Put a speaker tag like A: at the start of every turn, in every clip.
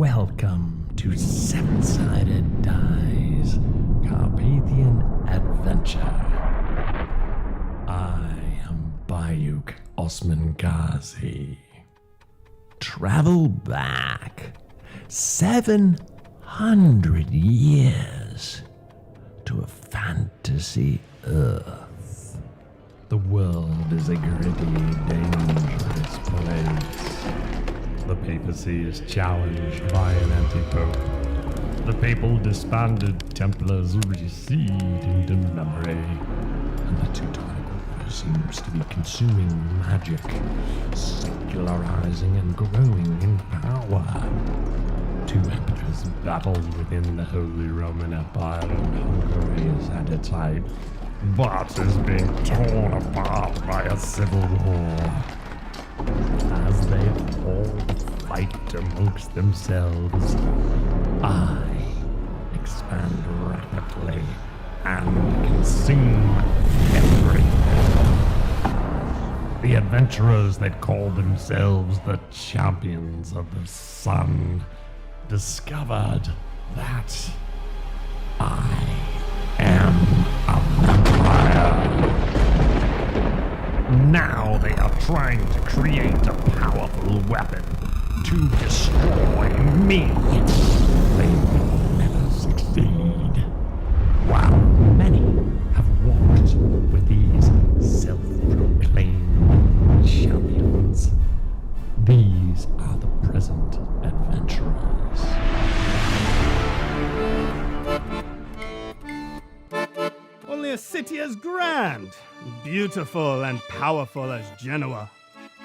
A: Welcome to Seven-Sided Die's Carpathian Adventure. I am Bayuk Osman Ghazi. Travel back 700 years to a fantasy Earth. The world is a gritty, dangerous place. The papacy is challenged by an anti-pope. The papal disbanded Templars recede into memory, and the Teutonic Order seems to be consuming magic, secularizing and growing in power. Two emperors battle within the Holy Roman Empire, and Hungary is at its height, but is being torn apart by a civil war. As they all fight amongst themselves, I expand rapidly and consume everything. The adventurers that call themselves the Champions of the Sun discovered that I am a vampire. Now they are trying to create a powerful weapon to destroy me. They will never succeed. While many have walked with these self-proclaimed champions, these are the present adventurers.
B: Only a city as grand, beautiful and powerful as Genoa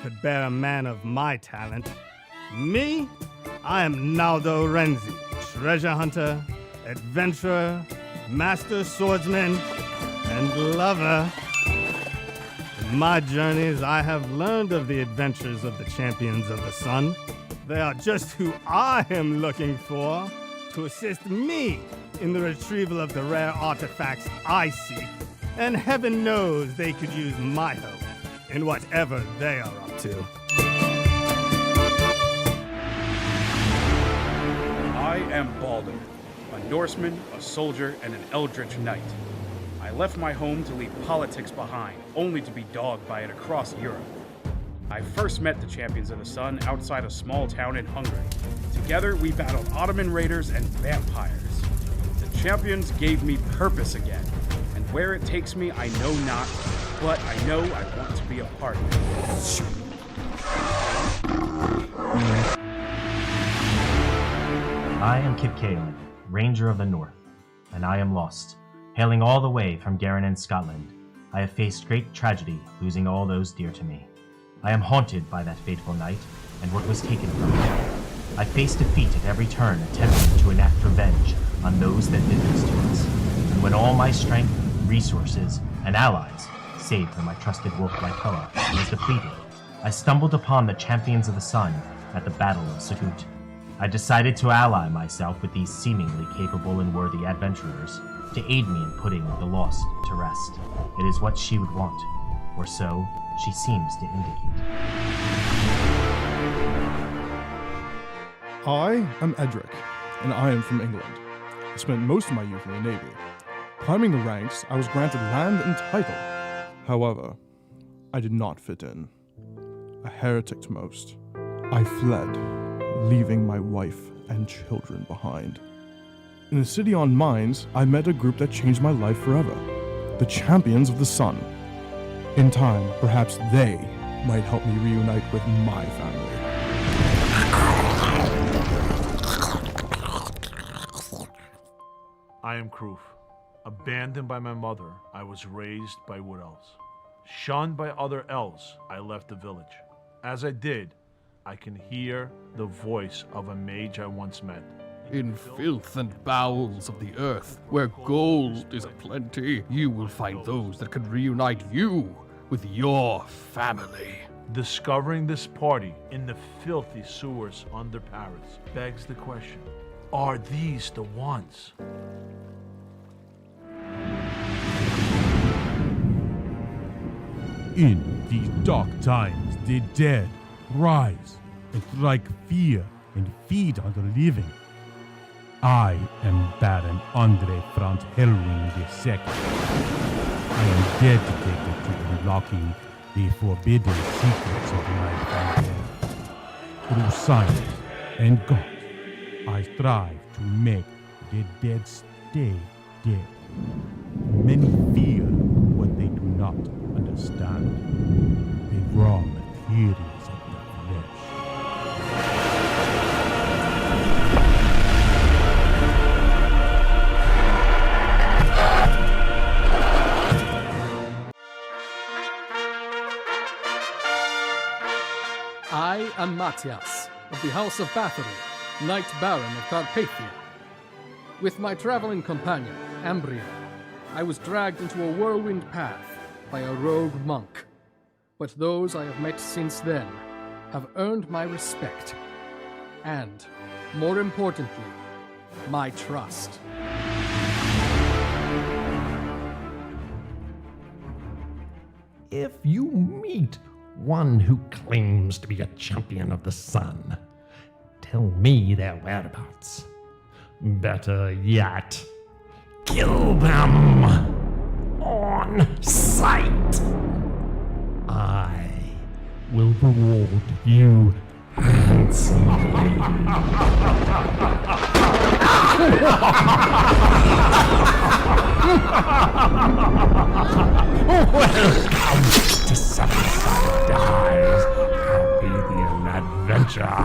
B: could bear a man of my talent. Me? I am Naldo Renzi, treasure hunter, adventurer, master swordsman, and lover. In my journeys, I have learned of the adventures of the Champions of the Sun. They are just who I am looking for to assist me in the retrieval of the rare artifacts I seek, and heaven knows they could use my help in whatever they are up to.
C: I am Baldur, a Norseman, a soldier, and an Eldritch Knight. I left my home to leave politics behind, only to be dogged by it across Europe. I first met the Champions of the Sun outside a small town in Hungary. Together, we battled Ottoman raiders and vampires. The Champions gave me purpose again, and where it takes me, I know not, but I know I want to be a part of it.
D: I am Kip Caelan, Ranger of the North, and I am lost. Hailing all the way from Garin in Scotland, I have faced great tragedy, losing all those dear to me. I am haunted by that fateful night, and what was taken from me. I face defeat at every turn, attempting to enact revenge on those that did this to us. And when all my strength, resources, and allies, save for my trusted wolf Lycoa, was depleted, I stumbled upon the Champions of the Sun at the Battle of Sutut. I decided to ally myself with these seemingly capable and worthy adventurers to aid me in putting the lost to rest. It is what she would want, or so she seems to indicate.
E: I am Edric, and I am from England. I spent most of my youth in the Navy. Climbing the ranks, I was granted land and title. However, I did not fit in. A heretic to most, I fled, leaving my wife and children behind. In a city on mines, I met a group that changed my life forever, the Champions of the Sun. In time, perhaps they might help me reunite with my family.
F: I am Kroof. Abandoned by my mother, I was raised by wood elves. Shunned by other elves, I left the village. As I did, I can hear the voice of a mage I once met.
G: In filth and bowels of the earth, where gold is aplenty, you will find those that can reunite you with your family.
F: Discovering this party in the filthy sewers under Paris begs the question, are these the ones?
H: In these dark times, the dead rise and strike fear and feed on the living. I am Baron Andre Franz Hellwing II. I am dedicated to unlocking the forbidden secrets of life and death. Through science and God, I strive to make the dead stay dead. Many fear what they do not understand. The raw materials of the flesh.
G: I am Matthias, of the House of Bathory, Knight Baron of Carpathia. With my traveling companion, Ambria, I was dragged into a whirlwind path by a rogue monk. But those I have met since then have earned my respect. And, more importantly, my trust.
A: If you meet one who claims to be a champion of the sun, tell me their whereabouts. Better yet, kill them on sight. I will reward you handsomely. Welcome to Seven-Sided Dice, Carpathian Adventure.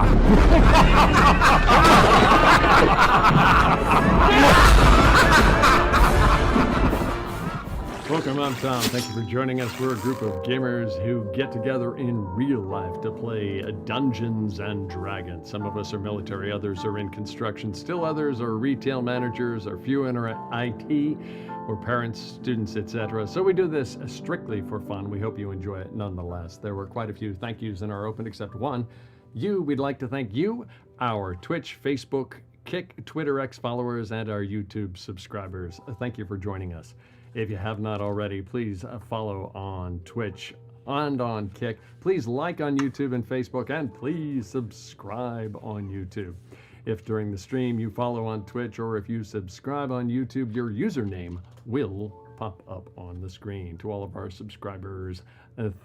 I: Welcome, I'm Tom. Thank you for joining us. We're a group of gamers who get together in real life to play Dungeons and Dragons. Some of us are military, others are in construction, still others are retail managers, or few in IT, or parents, students, etc. So we do this strictly for fun. We hope you enjoy it nonetheless. There were quite a few thank yous in our open, except one. We'd like to thank you, our Twitch, Facebook, Kick, Twitter X followers, and our YouTube subscribers. Thank you for joining us. If you have not already, please follow on Twitch and on Kick. Please like on YouTube and Facebook, and please subscribe on YouTube. If during the stream you follow on Twitch, or if you subscribe on YouTube, your username will pop up on the screen. To all of our subscribers,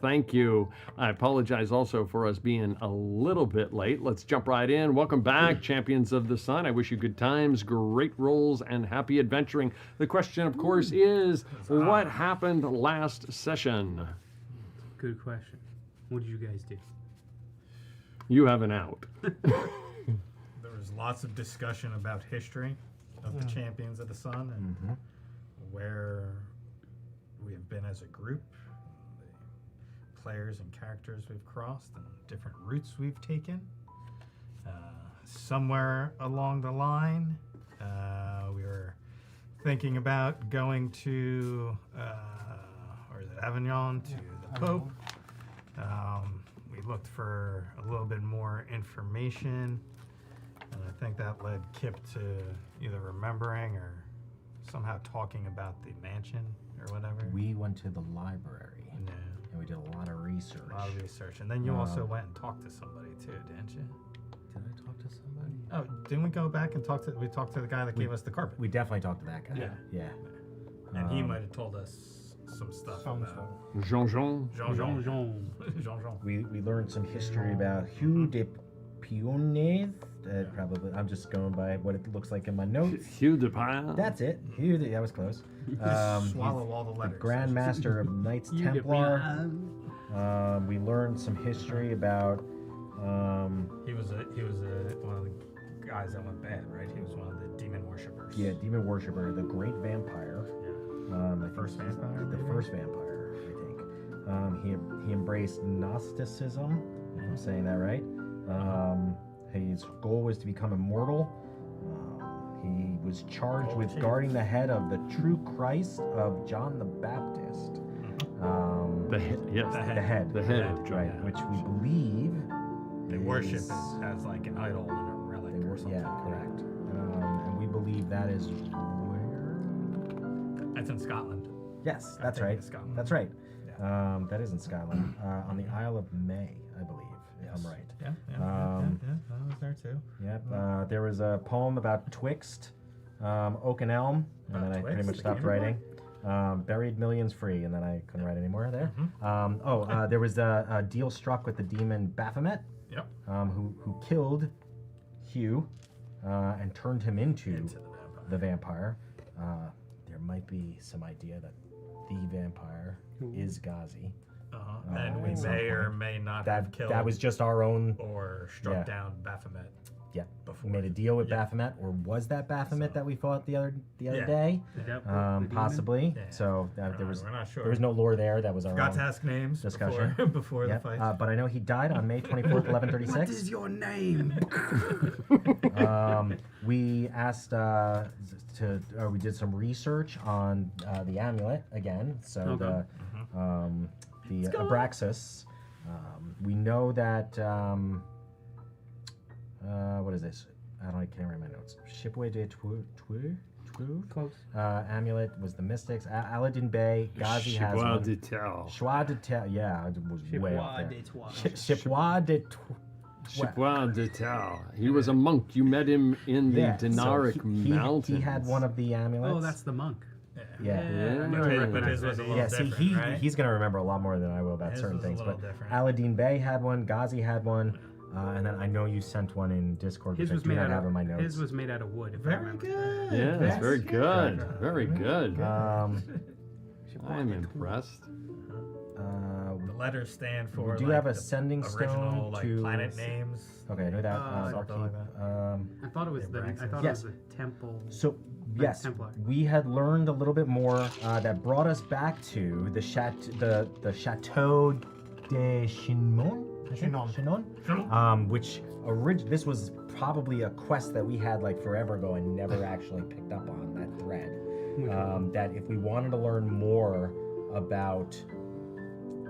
I: thank you. I apologize also for us being a little bit late. Let's jump right in. Welcome back, Champions of the Sun. I wish you good times, great rolls, and happy adventuring. The question, of course, is what happened last session?
J: Good question. What did you guys do?
I: You have an out.
B: There was lots of discussion about history of the Champions of the Sun and where we have been as a group, the players and characters we've crossed, and different routes we've taken. Somewhere along the line, we were thinking about going to, or is it Avignon, to the Pope. We looked for a little bit more information, and I think that led Kip to either remembering or somehow talking about the mansion or whatever.
D: We went to the library
B: No.
D: and we did a lot of research.
B: A lot of research. And then you also went and talked to somebody too, didn't you?
D: Did I talk to somebody?
B: Oh, didn't we go back and talk to, we talked to the guy that gave us the carpet?
D: We definitely talked to that guy.
B: Yeah.
D: Yeah.
B: And he might have told us some stuff about
I: Jean-Jean.
B: Jean-Jean.
D: We learned some history about Hugh de Pionnet. Probably, I'm just going by what it looks like in my notes.
I: Hugh de Pine.
D: That's it. Hugh, that was close.
B: Swallow all the
D: The
B: letters.
D: Grand Master of Knights Templar. We learned some history about.
B: He was one of the guys that went bad, right? He was one of the demon worshippers.
D: Yeah, demon worshipper, the Great Vampire.
B: The first vampire.
D: The first vampire, I think. He embraced Gnosticism. If I'm saying that right. His goal was to become immortal. He was charged with guarding the head of the true Christ of John the Baptist.
I: The head, yes.
D: The head
I: of John.
D: right, which we believe
B: They worship it as like an idol and a relic or something.
D: Yeah, correct. And we believe that is where?
B: That's in Scotland.
D: Yes,
B: I
D: that's
B: think
D: right.
B: it's Scotland.
D: That's right.
B: Yeah.
D: That is in Scotland, on the Isle of May, I believe, if I'm right.
B: Yeah, I was there
K: too.
D: Yep. There was a poem about Twixt, Oak and Elm, and then I pretty much stopped writing. Buried Millions Free, and then I couldn't write anymore there. There was a deal struck with the demon Baphomet, who killed Hugh and turned him into the vampire. There might be some idea that the vampire is Ghazi.
K: And we may or may not have killed.
D: That was just our own.
K: Or struck down Baphomet.
D: Yeah, we made a deal with Baphomet, or was that Baphomet that we fought the other day? Possibly.
K: Yeah.
D: So there was
K: we're not sure.
D: There was no lore there. That was our
K: Forgot
D: own
K: to ask names
D: discussion
K: before the fight.
D: But I know he died on May 24th, 1136.
K: What is your name?
D: We asked we did some research on the amulet again. So the Abraxas. We know that. What is this? I can't read my notes. Shipway de Twu?
J: Close.
D: Amulet was the Mystics. Aladdin Bey. Ghazi has one. Choix de Tel. Yeah, it was way up there. Choix de
I: Choix de Tel. He was a monk. You met him in the Dinaric Mountains.
D: He had one of the amulets.
J: Oh, that's the monk.
K: But his was a little different, right?
D: He's going to remember a lot more than I will about certain things. But Aladdin Bey had one. Ghazi had one. And then I know you sent one in Discord, which I do not have in my notes.
J: His was made out of wood, if I remember.
K: Good.
I: Yeah, that's very good. Very good. I'm impressed.
K: The letters stand for.
D: Do you have a sending
K: original,
D: stone to
K: planet names?
D: Okay, I know that.
K: Something like that.
J: I thought it was it was the temple.
D: So yes,
J: Templar.
D: we had learned a little bit more that brought us back to the Chateau de Chinon. Which this was probably a quest that we had like forever ago and never actually picked up on that thread. That if we wanted to learn more about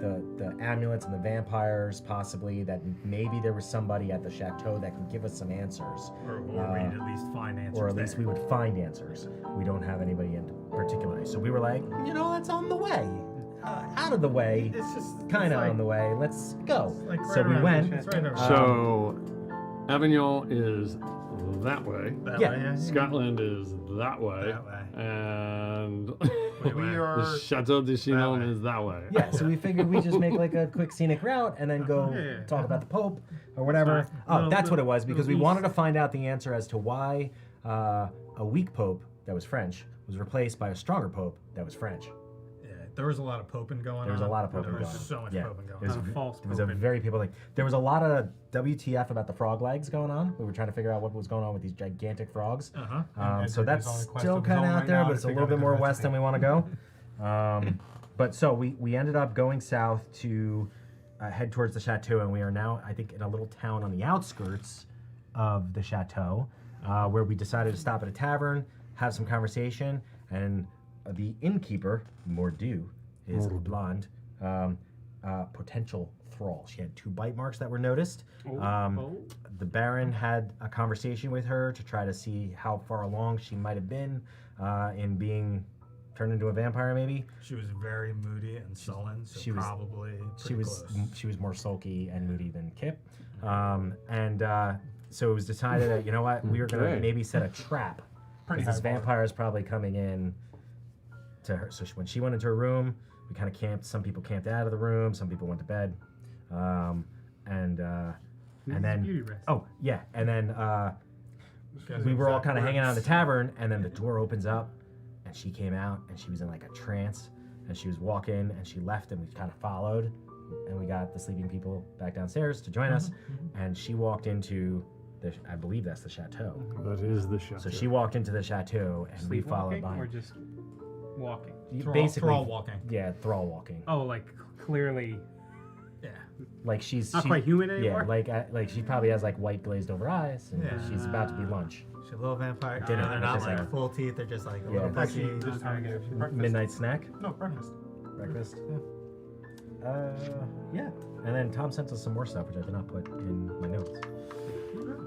D: the amulets and the vampires, possibly that maybe there was somebody at the chateau that can give us some answers,
K: or we'd at least find answers.
D: or at least we would find answers. We don't have anybody in particular, so we were like, that's on the way. Out of the way, kind of on the way. Let's go. So we went.
I: So Avignon is that way. Scotland is that way. And the Chateau de Chinon is that way.
D: Yeah, so we figured we'd just make like a quick scenic route and then go talk about the Pope or whatever. That's what it was, because we wanted to find out the answer as to why a weak Pope that was French was replaced by a stronger Pope that was French.
K: There was a lot of poping going on.
D: There was a lot of poping going on.
K: There was so much poping going on.
D: It was a very there was a lot of WTF about the frog legs going on. We were trying to figure out what was going on with these gigantic frogs. So that's still kind of out there, but it's a little bit more west than we want to go. But so we ended up going south to head towards the chateau, and we are now, I think, in a little town on the outskirts of the chateau, where we decided to stop at a tavern, have some conversation, and the innkeeper, Mordieu, is a blonde, potential thrall. She had 2 bite marks that were noticed. The Baron had a conversation with her to try to see how far along she might have been in being turned into a vampire, maybe.
K: She was very moody and sullen, so she probably close.
D: She was more sulky and moody than Kip. So it was decided that, you know what, we were going to maybe set a trap. This vampire is probably coming in to her. So when she went into her room, we kind of camped. Some people camped out of the room. Some people went to bed. And then we were all kind of hanging out in the tavern, and then the door opens up, and she came out, and she was in like a trance, and she was walking, and she left, and we kind of followed, and we got the sleeping people back downstairs to join us, and she walked into I believe that's the chateau.
I: That is the chateau.
D: So she walked into the chateau, and we followed behind.
J: Or just walking?
D: Basically,
K: thrall walking.
D: Yeah, thrall walking.
J: Oh, like clearly.
K: Yeah.
D: Like she's
J: not quite human anymore.
D: Yeah, like she probably has like white glazed over eyes, and she's about to be lunch.
K: She's a little vampire.
D: Dinner.
K: They're not like full teeth. They're just like a little pushy.
D: Midnight snack.
E: No, breakfast.
D: Breakfast. Yeah. And then Tom sent us some more stuff, which I did not put in my notes.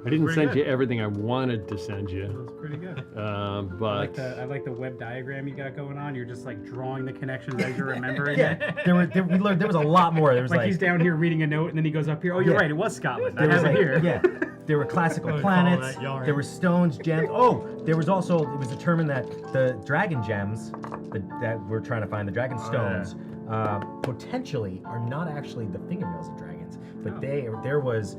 I: I didn't send you everything I wanted to send you.
J: That's pretty good.
I: But
J: I like the web diagram you got going on. You're just like drawing the connections as you're remembering
D: it.
J: We
D: learned there was a lot more. There was
J: like he's down here reading a note, and then he goes up here. Oh, you're right. It was Scotland. I have it here.
D: Yeah. there were classical
K: Call
D: planets.
K: that yarn.
D: There were stones, gems. Oh, there was also, it was determined that the dragon gems that we're trying to find, the dragon stones, potentially are not actually the fingernails of dragons, but there was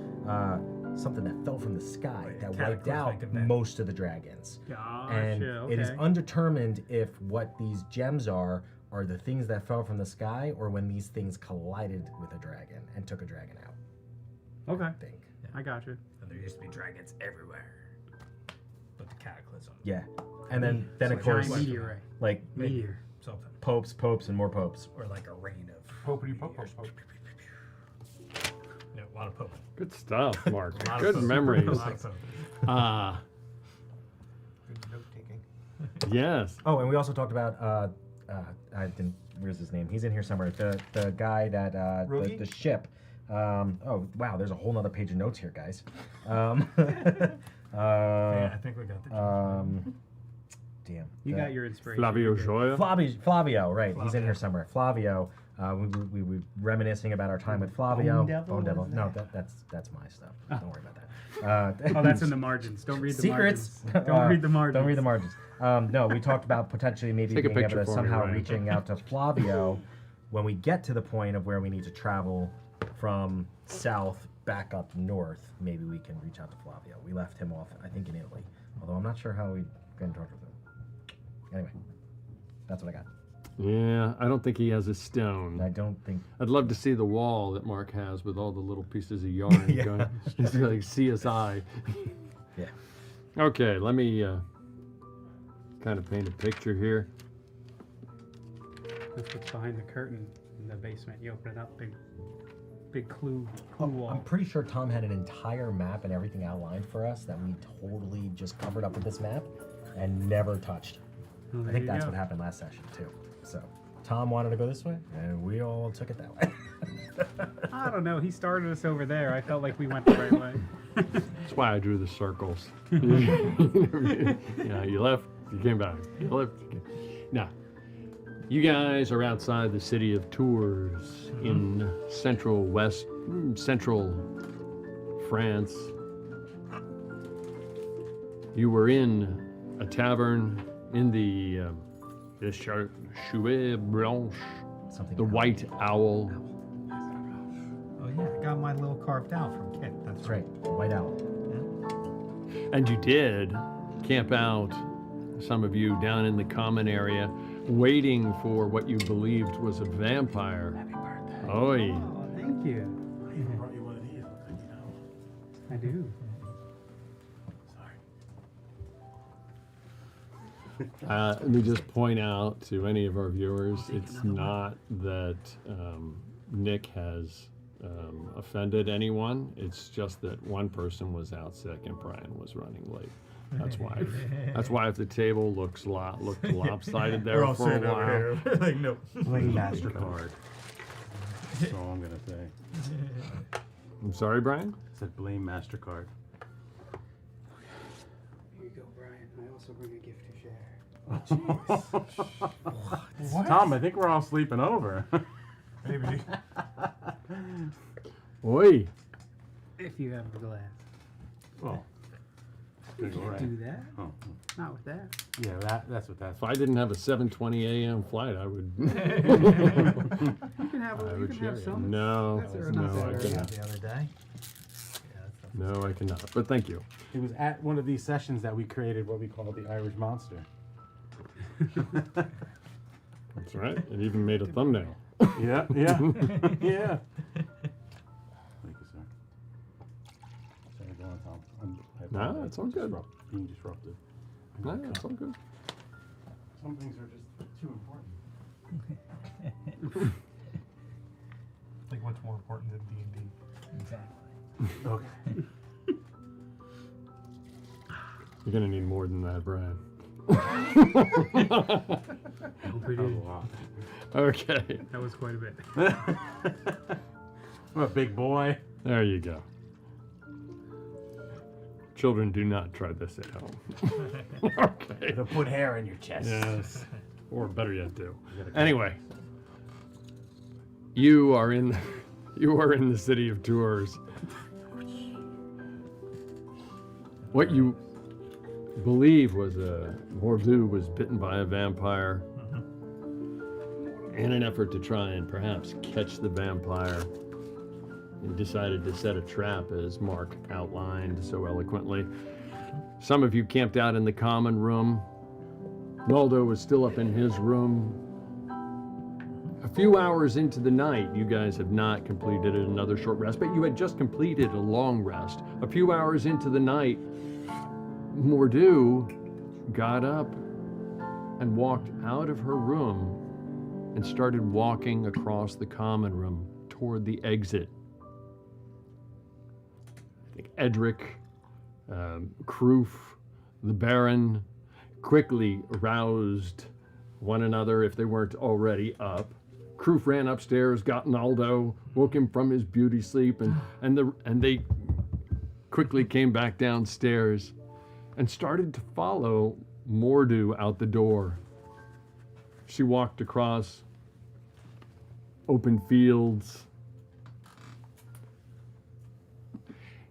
D: something that fell from the sky that wiped out
K: cataclysmic event.
D: most of the dragons.
J: Gotcha,
D: And it is
J: okay.
D: undetermined if what these gems are the things that fell from the sky or when these things collided with a dragon and took a dragon out.
J: Okay.
D: I think.
J: I got you.
K: And there used to be dragons everywhere. But the cataclysm.
D: Yeah. And then
K: So
D: of
K: a
D: course,
J: Giant meteorite.
D: like
J: Meteor.
K: Something.
D: popes, and more popes.
K: Or like a rain of.
E: Popity pop pop pop.
K: Yeah, a lot of pope.
I: Good stuff, Mark.
K: A lot of
I: Good
K: pope.
I: memories.
K: A lot of pope.
E: Good note taking.
I: Yes.
D: Oh, and we also talked about where's his name? He's in here somewhere. The guy that the ship. Oh wow, there's a whole nother page of notes here, guys.
K: Yeah, I think we got the
D: Damn.
J: You got your inspiration.
I: Flavio
J: You're good.
I: Joya.
D: Flavio, right? He's in here
K: Flavio.
D: somewhere. Flavio. We were reminiscing about our time with Flavio.
J: Bone Devil?
D: No, that's my stuff. Don't worry about that.
J: Oh, that's in the margins. Don't read the
D: Secrets.
J: margins. Don't read the margins.
D: Don't read the margins. No, we talked about potentially maybe
I: Take a
D: being able
I: picture
D: to
I: for me,
D: somehow
I: Ryan.
D: reaching out to Flavio when we get to the point of where we need to travel from south back up north. Maybe we can reach out to Flavio. We left him off, I think, in Italy. Although I'm not sure how we get in touch with him. Anyway, that's what I got.
I: Yeah, I don't think he has a stone.
D: I don't think.
I: I'd love to see the wall that Mark has with all the little pieces of yarn going. It's like CSI.
D: Yeah.
I: Okay, let me kind of paint a picture here.
J: That's what's behind the curtain in the basement. You open it up, big clue wall.
D: I'm pretty sure Tom had an entire map and everything outlined for us that we totally just covered up with this map and never touched.
J: Well,
D: I
J: there
D: think
J: you
D: that's
J: go.
D: what happened last session too. So Tom wanted to go this way, and we all took it that way.
J: I don't know. He started us over there. I felt like we went the right way.
I: That's why I drew the circles. You left, you came back. You left. You came. Now, you guys are outside the city of Tours in central France. You were in a tavern in the Chouette Blanche,
D: Something
I: the White Owl.
K: Oh yeah, I got mine little carved out from Kit.
D: That's right, White Owl.
I: And you did camp out, some of you, down in the common area, waiting for what you believed was a vampire.
J: Happy birthday.
I: Oh, yeah.
J: Oh, thank you.
K: I even brought you one of these.
J: I do.
I: Let me just point out to any of our viewers, it's not that Nick has offended anyone. It's just that one person was out sick and Brian was running late. That's why. That's why if the table looked lopsided there for a while.
K: Like no.
L: Blame MasterCard. That's all I'm gonna say.
I: I'm sorry, Brian?
L: I said blame MasterCard.
J: Here you go, Brian. I also bring a gift to share.
L: Tom, I think we're all sleeping over.
K: Maybe.
I: Oi!
J: If you have a glass.
L: Well, good, all right.
J: Do that.
L: Oh,
J: Not with that.
L: yeah, that's what that's
I: If I didn't have a 7:20 a.m. flight, I would.
J: You can have
I: I
J: you
I: would
J: can
I: share
J: have
I: it.
J: some.
I: No,
J: That's
I: no,
J: not
I: I
J: bad.
I: cannot.
K: The other day.
I: No, I cannot. But thank you.
L: It was at one of these sessions that we created what we call the Irish Monster.
I: That's right. It even made a thumbnail.
L: Yeah, yeah, yeah. Thank you, sir. Sorry, go on, Tom. I
I: No,
L: apologize
I: it's all
L: for
I: good.
L: being disruptive.
I: No, it's all good.
L: Some things are just too important.
E: Like what's more important than D&D?
K: Exactly.
L: Okay.
I: You're gonna need more than that, Brian.
J: We did.
I: Okay.
J: That was quite a bit.
L: I'm a big boy.
I: There you go. Children, do not try this at home. Okay.
L: It'll put hair in your chest.
I: Yes. Or better yet, do. Anyway, you are in the city of Tours. What you believe was Mordu was bitten by a vampire in an effort to try and perhaps catch the vampire, and decided to set a trap, as Mark outlined so eloquently. Some of you camped out in the common room. Waldo was still up in his room. A few hours into the night, you guys have not completed another short rest, but you had just completed a long rest. A few hours into the night, Mordu got up and walked out of her room and started walking across the common room toward the exit. I think Edric, Kroof, the Baron quickly aroused one another if they weren't already up. Kroof ran upstairs, got Naldo, woke him from his beauty sleep, and they quickly came back downstairs and started to follow Mordu out the door. She walked across open fields.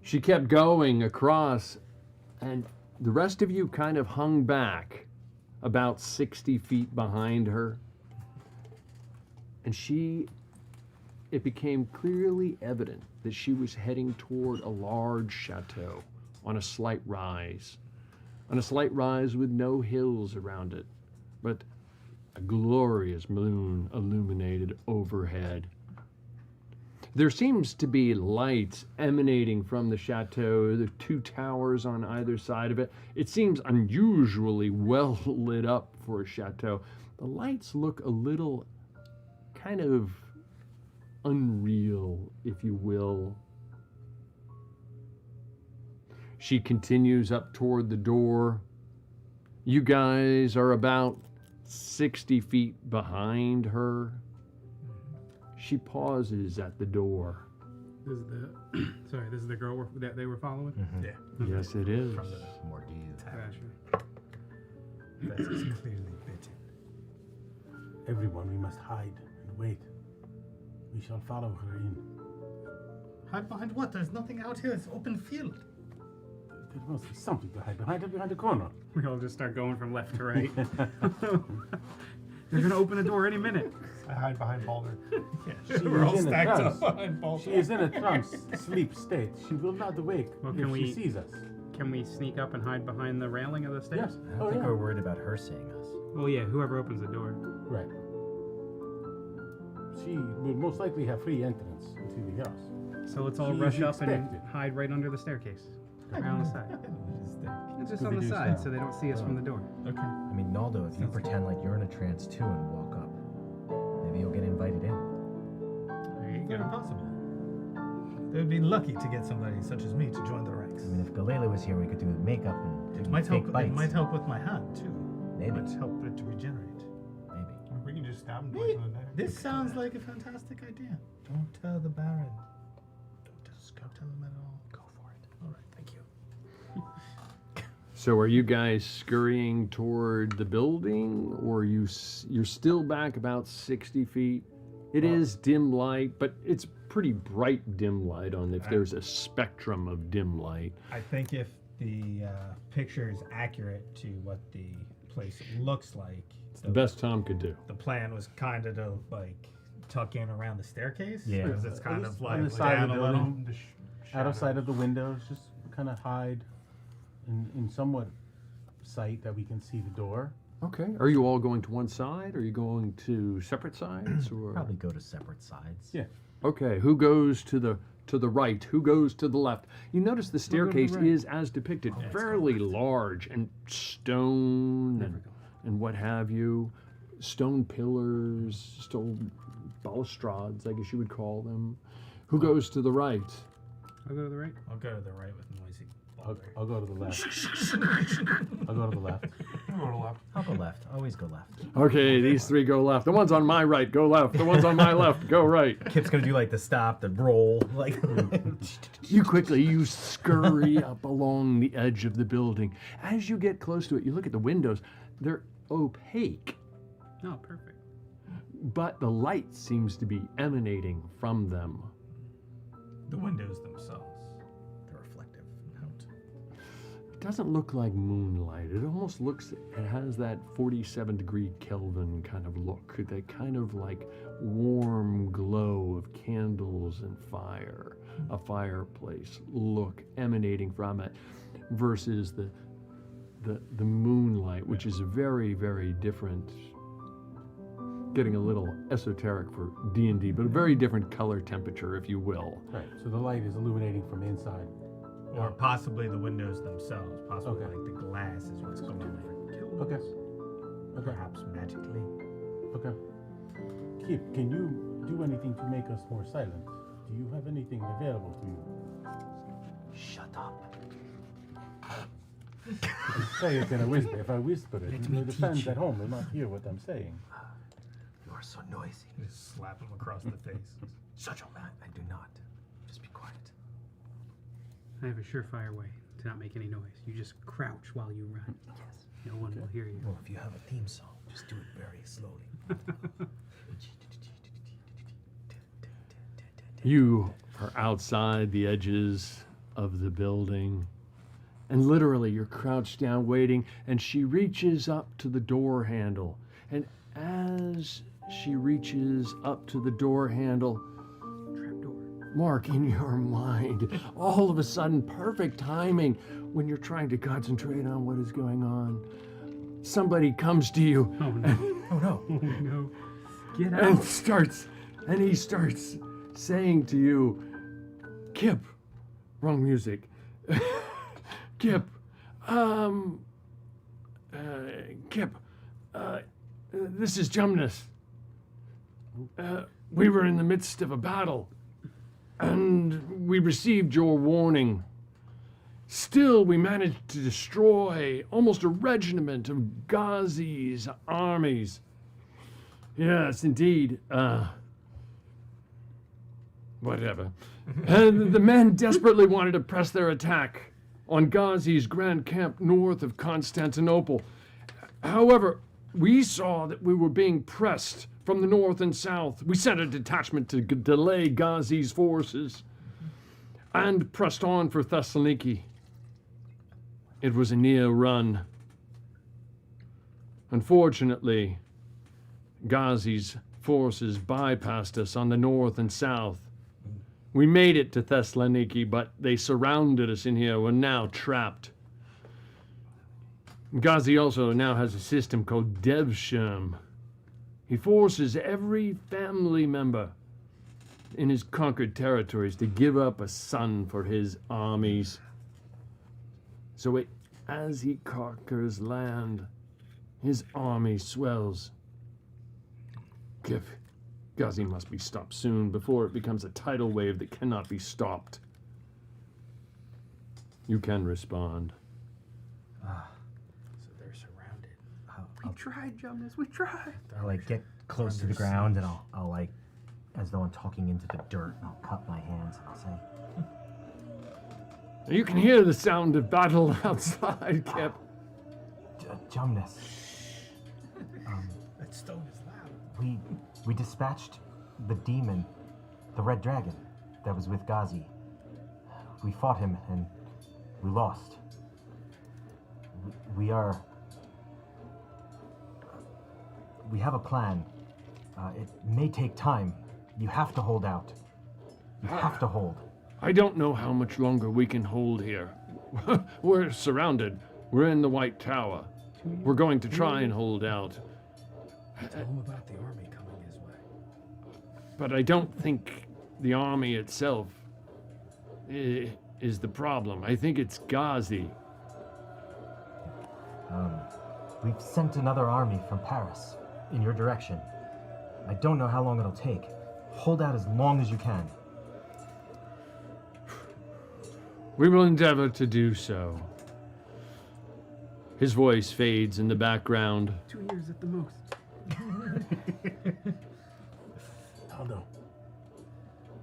I: She kept going across, and the rest of you kind of hung back about 60 feet behind her. And it became clearly evident that she was heading toward a large chateau on a slight rise with no hills around it, but a glorious moon illuminated overhead. There seems to be lights emanating from the chateau, the two towers on either side of it. It seems unusually well lit up for a chateau. The lights look a little kind of unreal, if you will. She continues up toward the door. You guys are about 60 feet behind her. She pauses at the door.
J: This is the this is the girl that they were following.
K: Yeah.
I: Yes, it is.
K: From the Mordu
J: Gotcha.
K: That is clearly bitten.
M: Everyone, we must hide and wait. We shall follow her in.
K: Hide behind what? There's nothing out here. It's open field.
M: There must be something to hide behind the corner.
J: We all just start going from left to right. They're gonna open the door any minute.
K: I hide behind Balder.
M: She
K: We're all
M: is in a
K: stacked
M: trance.
K: up behind Balder.
M: She is in a trance sleep state. She will not awake
J: Well,
M: if she sees us.
J: Can we sneak up and hide behind the railing of the stairs?
M: Yes.
N: I don't think we're worried about her seeing us.
J: Well, yeah. Whoever opens the door.
M: Right. She will most likely have free entrance into the house.
J: So let's all
M: She
J: rush
M: is
J: up and
M: expected.
J: hide right under the staircase. Around the side. Just on the
M: Scooby-Doo
J: side,
M: style.
J: so they don't see us from the door.
K: Okay.
N: I mean, Naldo, if you pretend like you're in a trance too and walk up, maybe you'll get invited in.
J: There you
K: Very
J: go.
K: possible. They would be lucky to get somebody such as me to join the ranks.
N: I mean, if Galele was here, we could do makeup and
K: It
N: do
K: might
N: fake
K: help.
N: bites.
K: It might help with my hand too.
N: Maybe.
K: It might help it to regenerate.
N: Maybe.
L: We can just stab him
K: Hey,
L: poison the
K: this sounds like a fantastic idea. Don't tell the Baron. Don't tell him at all.
N: Go for it.
K: All right, thank you.
I: So are you guys scurrying toward the building, or you're still back about 60 feet? It is dim light, but it's pretty bright dim light on if there's a spectrum of dim light.
K: I think if the picture is accurate to what the place looks like,
I: It's the best Tom could do.
K: the plan was kind of to like tuck in around the staircase.
N: Yeah.
K: Because it's kind of like
M: on the side
K: down
M: of
K: a
M: the
K: little.
M: building, out of sight of the windows, just kind of hide in somewhat sight that we can see the door.
I: Okay. Are you all going to one side? Are you going to separate sides? Or
N: Probably go to separate sides.
M: Yeah.
I: okay. Who goes to the right? Who goes to the left? You notice the staircase is, as depicted, fairly large and stone and what have you. Stone pillars, stone balustrades, I guess you would call them. Who goes to the right?
J: I'll go to the right.
K: I'll go to the right with noisy.
M: I'll go to the left. I'll go to the left.
N: I'll go left. Always go left.
I: Okay, these three go left. The ones on my right go left. The ones on my left go right.
N: Kip's gonna do like the stop, the roll, like.
I: You scurry up along the edge of the building. As you get close to it, you look at the windows. They're opaque,
J: Oh, perfect.
I: but the light seems to be emanating from them.
K: The windows themselves.
N: They're reflective.
I: doesn't look like moonlight. It almost looks, it has that 47 degree Kelvin kind of look, that kind of like warm glow of candles and fire, a fireplace look emanating from it, versus the moonlight, which is very, very different. Getting a little esoteric for D&D, but a very different color temperature, if you will.
M: Right. So the light is illuminating from inside.
K: Or possibly the windows themselves. Possibly like the glass is what's going on.
M: Okay.
K: Perhaps magically.
M: Okay. Kip, can you do anything to make us more silent? Do you have anything available to you?
N: Shut up.
M: You can say it in a whisper. If I whisper it,
N: Let me
M: the fans
N: teach
M: at
N: you.
M: home will not hear what I'm saying.
N: You are so noisy.
K: Just slap him across the face.
N: Shut your mouth. I do not. Just be quiet.
J: I have a surefire way to not make any noise. You just crouch while you run.
N: Yes.
J: No one will hear you.
N: Well, if you have a theme song, just do it very slowly.
I: You are outside the edges of the building, and literally you're crouched down waiting, and she reaches up to the door handle. And as she reaches up to the door handle, Mark, in your mind, all of a sudden, perfect timing when you're trying to concentrate on what is going on, somebody comes to you.
J: Oh no.
N: Oh no.
J: Oh no. Get out.
I: And he starts saying to you, Kip, wrong music. Kip, Kip, this is Jumnus. We were in the midst of a battle, and we received your warning. Still, we managed to destroy almost a regiment of Ghazi's armies. Yes, indeed. Whatever. And the men desperately wanted to press their attack on Ghazi's grand camp north of Constantinople. However, we saw that we were being pressed from the north and south. We sent a detachment to delay Ghazi's forces and pressed on for Thessaloniki. It was a near run. Unfortunately, Ghazi's forces bypassed us on the north and south. We made it to Thessaloniki, but they surrounded us in here. We're now trapped. Ghazi also now has a system called Devshirm. He forces every family member in his conquered territories to give up a son for his armies. So as he conquers land, his army swells. Ghazi must be stopped soon before it becomes a tidal wave that cannot be stopped. You can respond.
N: So they're surrounded.
J: We tried, Jumnus. We tried.
N: I'll like get close to the ground and I'll like, as though I'm talking into the dirt, and I'll cup my hands and I'll say,
I: You can hear the sound of battle outside, Kip.
N: Jumnus.
K: That stone is loud.
N: We dispatched the demon, the red dragon, that was with Ghazi. We fought him and we lost. We have a plan. It may take time. You have to hold out. You have to hold.
I: I don't know how much longer we can hold here. We're surrounded. We're in the White Tower. We're going to try and hold out.
J: Tell him about the army coming his way.
I: But I don't think the army itself is the problem. I think it's Ghazi.
N: We've sent another army from Paris in your direction. I don't know how long it'll take. Hold out as long as you can.
I: We will endeavor to do so. His voice fades in the background.
J: 2 years at the most.
M: Aldo.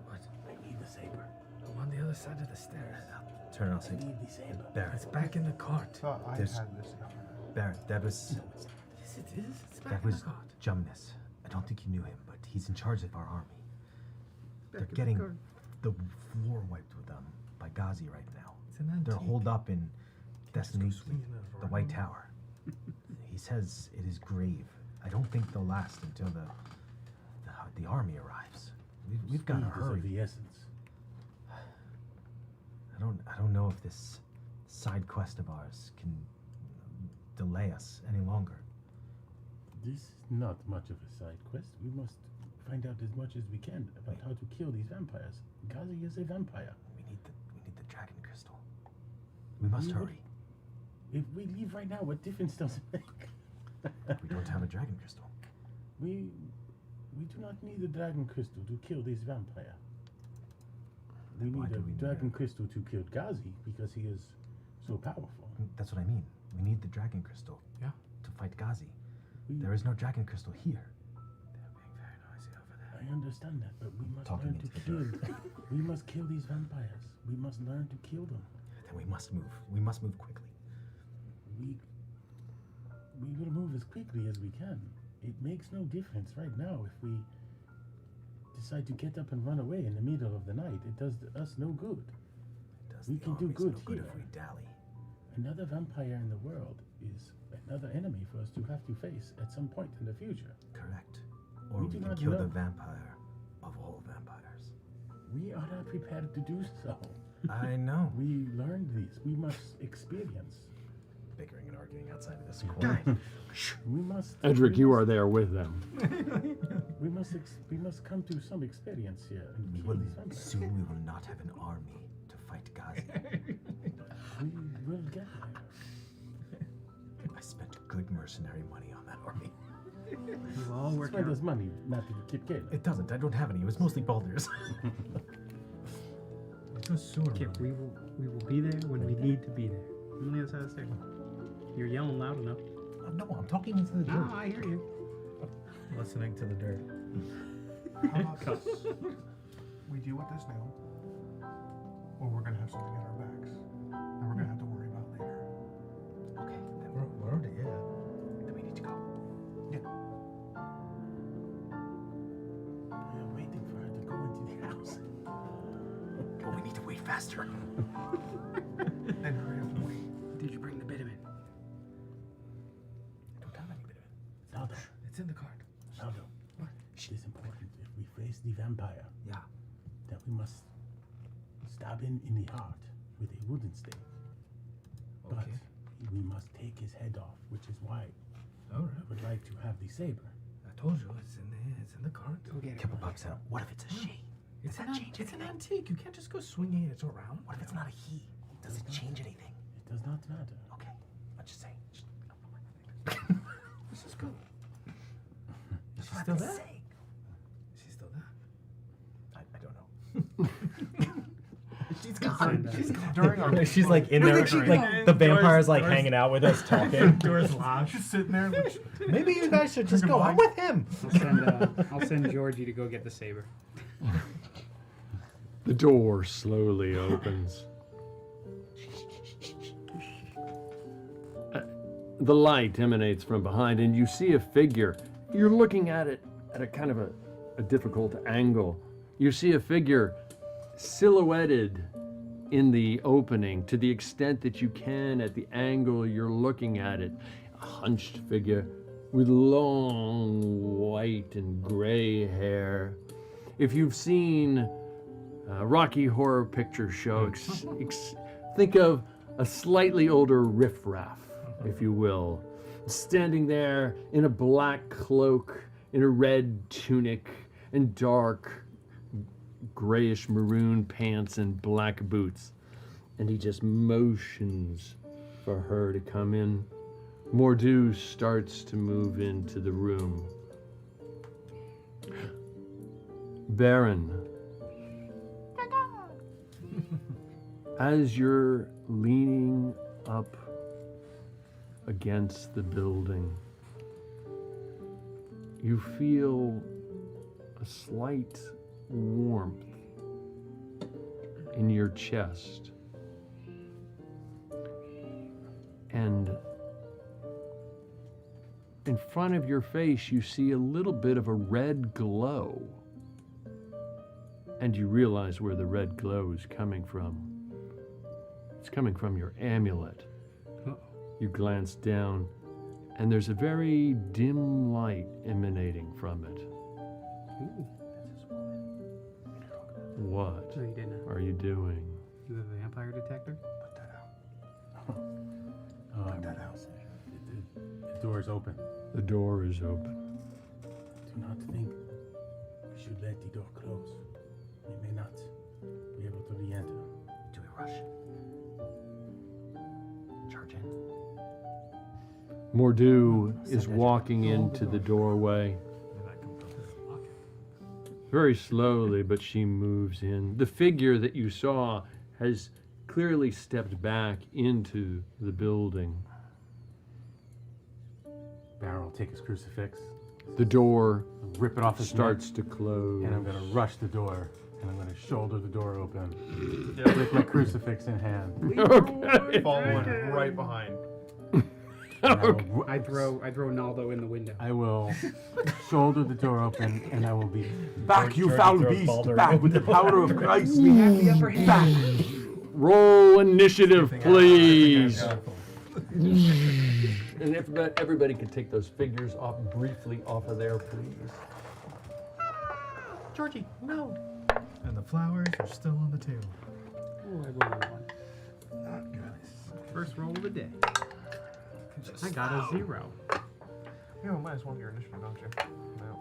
M: What? I need the saber.
J: I'm on the other side of the stairs.
N: Turn around, say,
M: I need the saber.
N: Baron,
J: It's back in the cart.
N: There's- Baron, that was
J: Yes, it is. It's back
N: that
J: in
N: was
J: the cart.
N: Jumnus. I don't think you knew him, but he's in charge of our army.
J: Back
N: They're
J: in the
N: getting
J: cart.
N: the floor wiped with them by Ghazi right now.
J: It's an
N: They're
J: antique.
N: holed up in Destiny, the White Tower. He says it is grave. I don't think they'll last until the army arrives. We've got to
M: Speed is
N: hurry.
M: of the essence.
N: I don't know if this side quest of ours can delay us any longer.
M: This is not much of a side quest. We must find out as much as we can about how to kill these vampires. Gazi is a vampire.
N: We need the dragon crystal. We must hurry.
M: If we leave right now, what difference does it make?
N: We don't have a dragon crystal.
M: We do not need a dragon crystal to kill this vampire. We need a dragon crystal to kill Gazi because he is so powerful.
N: That's what I mean. We need the dragon crystal.
F: Yeah.
N: To fight Gazi. There is no dragon crystal here. They're being very noisy over there.
M: I understand that, but we must
N: Talking
M: learn to
N: into the
M: kill. We must kill these vampires. We must learn to kill them.
N: Then we must move. We must move quickly.
M: We will move as quickly as we can. It makes no difference right now if we decide to get up and run away in the middle of the night. It does us no good. We can do good here.
N: If we dally.
M: Another vampire in the world is another enemy for us to have to face at some point in the future.
N: Correct. Or
M: We
N: we
M: do
N: can
M: not
N: kill
M: know.
N: the vampire of all vampires.
M: We are not prepared to do so.
N: I know.
M: We learned this. We must experience.
N: Bickering and arguing outside of this corner.
M: We must.
I: Edric, you are there with them.
M: We must come to some experience here and
N: We
M: kill
N: will,
M: these vampires.
N: soon we will not have an army to fight Gazi.
M: We will get there.
N: I spent good mercenary money on that army.
J: We'll all work
M: Spend
J: out.
M: us money, not to keep Caleb.
N: It doesn't. I don't have any. It was mostly boulders.
J: Kip, we will be there when we need to be there. I'm on the other side of the stairs. You're yelling loud enough.
N: No, I'm talking into the dirt.
J: No, I hear you.
K: Listening to the dirt.
E: How about this? We deal with this now, or we're gonna have something in our backs that we're gonna have to worry about later.
N: Okay, then
K: We're already, yeah.
N: then we need to go.
M: We're waiting for her to go into the house.
N: But we need to wait faster.
E: Then hurry up and wait.
J: Did you bring the bitumen?
N: I don't have any bit of it.
M: Naldo,
K: It's in the cart.
M: Naldo. It is important if we face the vampire.
N: Yeah.
M: That we must stab him in the heart with a wooden stake. But
K: Okay.
M: we must take his head off, which is why
K: All
M: I
K: right.
M: would like to have the saber.
K: I told you it's in the cart.
J: Go get it.
N: Kippa pops out. What if it's a she?
K: It's
N: Does
K: an,
N: that change
K: it's an
N: anything?
K: antique. You can't just go swinging it around.
N: What if it's not a he? Does it change anything?
M: It does not matter.
N: Okay. Let's just say.
K: Let's just go. Is she
N: What
K: still
N: I'm
K: there?
N: saying.
K: Is she still there?
N: I don't know. She's gone.
J: She's
N: gone.
E: During our
D: She's like in there, like the vampire's like hanging out with us talking.
K: Doors locked.
E: just sitting there. Like,
D: Maybe you guys should just go. I'm with him.
J: I'll send Georgie to go get the saber.
I: The door slowly opens. The light emanates from behind, and you see a figure. You're looking at it at a kind of a difficult angle. You see a figure silhouetted in the opening to the extent that you can at the angle you're looking at it. A hunched figure with long white and gray hair. If you've seen Rocky Horror Picture Show, think of a slightly older riffraff, if you will, standing there in a black cloak, in a red tunic, and dark grayish maroon pants and black boots. And he just motions for her to come in. Mordu starts to move into the room. Baron, as you're leaning up against the building, you feel a slight warmth in your chest. And in front of your face, you see a little bit of a red glow. And you realize where the red glow is coming from. It's coming from your amulet. You glance down, and there's a very dim light emanating from it.
J: Ooh.
I: What
J: No, you didn't.
I: are you doing?
J: You have a vampire detector?
M: Put that out. The door is open.
I: The door is open.
M: Do not think we should let the door close. We may not be able to re-enter.
N: Do we rush? Charge in.
I: Mordu is walking into the doorway. Very slowly, but she moves in. The figure that you saw has clearly stepped back into the building.
M: Baron will take his crucifix.
I: The door
M: Rip it off his
I: starts
M: neck,
I: to close.
M: and I'm going to rush the door, and I'm going to shoulder the door open with my crucifix in hand.
I: Okay.
E: Following right behind.
J: I throw Naldo in the window.
M: I will shoulder the door open, and I will be back, you foul beast, back with the power of Christ.
J: We have the upper hand.
I: Roll initiative, please. And if everybody could take those figures off briefly off of there, please.
N: Georgie, no. And the flowers are still on the table.
J: Oh, I rolled a 1.
N: Not good.
J: First roll of the day. I got a 0.
E: You have a minus 1 to your initiative, don't you? No.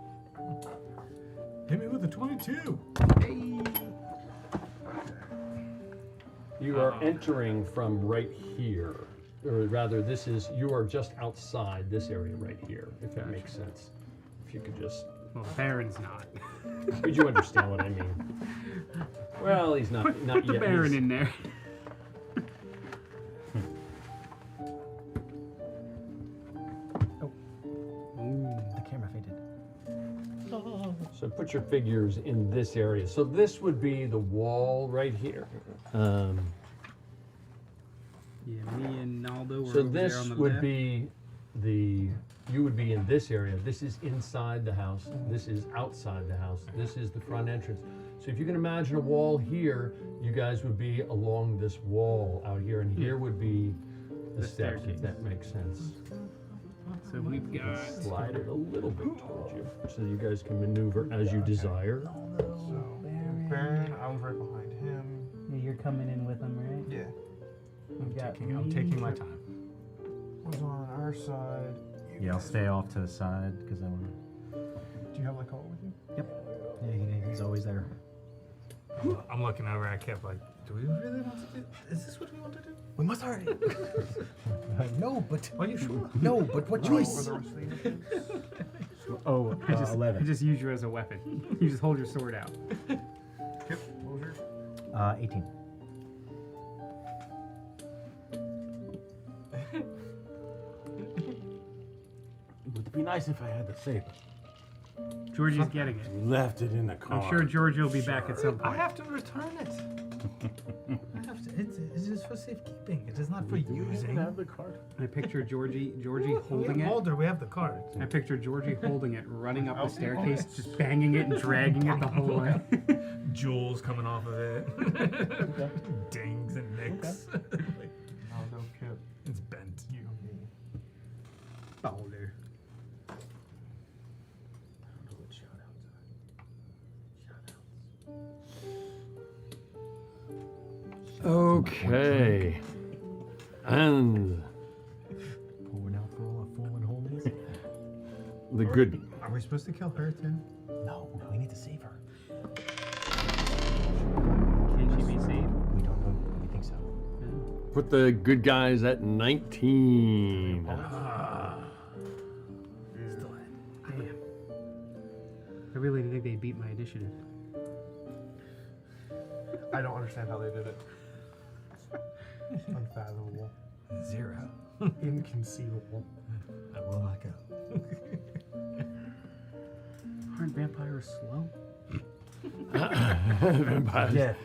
N: Hit me with a 22.
I: You are entering from right here. Or rather, you are just outside this area right here, if that makes sense. If you could just...
J: Well, Baron's not.
I: But you understand what I mean. Well, he's not
J: Put
I: yet.
J: the Baron in there.
N: The camera faded.
I: So put your figures in this area. So this would be the wall right here.
J: Yeah, me and Naldo were
I: So
J: over there
I: this
J: on the
I: would
J: left.
I: be you would be in this area. This is inside the house. This is outside the house. This is the front entrance. So if you can imagine a wall here, you guys would be along this wall out here, and here would be the steps, if that makes sense.
J: So we've got...
I: Slide it a little bit towards you, so you guys can maneuver as you desire.
E: So, Baron, I was right behind him.
K: Yeah, you're coming in with him, right?
E: Yeah.
N: I'm taking my time.
E: Was on our side.
D: Yeah, I'll stay off to the side because I want to.
E: Do you have like Cole with you?
N: Yep. Yeah, he's always there.
K: I'm looking over at Kip like, do we really want to do? Is this what we want to do?
N: We must hurry. No, but.
K: Are you sure?
N: No, but what choice?
M: Oh,
J: I just
M: 11.
J: use you as a weapon. You just hold your sword out.
E: Kip, what was yours?
N: 18.
M: It would be nice if I had the saber.
J: Georgie's getting it.
M: You left it in the car.
J: I'm sure Georgie will be back at some
K: I
J: point.
K: have to return it. I have to. It's just for safekeeping. It is not for
M: You
K: using.
M: have the card.
J: I picture Georgie
K: We
J: holding
K: have
J: it.
K: Mulder, we have the card.
J: I picture Georgie holding it, running up the staircase, just banging it and dragging it the whole way.
K: Jewels coming off of it. Dings and nicks. Like,
E: I'll go Kip.
K: it's bent. You.
J: Boulder.
I: Okay. And
N: Pouring out for all our fallen homies.
I: the good.
K: Are we supposed to kill her too?
N: No, we need to save her.
J: Can she be saved?
N: We don't know. We think so.
I: Put the good guys at 19.
J: Damn. I really think they beat my initiative.
E: I don't understand how they did it. Unfathomable.
K: 0.
E: Inconceivable.
K: I will not go.
J: Aren't vampires slow?
M: Dead.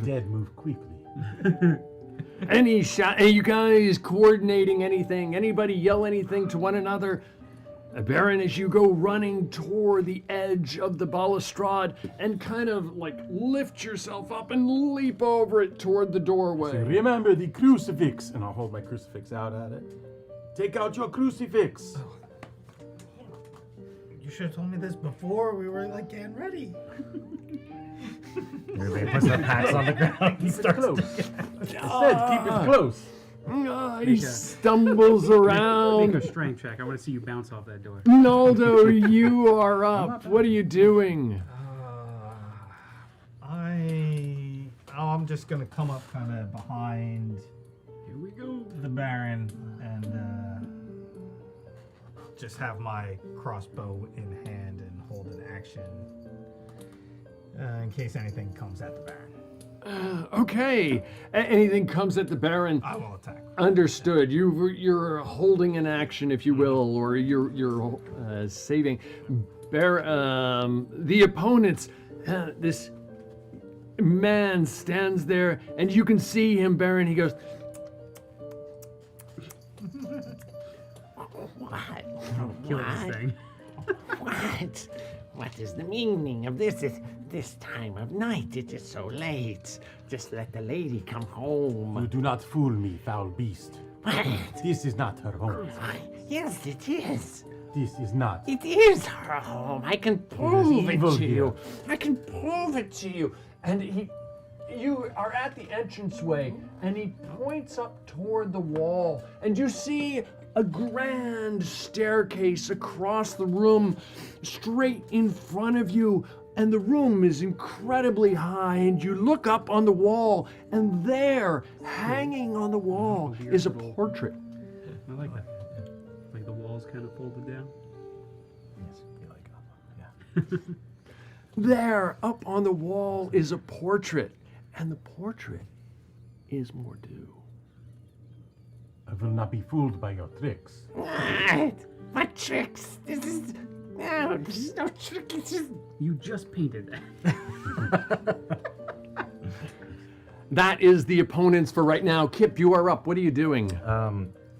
M: Dead move quickly.
I: Any shot? Hey, you guys coordinating anything? Anybody yell anything to one another? Baron, as you go running toward the edge of the balustrade and kind of like lift yourself up and leap over it toward the doorway.
M: So remember the crucifix, and I'll hold my crucifix out at it. Take out your crucifix.
K: You should have told me this before we were like getting ready.
N: Everybody puts their packs on the ground and starts.
M: I said keep it close.
I: He stumbles around.
J: Make a strength check. I want to see you bounce off that door.
I: Naldo, you are up. What are you doing?
K: I'm just gonna come up kind of behind.
J: Here we go.
K: The Baron and just have my crossbow in hand and hold an action in case anything comes at the Baron.
I: Okay. Anything comes at the Baron.
K: I will attack.
I: Understood. You're holding an action, if you will, or you're saving. The opponents. This man stands there, and you can see him, Baron. He goes.
J: What? Kill this thing.
O: What? What is the meaning of this time of night? It is so late. Just let the lady come home.
M: You do not fool me, foul beast.
O: What?
M: This is not her home.
O: Yes, it is.
M: This is not.
O: It is her home. I can prove it to you.
I: I can prove it to you. And you are at the entranceway, and he points up toward the wall, and you see a grand staircase across the room, straight in front of you, and the room is incredibly high, and you look up on the wall, and there, hanging on the wall, is a portrait.
J: I like that. Like the walls kind of folded down.
N: Yes, you like it. Yeah.
I: There, up on the wall, is a portrait, and the portrait is Mordu.
M: I will not be fooled by your tricks.
O: What? What tricks? This is no trick. It's just
J: You just painted that.
I: That is the opponents for right now. Kip, you are up. What are you doing?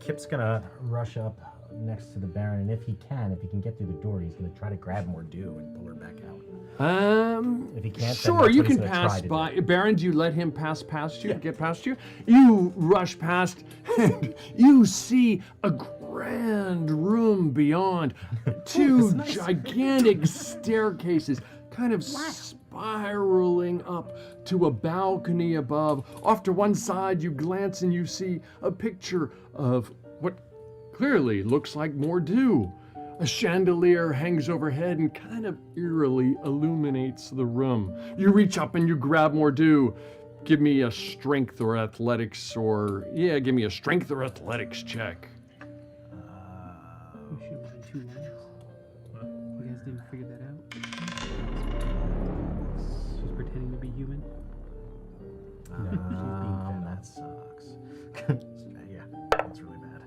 N: Kip's gonna rush up next to the Baron, and if he can get through the door, he's gonna try to grab Mordu and pull her back out. If he can't, then
I: sure,
N: that's
I: you
N: what he's
I: can
N: gonna try
I: pass
N: to
I: by.
N: do.
I: Baron, do you let him pass past you, get past you? You rush past, and you see a grand room beyond. Two gigantic staircases, kind of spiraling up to a balcony above. Off to one side, you glance and you see a picture of what clearly looks like Mordu. A chandelier hangs overhead and kind of eerily illuminates the room. You reach up and you grab Mordu. Give me a strength or athletics give me a strength or athletics check.
J: We should have won 2 rounds. You guys didn't figure that out? She's pretending to be human.
N: That sucks. Yeah, that's really bad.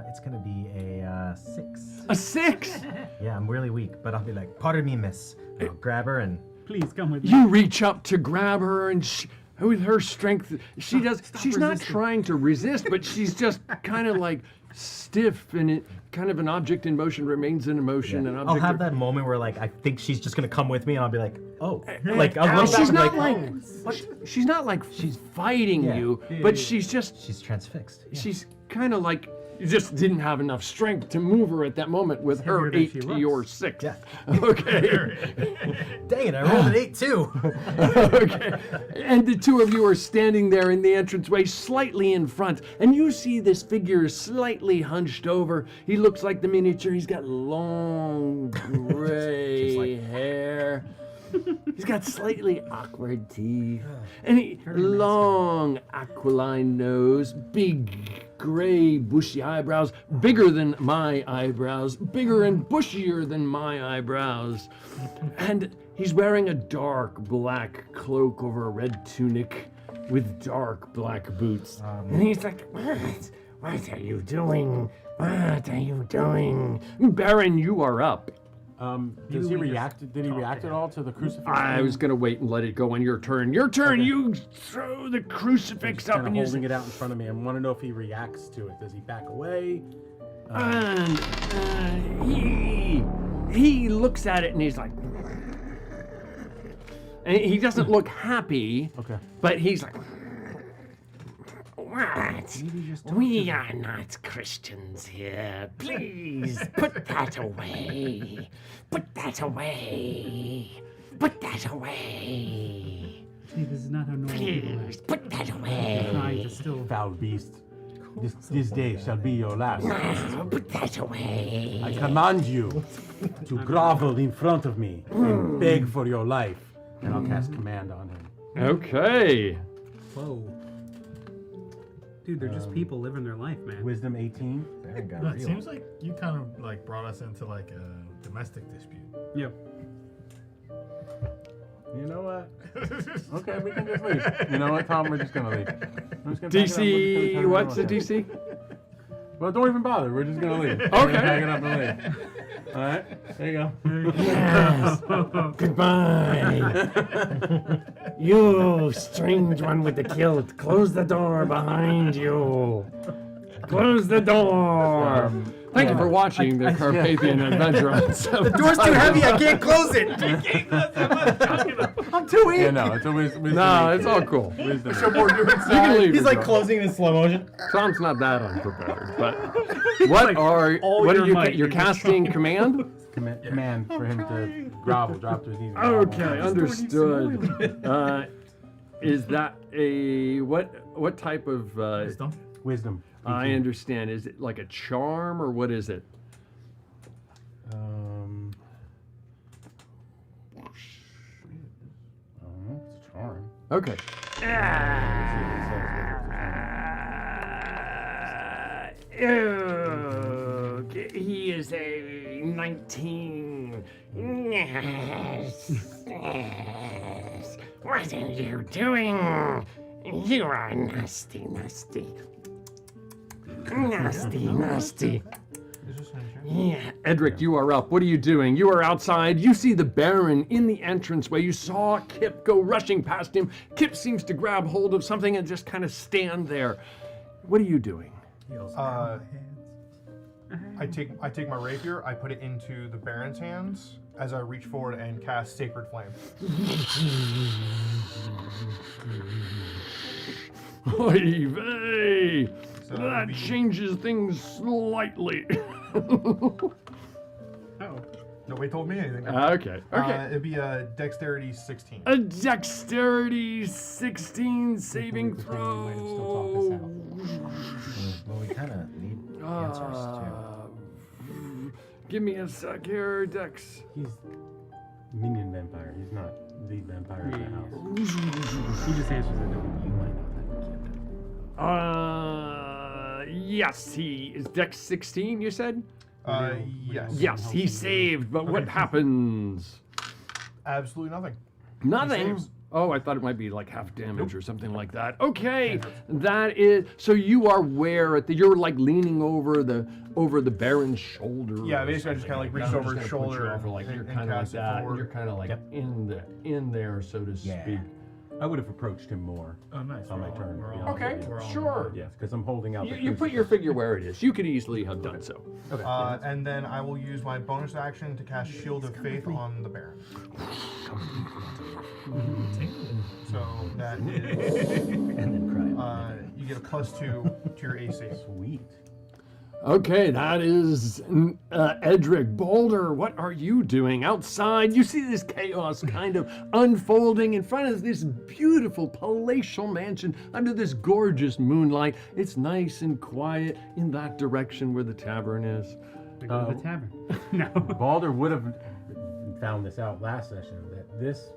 N: It's gonna be a 6.
I: A 6?
N: Yeah, I'm really weak, but I'll be like, pardon me, miss. I'll grab her and...
J: Please come with me.
I: You reach up to grab her and with her strength, she's not trying to resist, but she's just kind of like stiff, and it kind of an object in motion remains in motion.
N: Yeah.
I: An
N: I'll
I: object
N: have that moment where like I think she's just gonna come with me, and I'll be like, oh, like I'll look back
I: she's
N: and be
I: not
N: like,
I: she's not like she's fighting you, but she's
N: transfixed. Yeah.
I: She's kind of like you just didn't have enough strength to move her at that moment with her 8 to your 6.
N: Yeah.
I: Okay.
N: Dang it, I rolled an 8 too.
I: Okay. And the two of you are standing there in the entranceway, slightly in front, and you see this figure slightly hunched over. He looks like the miniature. He's got long gray hair. He's got slightly awkward teeth, and long aquiline nose, big gray bushy eyebrows, bigger than my eyebrows, bigger and bushier than my eyebrows. And he's wearing a dark black cloak over a red tunic with dark black boots. And he's like, what are you doing? What are you doing? Baron, you are up.
M: Does he react? Did he react at all to the crucifix?
I: I was gonna wait and let it go on your turn. Your turn. Okay. You throw the crucifix up and
M: holding it out in front of me. I want to know if he reacts to it. Does he back away?
I: And he looks at it and he's like, and he doesn't look happy.
M: Okay.
I: But he's like,
O: What? We are not Christians here. Please, put that away. Put that away. Put that away.
J: See, this is not how normal people
O: Please,
J: act.
O: put that
J: Trying
O: away.
J: to still.
M: Foul beast. This day shall be your last.
O: No, put that away.
M: I command you to grovel in front of me and beg for your life. And I'll cast command on him.
I: Okay.
J: Whoa. Dude, they're just people living their life, man.
M: Wisdom 18.
N: Baron got
K: It
N: real.
K: seems like you kind of like brought us into like a domestic dispute.
J: Yep.
M: You know what? Okay, we can just leave. You know what, Tom? We're just gonna leave. I'm just gonna pack it up. We're just gonna
I: DC,
M: turn
I: what's the
M: around.
I: DC?
M: Well, don't even bother. We're just gonna leave. We're
I: Okay.
M: gonna pack it up and leave. All right. There you go.
O: Yes. Goodbye. You strange one with the kilt. Close the door behind you. Close the door.
I: Thank you for watching the Carpathian Adventure on 7.
N: The door's too heavy. I can't close it. I'm too weak.
M: Yeah, no, it's always.
I: No, it's all cool.
M: Wisdom.
I: You can leave.
N: He's
I: your
N: like
I: door.
N: closing in slow motion.
I: Tom's not that unprepared, but what are
J: your
I: you?
J: might,
I: You're
J: you're just
I: casting command?
M: Command for him to grovel, drop to his knees. and
I: Okay,
M: grovel.
I: understood. Is that a what type of?
K: Wisdom?
M: Wisdom.
I: I understand. Is it like a charm or what is it?
M: I don't know. It's a charm.
I: Okay.
O: He is a 19. Yes. Yes. What are you doing? You are nasty, nasty. Nasty, nasty. Yeah.
I: Edric, you are up. What are you doing? You are outside. You see the Baron in the entranceway. You saw Kip go rushing past him. Kip seems to grab hold of something and just kind of stand there. What are you doing?
E: I take my rapier, I put it into the Baron's hands as I reach forward and cast Sacred Flame.
I: Oy vey!
E: So
I: That
E: the-
I: changes things slightly.
E: Nobody told me anything.
I: Okay, okay.
E: It'd be a Dexterity 16.
I: A Dexterity 16 saving throw.
N: Well, we kind of need answers
I: Give me a sec here, Dex.
M: He's minion vampire. He's not lead vampire of the house.
J: He just answers it. You might
I: Yes, he is Dex 16, you said?
E: Yes.
I: Yes, he saved, but what happens?
E: Absolutely nothing.
I: Nothing?
E: saves.
I: Oh, I thought it might be like half damage or something like that. Okay, that is, so you are where you're like leaning over the Baron's shoulder.
E: Yeah,
I: or
E: basically I just
I: something
E: kinda, like,
I: that.
E: reached
I: I'm
E: over
I: just
E: his
I: gonna put you
E: shoulder
I: over, like,
E: and-
I: you're
E: and
I: kind of like
E: cast it
I: that.
E: forward.
I: You're kind of like in there, so to speak.
M: I would have approched him more.
K: Oh, nice.
M: On my turn.
K: we're
M: to be
K: all-
M: honest
I: Okay,
M: with you.
K: we're all-
I: sure.
M: Yes, because I'm holding out.
I: You put your figure where it is. You could easily have done so.
M: Okay.
E: And then I will use my bonus action to cast Shield of Faith on the Baron. So that is.
N: and then cry.
E: You get a +2 to your AC.
M: Sweet.
I: Okay, that is Edric Boulder. What are you doing outside? You see this chaos kind of unfolding in front of this beautiful palatial mansion under this gorgeous moonlight. It's nice and quiet in that direction where the tavern is.
J: We go to the tavern. No.
M: Balder would have found this out last session that this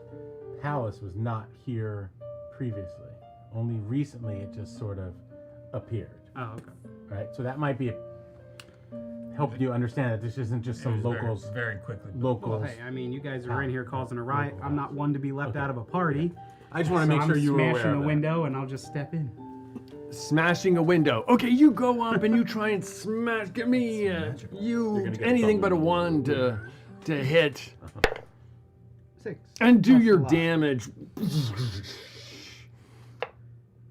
M: palace was not here previously. Only recently it just sort of appeared.
J: Oh, okay.
M: Right? So that might be help you understand that this isn't just some locals.
K: Very quickly.
M: Locals.
J: Well, hey, I mean, you guys are in here causing a riot. I'm not one to be left out of a party.
M: I just want to make sure you were aware
J: smashing
M: of
J: a
M: that.
J: window, and I'll just step in.
I: Smashing a window. Okay, you go up and you try and smash. Give me anything but a 1 to hit.
J: 6.
I: And do
J: Plus
I: your
J: a lot.
I: damage.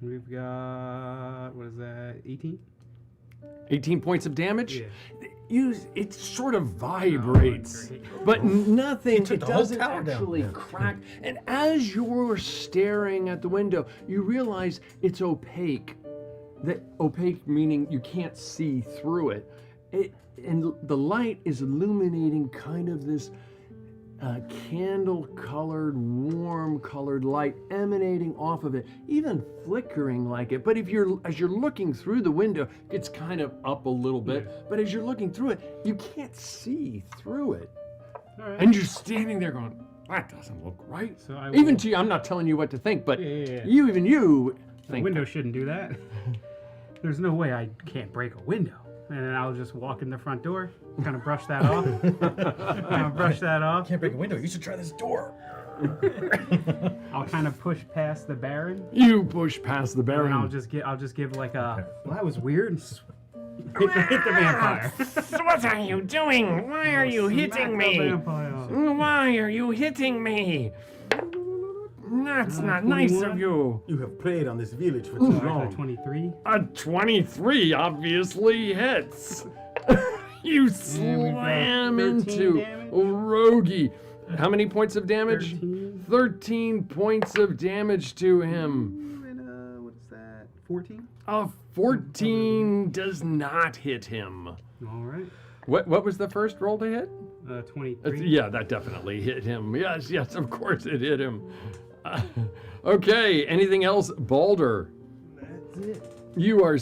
J: We've got, what is that, 18?
I: 18 points of damage.
J: Yeah.
I: It sort of vibrates, but nothing.
N: took
I: It
N: the whole
I: doesn't
N: tower down.
I: actually crack. And as you're staring at the window, you realize it's opaque. opaque meaning you can't see through it. And the light is illuminating kind of this candle-colored, warm-colored light emanating off of it, even flickering like it. But as you're looking through the window, it's kind of up a little bit. But as you're looking through it, you can't see through it.
J: All right.
I: And you're standing there going, that doesn't look right.
J: So I
I: Even
J: will-
I: to you, I'm not telling you what to think, but
J: Yeah.
I: you
J: The
I: think.
J: window shouldn't do that. There's no way I can't break a window. And then I'll just walk in the front door, kind of brush that off.
N: Can't break a window. You should try this door.
J: I'll kind of push past the Baron.
I: You push past the
J: And
I: Baron.
J: I'll just give like a, well, that was weird. And hit the vampire.
O: What are you doing? Why are you hitting me? Why are you hitting me? That's not nice of you.
M: You have preyed on this village for too long.
J: 23.
I: A 23 obviously hits. You slam
J: 13
I: into
J: damage.
I: Rogie. How many points of damage? 13 points of damage to him.
J: And what is that? 14.
I: A 14 does not hit him.
J: All right.
I: What was the first roll to hit?
J: 23.
I: Yeah, that definitely hit him. Yes, of course it hit him. Okay, anything else, Balder?
N: That's it.
I: You are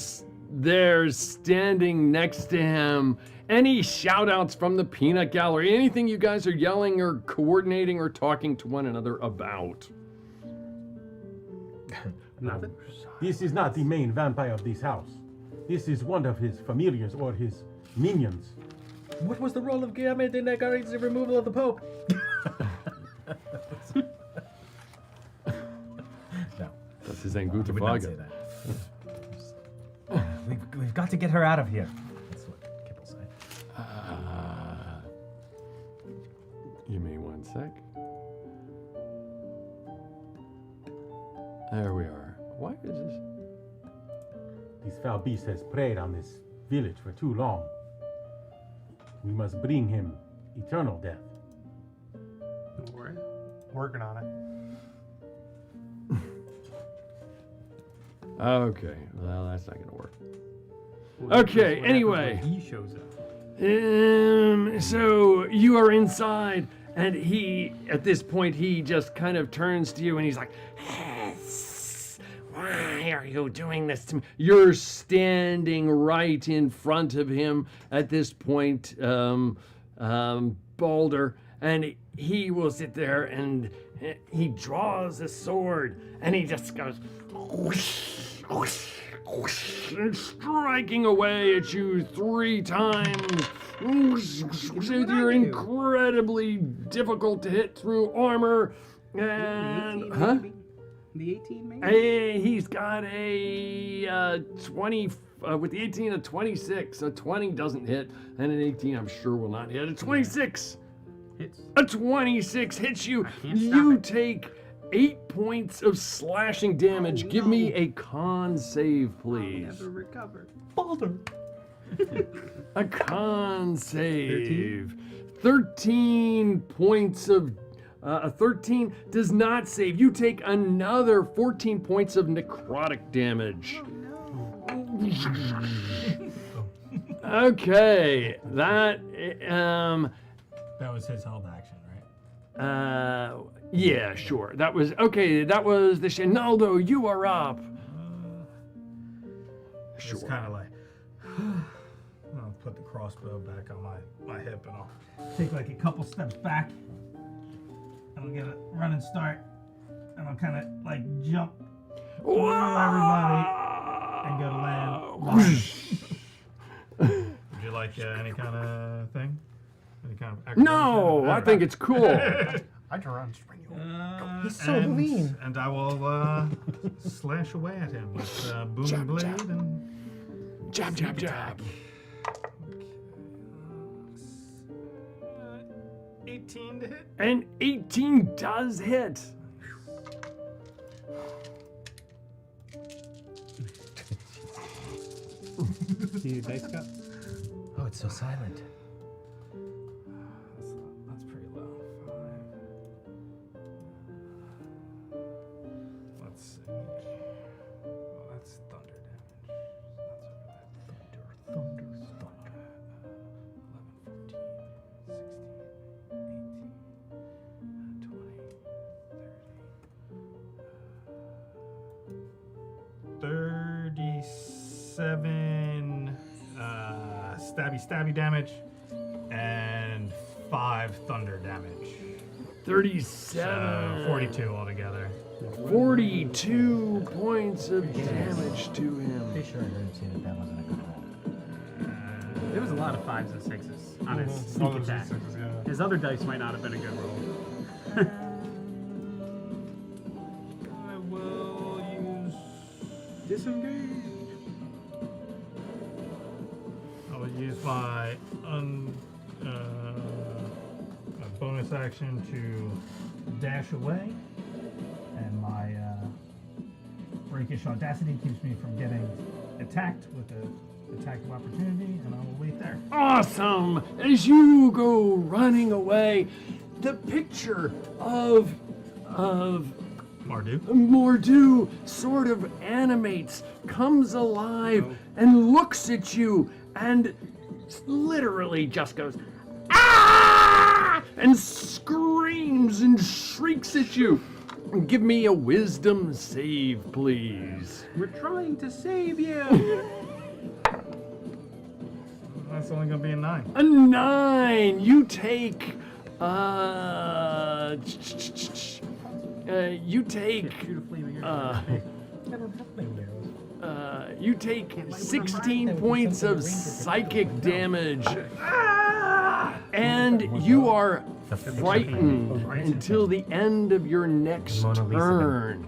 I: there standing next to him. Any shout outs from the peanut gallery? Anything you guys are yelling or coordinating or talking to one another about?
J: Nothing.
M: This is not the main vampire of this house. This is one of his familiars or his minions.
N: What was the role of Guillermo de Negari's removal of the Pope? No.
I: That's his
N: I would not say
I: Angutafaga.
N: that. We've got to get her out of here. That's what Kip will say.
I: Give me 1 sec. There we are. Why is this?
M: This foul beast has preyed on this village for too long. We must bring him eternal death.
J: All right.
K: Working on it.
I: Okay, well, that's not gonna work.
J: Well,
I: Okay,
J: that's what happens
I: anyway.
J: when he shows up.
I: So you are inside, and he, at this point, he just kind of turns to you and he's like,
O: Why are you doing this to me?
I: you're standing right in front of him at this point, Balder, and he will sit there and he draws a sword and he just goes whoosh, whoosh, whoosh, and striking away at you 3 times. Whoosh, whoosh, with your incredibly difficult to hit through armor. And, huh?
J: The 18 maybe?
I: He's got a 20, with the 18, a 26. A 20 doesn't hit, and an 18 I'm sure will not hit. A 26!
J: Hits.
I: A 26 hits you.
J: can't stop
I: You
J: it.
I: take 8 points of slashing damage. Give me a con save, please.
J: Never recover.
N: Balder.
I: A con save. 13 points of. A 13 does not save. You take another 14 points of necrotic damage. Okay, that.
K: That was his held action, right?
I: Yeah, sure. That was okay. That was the Shinaldo. You are up.
K: Just kind of like, I'll put the crossbow back on my hip and I'll take like a couple steps back. And I'll get a running start. And I'll kind of like jump through everybody and go to land. Would you like any kind of thing? Any kind of acrobatic?
I: No, I think it's cool.
K: I can run, spring you.
N: He's so lean.
K: And I will slash away at him with booming blade and
I: Jab, jab, jab.
K: 18 to hit.
I: And 18 does hit.
J: See the dice cup?
N: Oh, it's so silent.
K: That's pretty low. 5. Let's see. Oh, that's thunder damage. 37 stabby damage and 5 thunder damage.
I: 37.
K: 42 altogether.
I: 42 points of damage to him.
N: Pretty sure I heard him say that wasn't a good roll.
J: There was a lot of 5s and 6s on his sneak attack. His other dice might not have been a good roll.
K: I will use
J: Disengage.
K: I will use my bonus action to dash away, and my rakish audacity keeps me from getting attacked with the attack of opportunity, and I will wait there.
I: Awesome! As you go running away, the picture of Mordu sort of animates, comes alive, and looks at you, and literally just goes, "Ah!" and screams and shrieks at you. Give me a wisdom save, please.
J: We're trying to save you.
K: That's only gonna be a 9.
I: A 9. You take. You take 16 points of psychic damage, and you are frightened until the end of your next turn.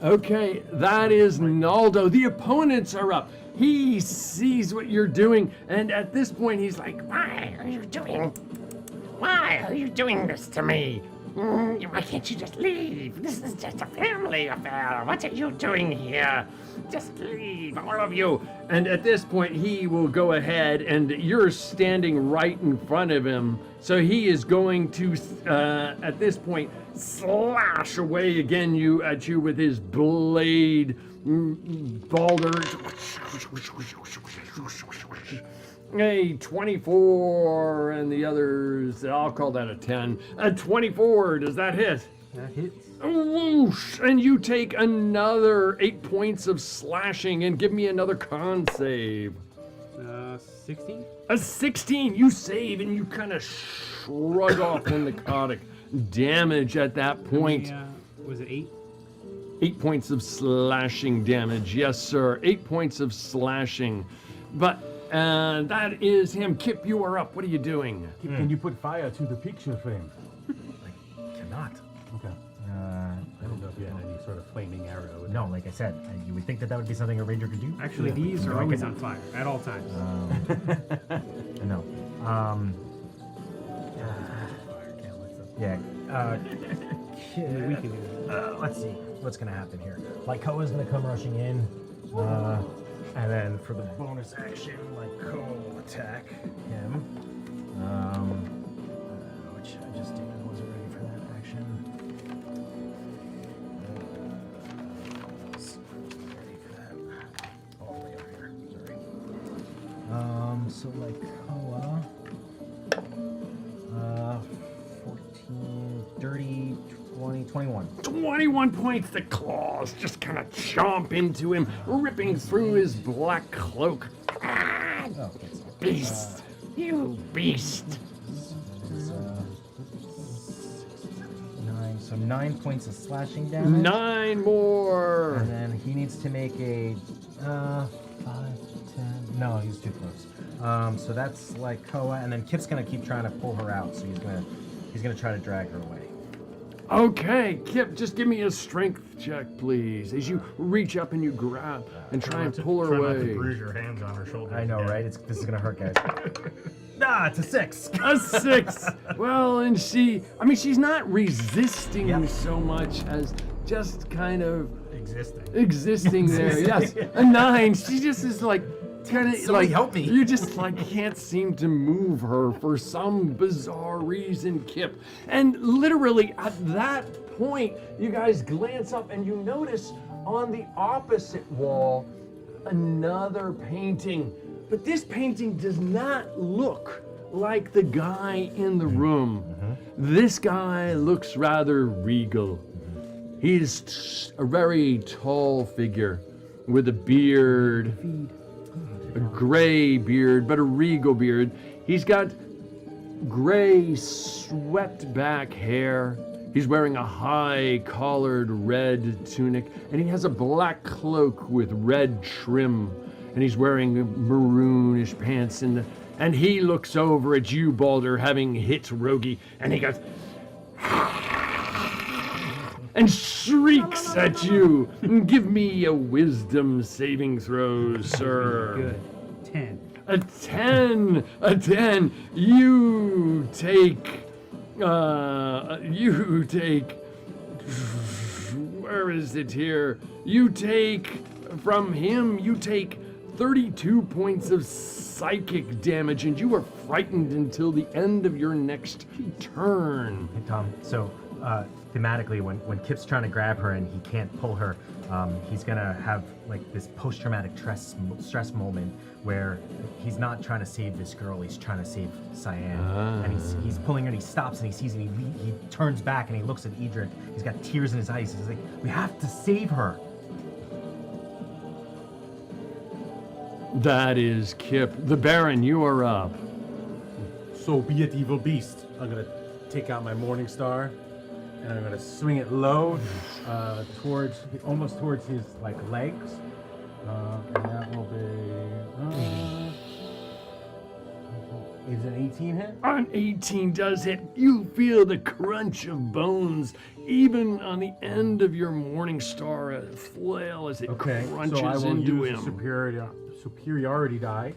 I: Okay, that is Naldo. The opponents are up. He sees what you're doing, and at this point he's like,
O: Why are you doing this to me? Why can't you just leave? This is just a family affair. What are you doing here? Just leave, all of you.
I: and at this point he will go ahead, and you're standing right in front of him, so he is going to, at this point, slash away again at you with his blade. Balder. A 24, and the others, I'll call that a 10. A 24, does that hit?
J: That hits.
I: Whoosh, and you take another 8 points of slashing, and give me another con save.
J: 16?
I: A 16, you save, and you kind of shrug off the necrotic damage at that point.
J: Was it 8?
I: 8 points of slashing damage, yes sir, 8 points of slashing. But that is him. Kip, you are up. What are you doing?
M: Kip, can you put fire to the picture frame?
N: Cannot.
M: Okay. I don't know if you had any sort of flaming arrow.
N: No, like I said, you would think that would be something a ranger could do.
J: Actually, these are always on fire at all times.
N: No. Yeah.
J: We can do that.
N: Let's see what's gonna happen here. Lykoa's gonna come rushing in, and then for the bonus action, Lykoa will attack him. Which I just did. I wasn't ready for that action. Ready for that. All the way over here. Sorry. So Lykoa. 14, 30, 20, 21.
I: 21 points. The claws just kind of chomp into him, ripping through his black cloak. Beast! You beast!
N: 9, so 9 points of slashing damage.
I: 9 more!
N: And then he needs to make a 5, 10. No, he's too close. So that's Lykoa, and then Kip's gonna keep trying to pull her out, so he's gonna try to drag her away.
I: Okay, Kip, just give me a strength check, please. As you reach up and you grab and try and pull her
K: Try not to
I: away.
K: bruise your hands on her shoulder.
N: I know, right? This is gonna hurt, guys. It's a 6.
I: A 6. Well, and she's not resisting so much as just kind of existing there. Yes, a 9. She just is like kind of
N: Somebody
I: like
N: help me.
I: You just can't seem to move her for some bizarre reason, Kip. And literally at that point, you guys glance up and you notice on the opposite wall another painting. But this painting does not look like the guy in the room. This guy looks rather regal. He's a very tall figure with a beard a gray beard, but a regal beard. He's got gray, swept back hair. He's wearing a high collared red tunic, and he has a black cloak with red trim, and he's wearing maroonish pants, and he looks over at you, Balder, having hit Rogi, and he goes and shrieks at you. Give me a wisdom saving throw, sir.
J: Good. 10.
I: A 10. A 10. You take. Where is it here? You take from him. You take 32 points of psychic damage, and you are frightened until the end of your next turn.
D: Hey, Tom. So, thematically, when Kip's trying to grab her and he can't pull her, he's gonna have like this post-traumatic stress moment where he's not trying to save this girl, he's trying to save Cyan. And he's pulling her and he stops and he sees and he turns back and he looks at Edric. He's got tears in his eyes. He's like, we have to save her.
I: That is Kip. The Baron, you are up.
N: So be it, evil beast. I'm gonna take out my Morning Star, and I'm gonna swing it low, almost towards his like legs, and that will be. Is an 18 hit?
I: An 18 does hit. You feel the crunch of bones, even on the end of your Morning Star flail as it crunches
N: so I will
I: into
N: use
I: him.
N: the superiority die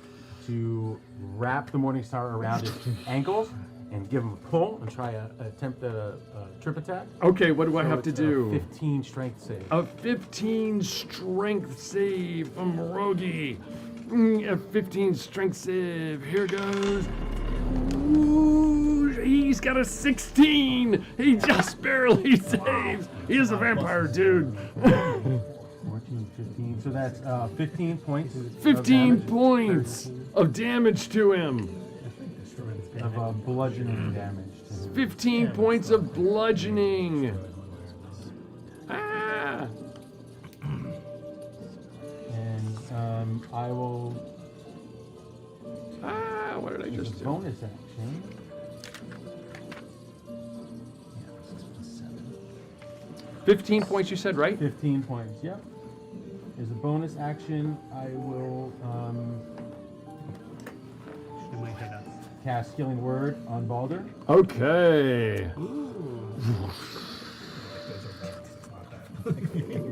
N: to wrap the Morning Star around his ankles and give him a pull and try to attempt a trip attack.
I: Okay, what do I have to
N: it's
I: do?
N: A 15 strength save.
I: A 15 strength save from Rogi. A 15 strength save. Here goes. Ooh, he's got a 16. He just barely saves. He is a vampire, dude.
N: 14, 15. So that's 15 points.
I: 15 points of damage to him.
N: Of bludgeoning damage.
I: 15 points of bludgeoning. Ah!
N: And I will.
I: What did I just do?
N: Bonus action.
I: 15 points, you said, right?
N: 15 points. Yep. As a bonus action, I will cast Healing Word on Balder.
I: Okay.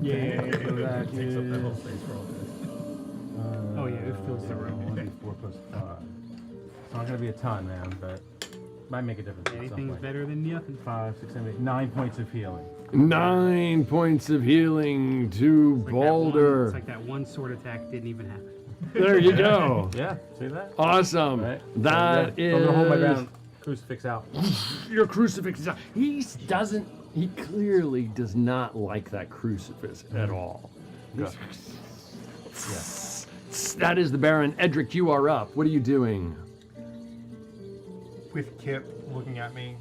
N: Yeah, so that is.
J: Oh yeah, it fills the room.
N: 1d4 plus 5. It's not gonna be a ton, man, but might make a difference.
J: Anything's better than nothing.
N: 5, 6, 7, 8, 9 points of healing.
I: 9 points of healing to Balder.
J: It's like that one sword attack didn't even happen.
I: There you go.
N: Yeah, see that?
I: Awesome.
N: Right.
I: That is.
N: I'm gonna hold my ground. Crucifix out.
I: Your crucifix is out. He clearly does not like that crucifix at all.
N: Good.
I: That is the Baron. Edric, you are up. What are you doing?
P: With Kip looking at me,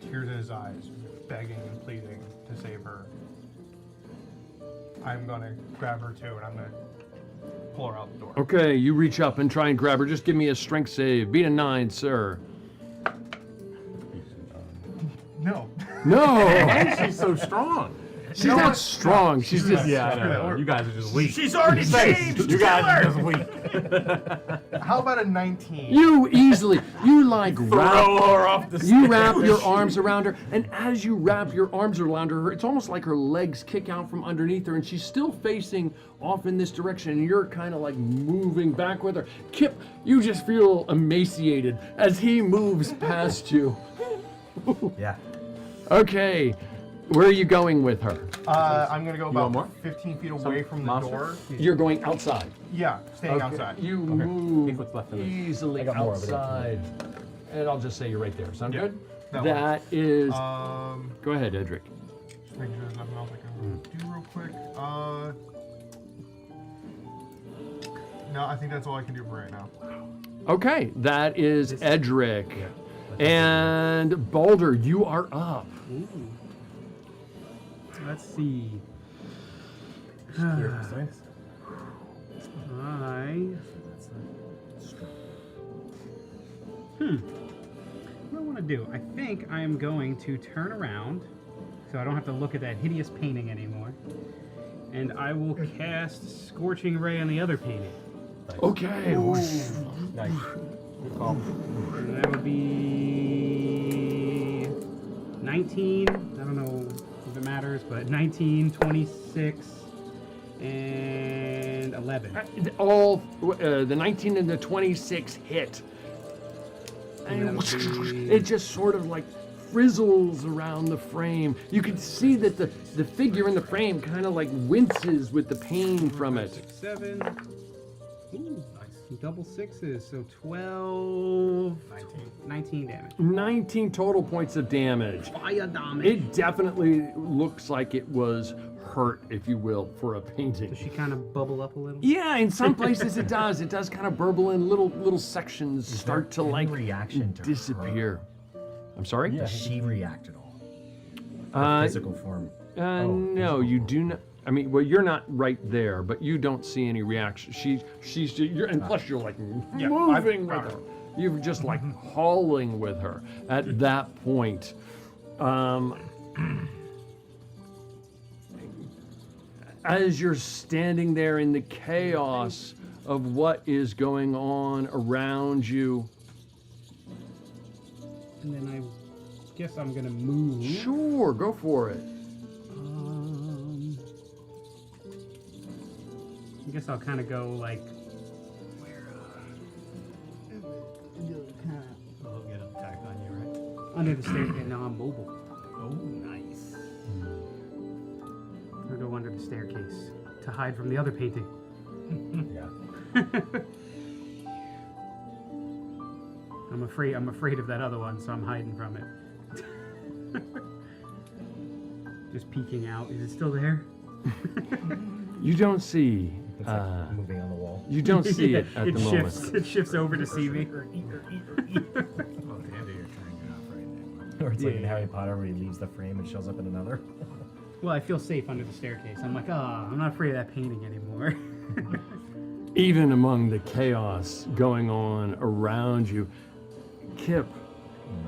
P: tears in his eyes, begging and pleading to save her, I'm gonna grab her too, and I'm gonna pull her out the door.
I: Okay, you reach up and try and grab her. Just give me a strength save. Beat a 9, sir.
P: No.
I: No!
N: She's so strong.
I: She's not strong. She's just.
N: Yeah, I know. You guys are just weak.
K: She's already changed.
N: You guys are just weak.
P: How about a 19?
I: You easily, you like
N: Throw her off the
I: You
N: stairs.
I: wrap your arms around her, and as you wrap your arms around her, it's almost like her legs kick out from underneath her, and she's still facing off in this direction, and you're kind of like moving back with her. Kip, you just feel emaciated as he moves past you.
D: Yeah.
I: Okay, where are you going with her?
P: I'm gonna go
I: want more?
P: about 15 feet away from the door.
I: You're going outside.
P: Yeah, staying
I: Okay,
P: outside.
I: You
N: Take
I: move
N: what's left of this.
I: easily
N: I got more over there.
I: outside. And I'll just say you're right there. Sound
P: Yeah,
I: good?
P: that
I: That is.
P: Um,
I: Go ahead, Edric.
P: just making sure there's nothing else I can do real quick. No, I think that's all I can do for right now.
I: Okay, that is Edric. And Balder, you are up.
J: Ooh. Let's see. What do I want to do? I think I am going to turn around so I don't have to look at that hideous painting anymore. And I will cast Scorching Ray on the other painting.
I: Okay.
D: Nice.
J: And that would be 19. I don't know if it matters, but 19, 26, and 11.
I: All the 19 and the 26 hit. And it just sort of like frizzles around the frame. You can see that the figure in the frame kind of like winces with the pain from it.
J: 6, 7. Ooh, nice. Double sixes, so 12. 19 damage.
I: 19 total points of damage.
J: Fire damage.
I: It definitely looks like it was hurt, if you will, for a painting.
J: Does she kind of bubble up a little?
I: Yeah, in some places it does. It does kind of burble in little sections start to like
D: reaction to
I: disappear. I'm sorry?
D: Does she react at all? The physical form.
I: No, you do not. I mean, well, you're not right there, but you don't see any reaction. And plus you're like moving with her. You're just like hauling with her at that point. As you're standing there in the chaos of what is going on around you.
J: And then I guess I'm gonna move.
I: Sure, go for it.
J: I guess I'll kind of go like.
K: I'll get an attack on you, right?
J: Under the staircase. Now I'm mobile.
K: Oh, nice.
J: I'll go under the staircase to hide from the other painting.
D: Yeah.
J: I'm afraid of that other one, so I'm hiding from it. Just peeking out. Is it still there?
I: You don't see.
D: It's like moving on the wall.
I: You don't see it at the
J: shifts,
I: moment.
J: It shifts over to see me.
K: Well, at the end of your turn, get off right now.
D: Or it's like in Harry Potter where he leaves the frame and shows up in another.
J: Well, I feel safe under the staircase. I'm like, I'm not afraid of that painting anymore.
I: Even among the chaos going on around you, Kip,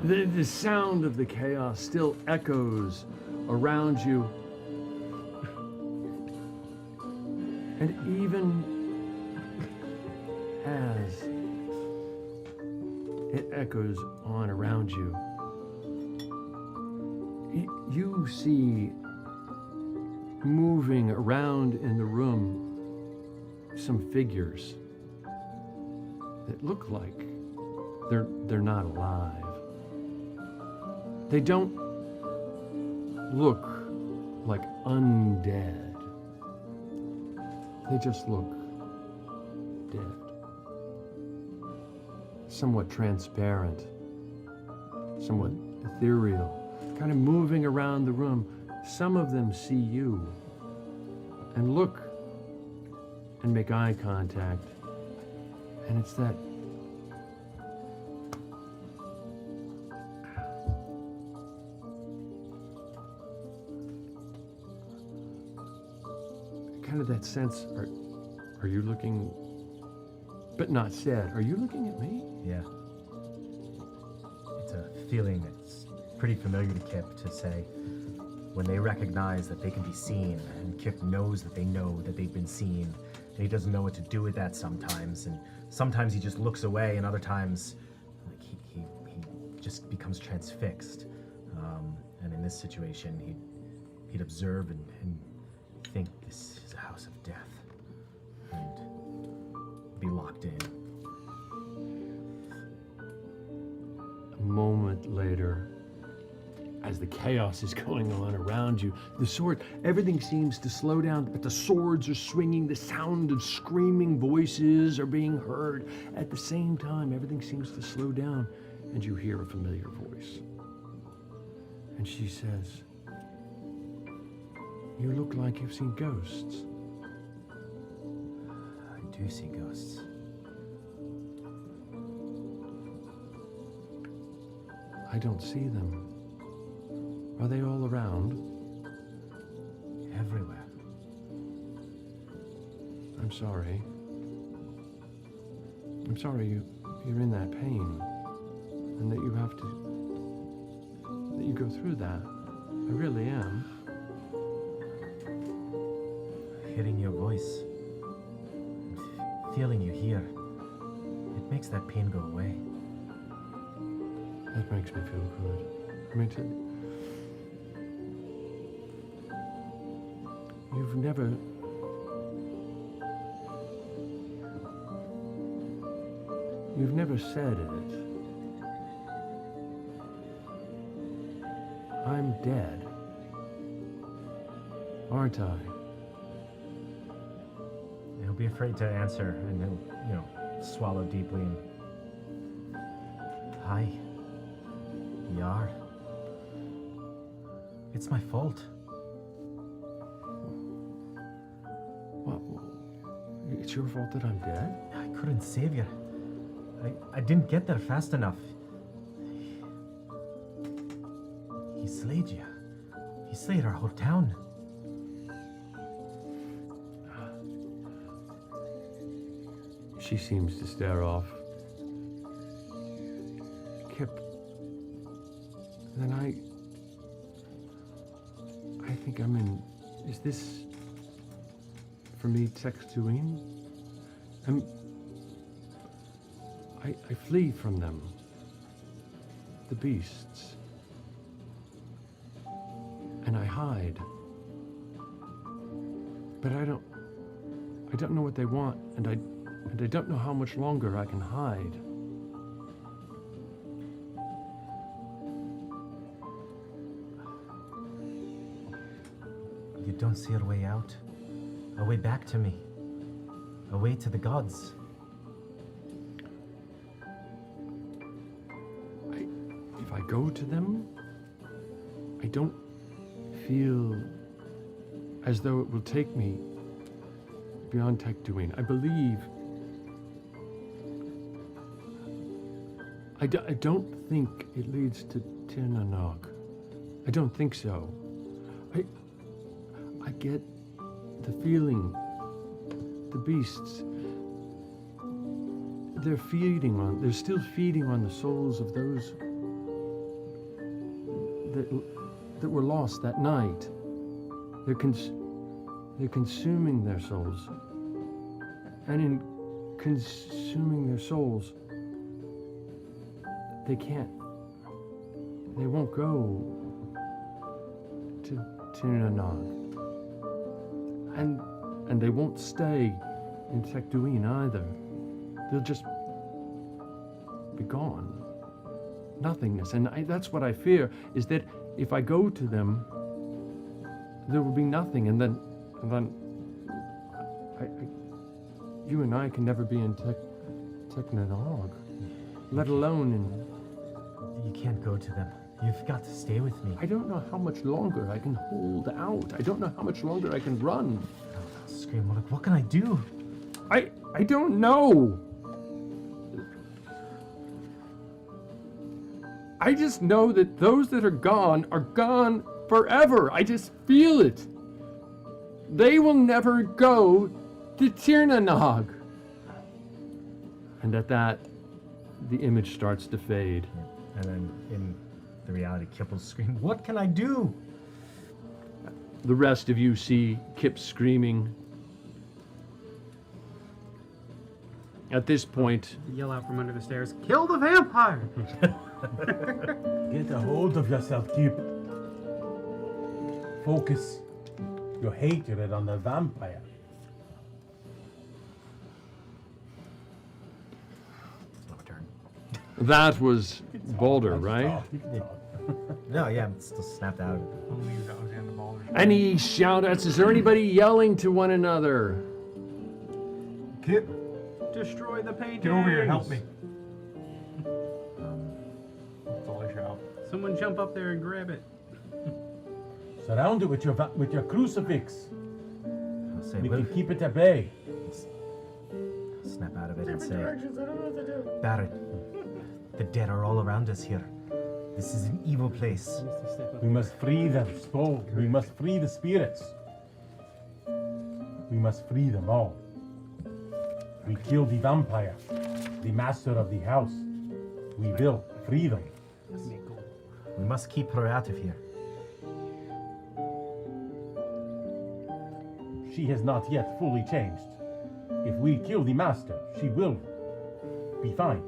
I: the sound of the chaos still echoes around you. And even as it echoes on around you, you see moving around in the room some figures that look like they're not alive. They don't look like undead. They just look dead. Somewhat transparent, somewhat ethereal, kind of moving around the room. Some of them see you and look and make eye contact. And it's that kind of that sense, are you looking, but not said, are you looking at me?
D: Yeah. It's a feeling that's pretty familiar to Kip to say when they recognize that they can be seen, and Kip knows that they know that they've been seen, and he doesn't know what to do with that sometimes, and sometimes he just looks away, and other times like he just becomes transfixed. And in this situation, he'd observe and think this is a house of death and be locked in.
I: A moment later, as the chaos is going on around you, everything seems to slow down, but the swords are swinging, the sound of screaming voices are being heard. At the same time, everything seems to slow down, and you hear a familiar voice. And she says, "You look like you've seen ghosts."
D: I do see ghosts.
I: I don't see them. Are they all around?
D: Everywhere.
I: I'm sorry. I'm sorry you're in that pain, and that you have to, that you go through that. I really am.
D: Hearing your voice, feeling you here, it makes that pain go away.
I: That makes me feel good. I mean, you've never said it. I'm dead, aren't I?
D: He'll be afraid to answer, and he'll, swallow deeply and... Hi. We are. It's my fault.
I: What? It's your fault that I'm dead?
D: I couldn't save you. I didn't get there fast enough. He slayed you. He slayed our whole town.
I: She seems to stare off. Kip, then I think I'm in... Is this... for me, Textuine? I flee from them. The beasts. And I hide. But I don't know what they want, and I don't know how much longer I can hide.
D: You don't see a way out? A way back to me? A way to the gods?
I: If I go to them, I don't feel as though it will take me beyond Tectuine. I believe... I don't think it leads to Tirnanog. I don't think so. I get the feeling the beasts, they're still feeding on the souls of those that were lost that night. They're consuming their souls. And in consuming their souls, they won't go to Tirnanog. And they won't stay in Tectuine either. They'll just be gone. Nothingness. And that's what I fear, is that if I go to them, there will be nothing, and then you and I can never be in Tirnanog, let alone in...
D: You can't go to them. You've got to stay with me.
I: I don't know how much longer I can hold out. I don't know how much longer I can run.
D: Scream, what can I do?
I: I don't know. I just know that those that are gone forever. I just feel it. They will never go to Tirnanog. And at that, the image starts to fade.
D: And then in the reality, Kip will scream, what can I do?
I: The rest of you see Kip screaming. At this point...
J: Yell out from under the stairs, kill the vampire!
M: Get a hold of yourself, Kip. Focus your hatred on the vampire.
I: That was Balder, right?
D: No, yeah, I'm still snapped out of it.
I: And he shouts, is there anybody yelling to one another?
K: Kip, destroy the paintings!
P: Get over here, help me. That's all I shout.
J: Someone jump up there and grab it.
M: Surround it with your crucifix.
D: I'll say,
M: we can keep it at bay.
D: Snap out of it and say, Barret, the dead are all around us here. This is an evil place.
M: We must free them, Spo. We must free the spirits. We must free them all. We kill the vampire. the master of the house. We will free them.
D: We must keep her out of here.
M: She has not yet fully changed. If we kill the master, she will be fine.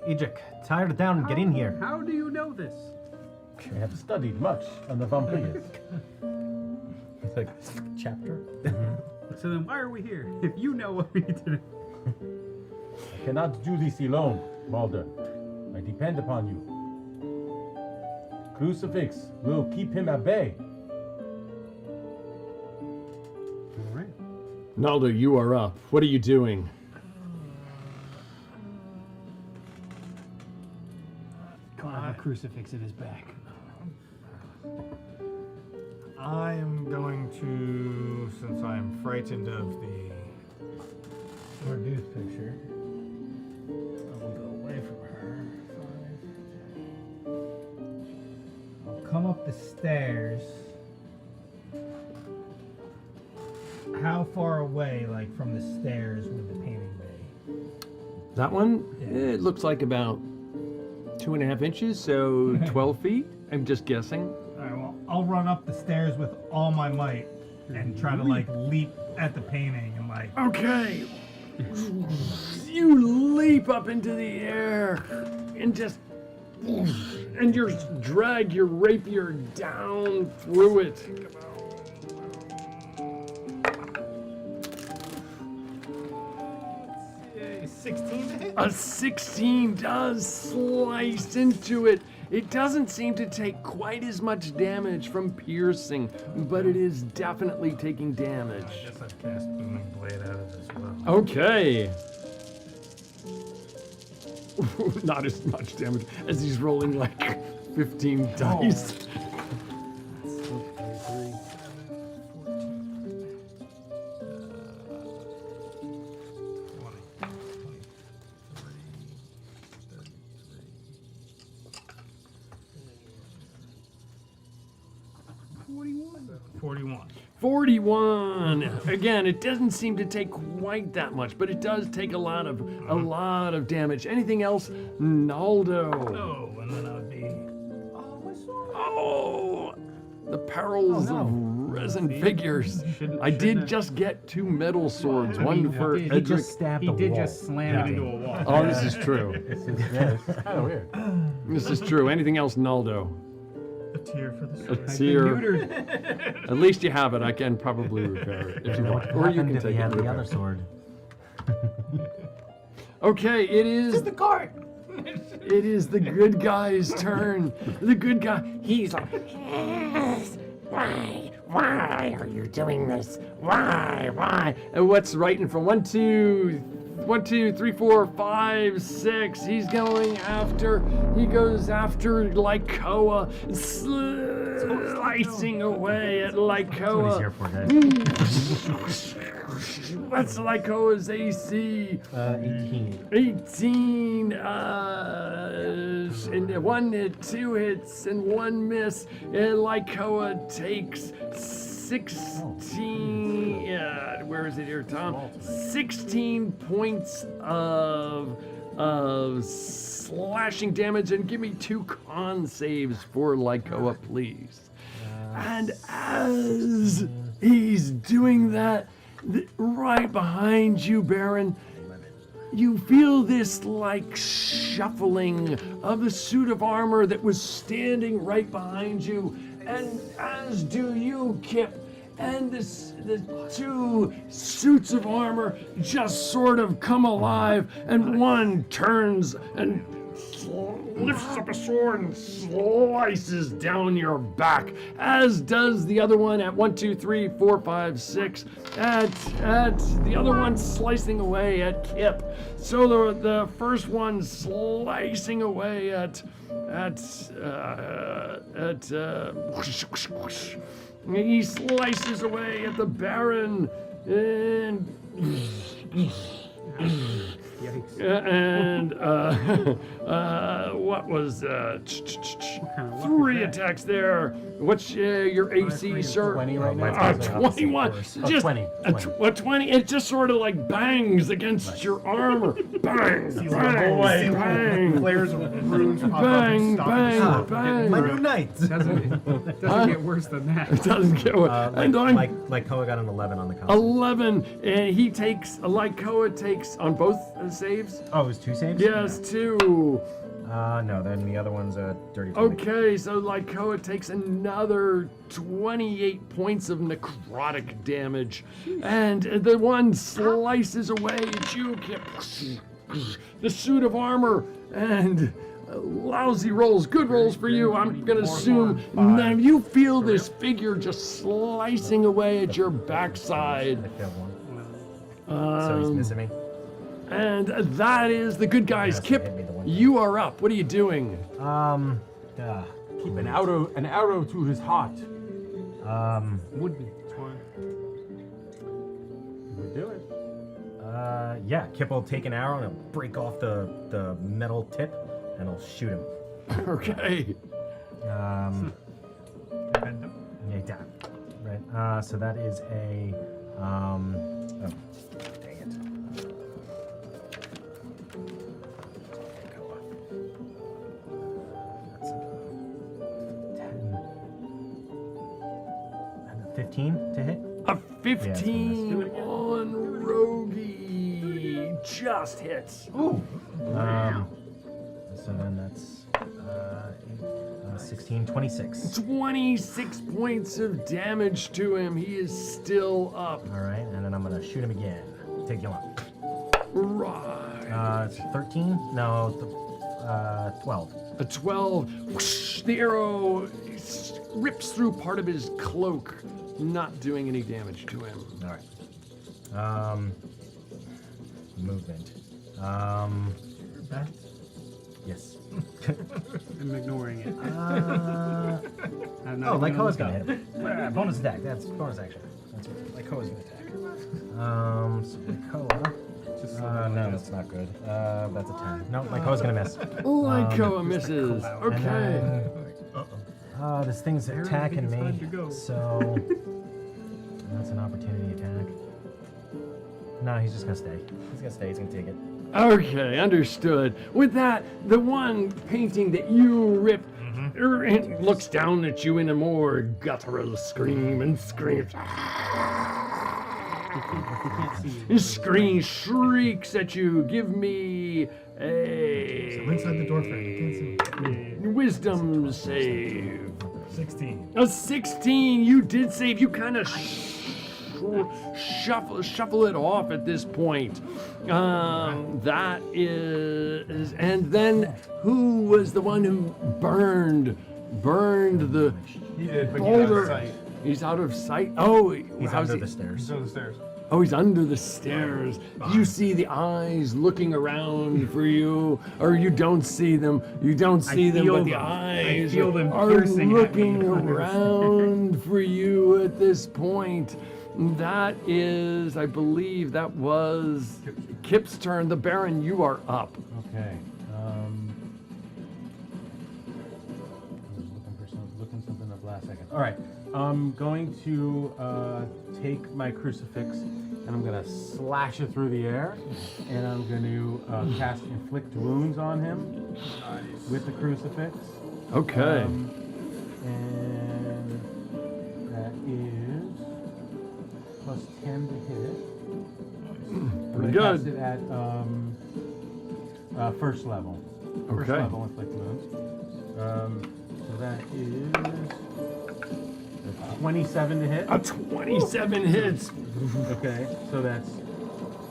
D: Edric, tie her down and get in here.
J: How do you know this?
M: I have studied much on the vampires.
D: It's like chapter.
J: So then why are we here? If you know what we need to do.
M: I cannot do this alone, Balder. I depend upon you. Crucifix will keep him at bay.
J: All right.
I: Naldo, you are up. What are you doing?
J: Carve a crucifix in his back.
K: I am going to, since I am frightened of the Mordu's picture, I will go away from her. I'll come up the stairs. How far away, like from the stairs, would the painting be?
I: That one? It looks like about 2.5 inches, so 12 feet. I'm just guessing.
K: All right, well, I'll run up the stairs with all my might and try to like leap at the painting and like.
I: Okay. You leap up into the air and just. And you drag your rapier down through it.
K: 16 to hit?
I: A 16 does slice into it. It doesn't seem to take quite as much damage from piercing, but it is definitely taking damage.
K: I guess I'd cast Booming Blade out of this well.
I: Okay. Not as much damage as he's rolling like 15 dice.
K: $41.
I: 41. Again, it doesn't seem to take quite that much, but it does take a lot of damage. Anything else, Naldo?
K: Oh, and then I would be. Oh, my sword.
I: Oh, the perils of resin figures. I did just get 2 metal swords, one for Edric.
D: He just stabbed
J: He
D: a
J: did
D: wall.
J: just slam it into a wall.
I: Oh, this is true.
M: This is kind of weird.
I: This is true. Anything else, Naldo?
K: A tear for the
I: A
K: sword.
I: tear. At least you have it. I can probably repair it if you want. Or you can
D: if
I: take
D: he
I: it.
D: had
I: and
D: the
I: repair
D: other
I: it.
D: sword.
I: Okay, it is.
K: The cart.
I: It is the good guy's turn. The good guy.
O: He's like, yes, why are you doing this? Why?
I: And what's right in front? 1, 2, 3, 4, 5, 6. He's going after. He goes after Lycoa, slicing away at Lycoa.
D: That's what he's here for, guys.
I: What's Lycoa's AC?
D: 18.
I: 18. And 1 hit, 2 hits, and 1 miss. And Lycoa takes 16. Yeah, where is it here, Tom? 16 points of slashing damage, and give me 2 con saves for Lycoa, please. And as he's doing that, right behind you, Baron, you feel this like shuffling of the suit of armor that was standing right behind you, and as do you, Kip. And the 2 suits of armor just sort of come alive, and one turns and lifts up a sword and slices down your back, as does the other one at 1, 2, 3, 4, 5, 6. At the other one slicing away at Kip. So the first one slicing away at he slices away at the Baron, and Yikes.
Q: And what was three attacks there? What's your AC, sir?
D: 20 right now.
Q: 21. Just
D: 20.
Q: a 20. It just sort of like bangs against your armor. Bang, bang, bang.
P: Flares of runes pop
Q: Bang,
P: up
Q: bang,
P: and stop
Q: bang.
P: My
Q: new
P: knight.
J: Doesn't get worse than that.
Q: It doesn't get worse. And I'm
D: Like Koa got an 11 on the con.
Q: 11, and he takes, like Koa takes on both saves.
D: Oh, it was 2 saves?
Q: Yes, 2.
D: No, then the other one's a dirty 20.
Q: Okay, so Lycoa takes another 28 points of necrotic damage, and the one slices away at you, Kip. The suit of armor, and lousy rolls, good rolls for you. I'm gonna assume now you feel this figure just slicing away at your backside.
D: I failed one. So he's missing me.
Q: And that is the good guys. Kip, you are up. What are you doing?
N: Keep an arrow to his heart.
J: Would be.
N: We do it.
D: Yeah, Kip will take an arrow and he'll break off the metal tip and he'll shoot him.
Q: Okay.
D: Yeah, right. So that is a oh, dang it. That's a 10. And a 15 to hit.
Q: A 15 on Rogie. Just hits.
D: Ooh. So then that's 16, 26.
Q: 26 points of damage to him. He is still up.
D: All right, and then I'm gonna shoot him again. Take him up.
Q: Right.
D: 13? No, 12.
Q: A 12. Whoosh, the arrow rips through part of his cloak, not doing any damage to him.
D: All right. Movement.
J: Back?
D: Yes.
J: I'm ignoring it.
D: Oh, like Koa's gonna hit him. Bonus attack. That's bonus action. That's right. Like Koa's gonna attack. So like Koa. No, that's not good. That's a 10. No, like Koa's gonna miss.
Q: Like Koa misses. Okay.
D: This thing's attacking me. So that's an opportunity attack. No, he's just gonna stay. He's gonna stay. He's gonna take it.
Q: Okay, understood. With that, the one painting that you ripped looks down at you in a more guttural scream and screams. Shrieks at you. Give me a
K: inside the door frame. I can't see.
Q: Wisdom save.
K: 16.
Q: A 16. You did save. You kind of shuffle it off at this point. That is, and then who was the one who burned the
P: He did, but
Q: boulder? He's out of sight. Oh,
D: He's under the stairs.
P: He's on the stairs.
Q: Oh, he's under the stairs. You see the eyes looking around for you, or you don't see them. You don't see them, but the eyes are looking around for you at this point. That is, I believe that was Kip's turn. The Baron, you are up.
N: Okay. Looking something up last second. All right. I'm going to take my crucifix and I'm going to slash it through the air, and I'm going to cast Inflict Wounds on him with the crucifix.
Q: Okay.
N: And that is plus 10 to hit.
Q: Pretty
N: I'm
Q: good.
N: Cast it at first level. First
Q: Okay.
N: level Inflict Wounds. So that is 27 to hit.
Q: A 27 hits.
N: Okay, so that's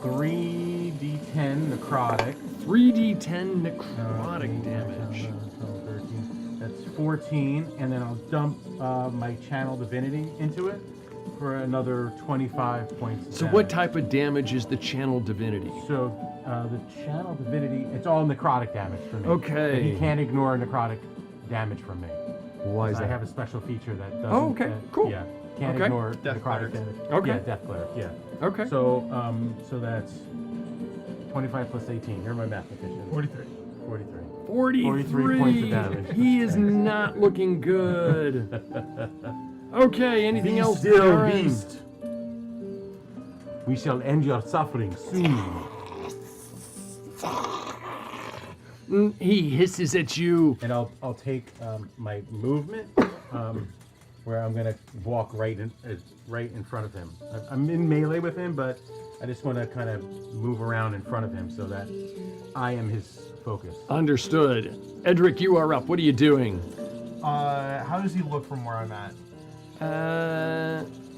N: 3d10 necrotic.
Q: 3d10 necrotic damage.
N: 12, 13. That's 14, and then I'll dump my channel divinity into it for another 25 points.
Q: So what type of damage is the channel divinity?
N: So the channel divinity, it's all necrotic damage for me.
Q: Okay.
N: But he can't ignore necrotic damage from me.
Q: Why is
N: I
Q: that?
N: have a special feature that doesn't.
Q: Oh, okay, cool.
N: Yeah, can't
Q: Okay.
N: ignore
P: Death
N: necrotic
P: cleric.
N: damage.
Q: Okay.
N: Yeah, death cleric. Yeah.
Q: Okay.
N: So so that's 25 plus 18. You're my mathematician.
K: 43.
N: 43.
Q: 43
N: points of damage.
Q: He is not looking good. Okay, anything else?
N: Still
Q: Darren?
N: beast. We shall end your suffering soon.
Q: He hisses at you.
N: And I'll take my movement, where I'm gonna walk right in front of him. I'm in melee with him, but I just want to kind of move around in front of him so that I am his focus.
Q: Understood. Edric, you are up. What are you doing?
P: How does he look from where I'm at?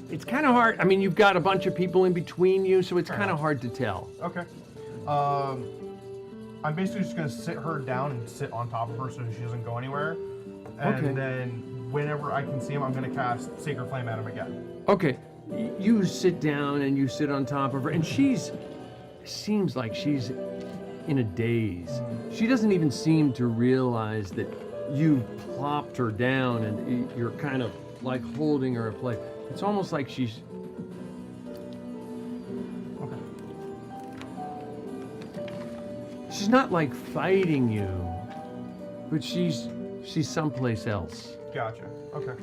Q: It's kind of hard. I mean, you've got a bunch of people in between you, so it's kind of hard to tell.
P: Okay. I'm basically just gonna sit her down and sit on top of her so she doesn't go anywhere. And then whenever I can see him, I'm gonna cast Sacred Flame at him again.
Q: Okay. You sit down and you sit on top of her, and seems like she's in a daze. She doesn't even seem to realize that you plopped her down and you're kind of like holding her in place. It's almost like she's...
P: Okay.
Q: She's not like fighting you, but she's someplace else.
P: Gotcha. Okay.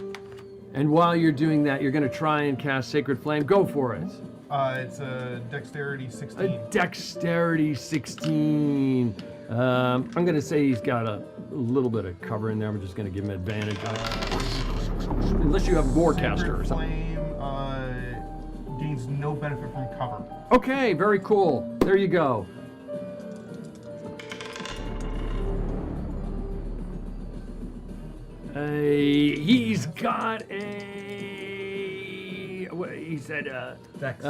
Q: And while you're doing that, you're gonna try and cast Sacred Flame. Go for it.
P: It's a Dexterity 16.
Q: A Dexterity 16. I'm gonna say he's got a little bit of cover in there. I'm just gonna give him advantage. Unless you have Warcaster or something.
P: Flame gains no benefit from cover.
Q: Okay, very cool. There you go. He's got a... What he said,
P: Dex.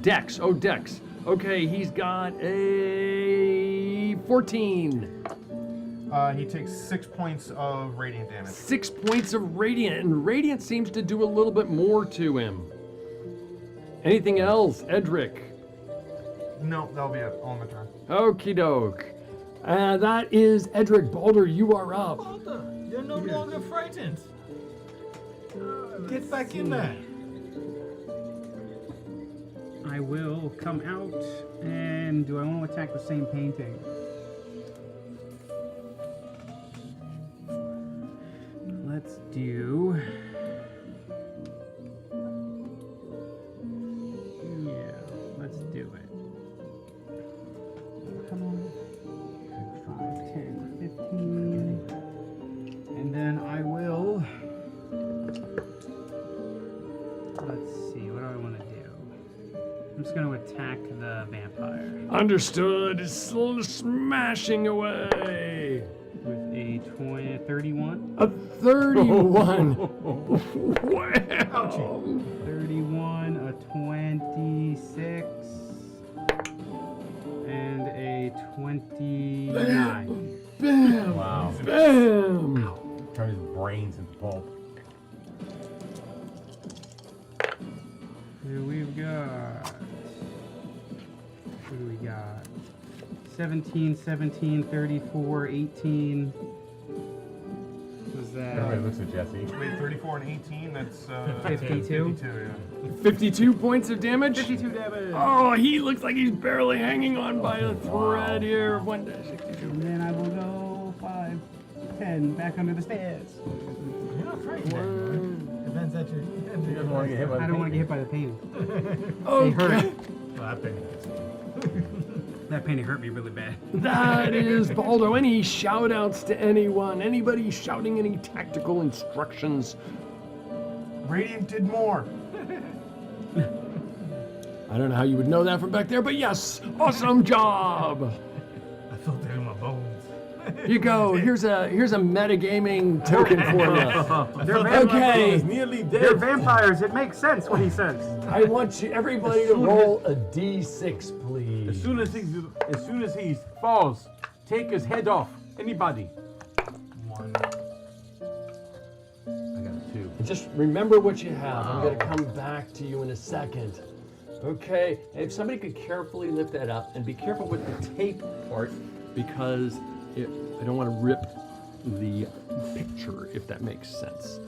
Q: Dex. Oh, Dex. Okay, he's got a 14.
P: He takes 6 points of radiant damage.
Q: 6 points of radiant, and radiant seems to do a little bit more to him. Anything else, Edric?
P: No, that'll be it. All my turn.
Q: Okie doke. That is Edric. Balder, you are up.
K: Balder, you're no longer frightened. Get back in there.
J: I will come out, and do I want to attack the same painting? Let's do... Yeah, let's do it. Come on. 5, 10, 15. And then I will... Let's see, what do I want to do? I'm just going to attack the vampire.
Q: Understood. Smashing away.
J: With a 31.
Q: A 31. Wow.
J: 31, a 26, and a 29.
Q: Bam.
N: Wow.
Q: Bam.
N: Turn his brains into pulp.
J: Here we've got... What do we got? 17, 17, 34, 18. Was that...
N: Everybody looks at Jesse.
P: Wait, 34 and 18, that's
J: 52?
P: 52, yeah.
Q: 52 points of damage?
J: 52 damage!
Q: Oh, he looks like he's barely hanging on by a thread here. 1-62.
J: And then I will go 5, 10, back under the stairs.
K: You're not frightened anymore. Depends at your...
N: He doesn't want to get hit by the
J: I don't want to get
N: painting.
J: hit by the painting.
Q: Oh,
J: They hurt.
K: Well, that painting gets me.
J: That painting hurt me really bad.
Q: That is Baldo. Any shout outs to anyone? Anybody shouting any tactical instructions?
P: Radiant did more.
Q: I don't know how you would know that from back there, but yes, awesome job.
K: I felt it in my bones.
Q: Here you go. Here's a metagaming token for you. Okay.
N: Nearly dead.
J: They're vampires. It makes sense what he says.
Q: I want everybody to roll a d6, please.
N: As soon as he falls, take his head off. Anybody.
K: 1.
N: I got a 2.
Q: And just remember what you have. I'm going to come back to you in a second. Okay, if somebody could carefully lift that up and be careful with the tape part because I don't want to rip the picture, if that makes sense.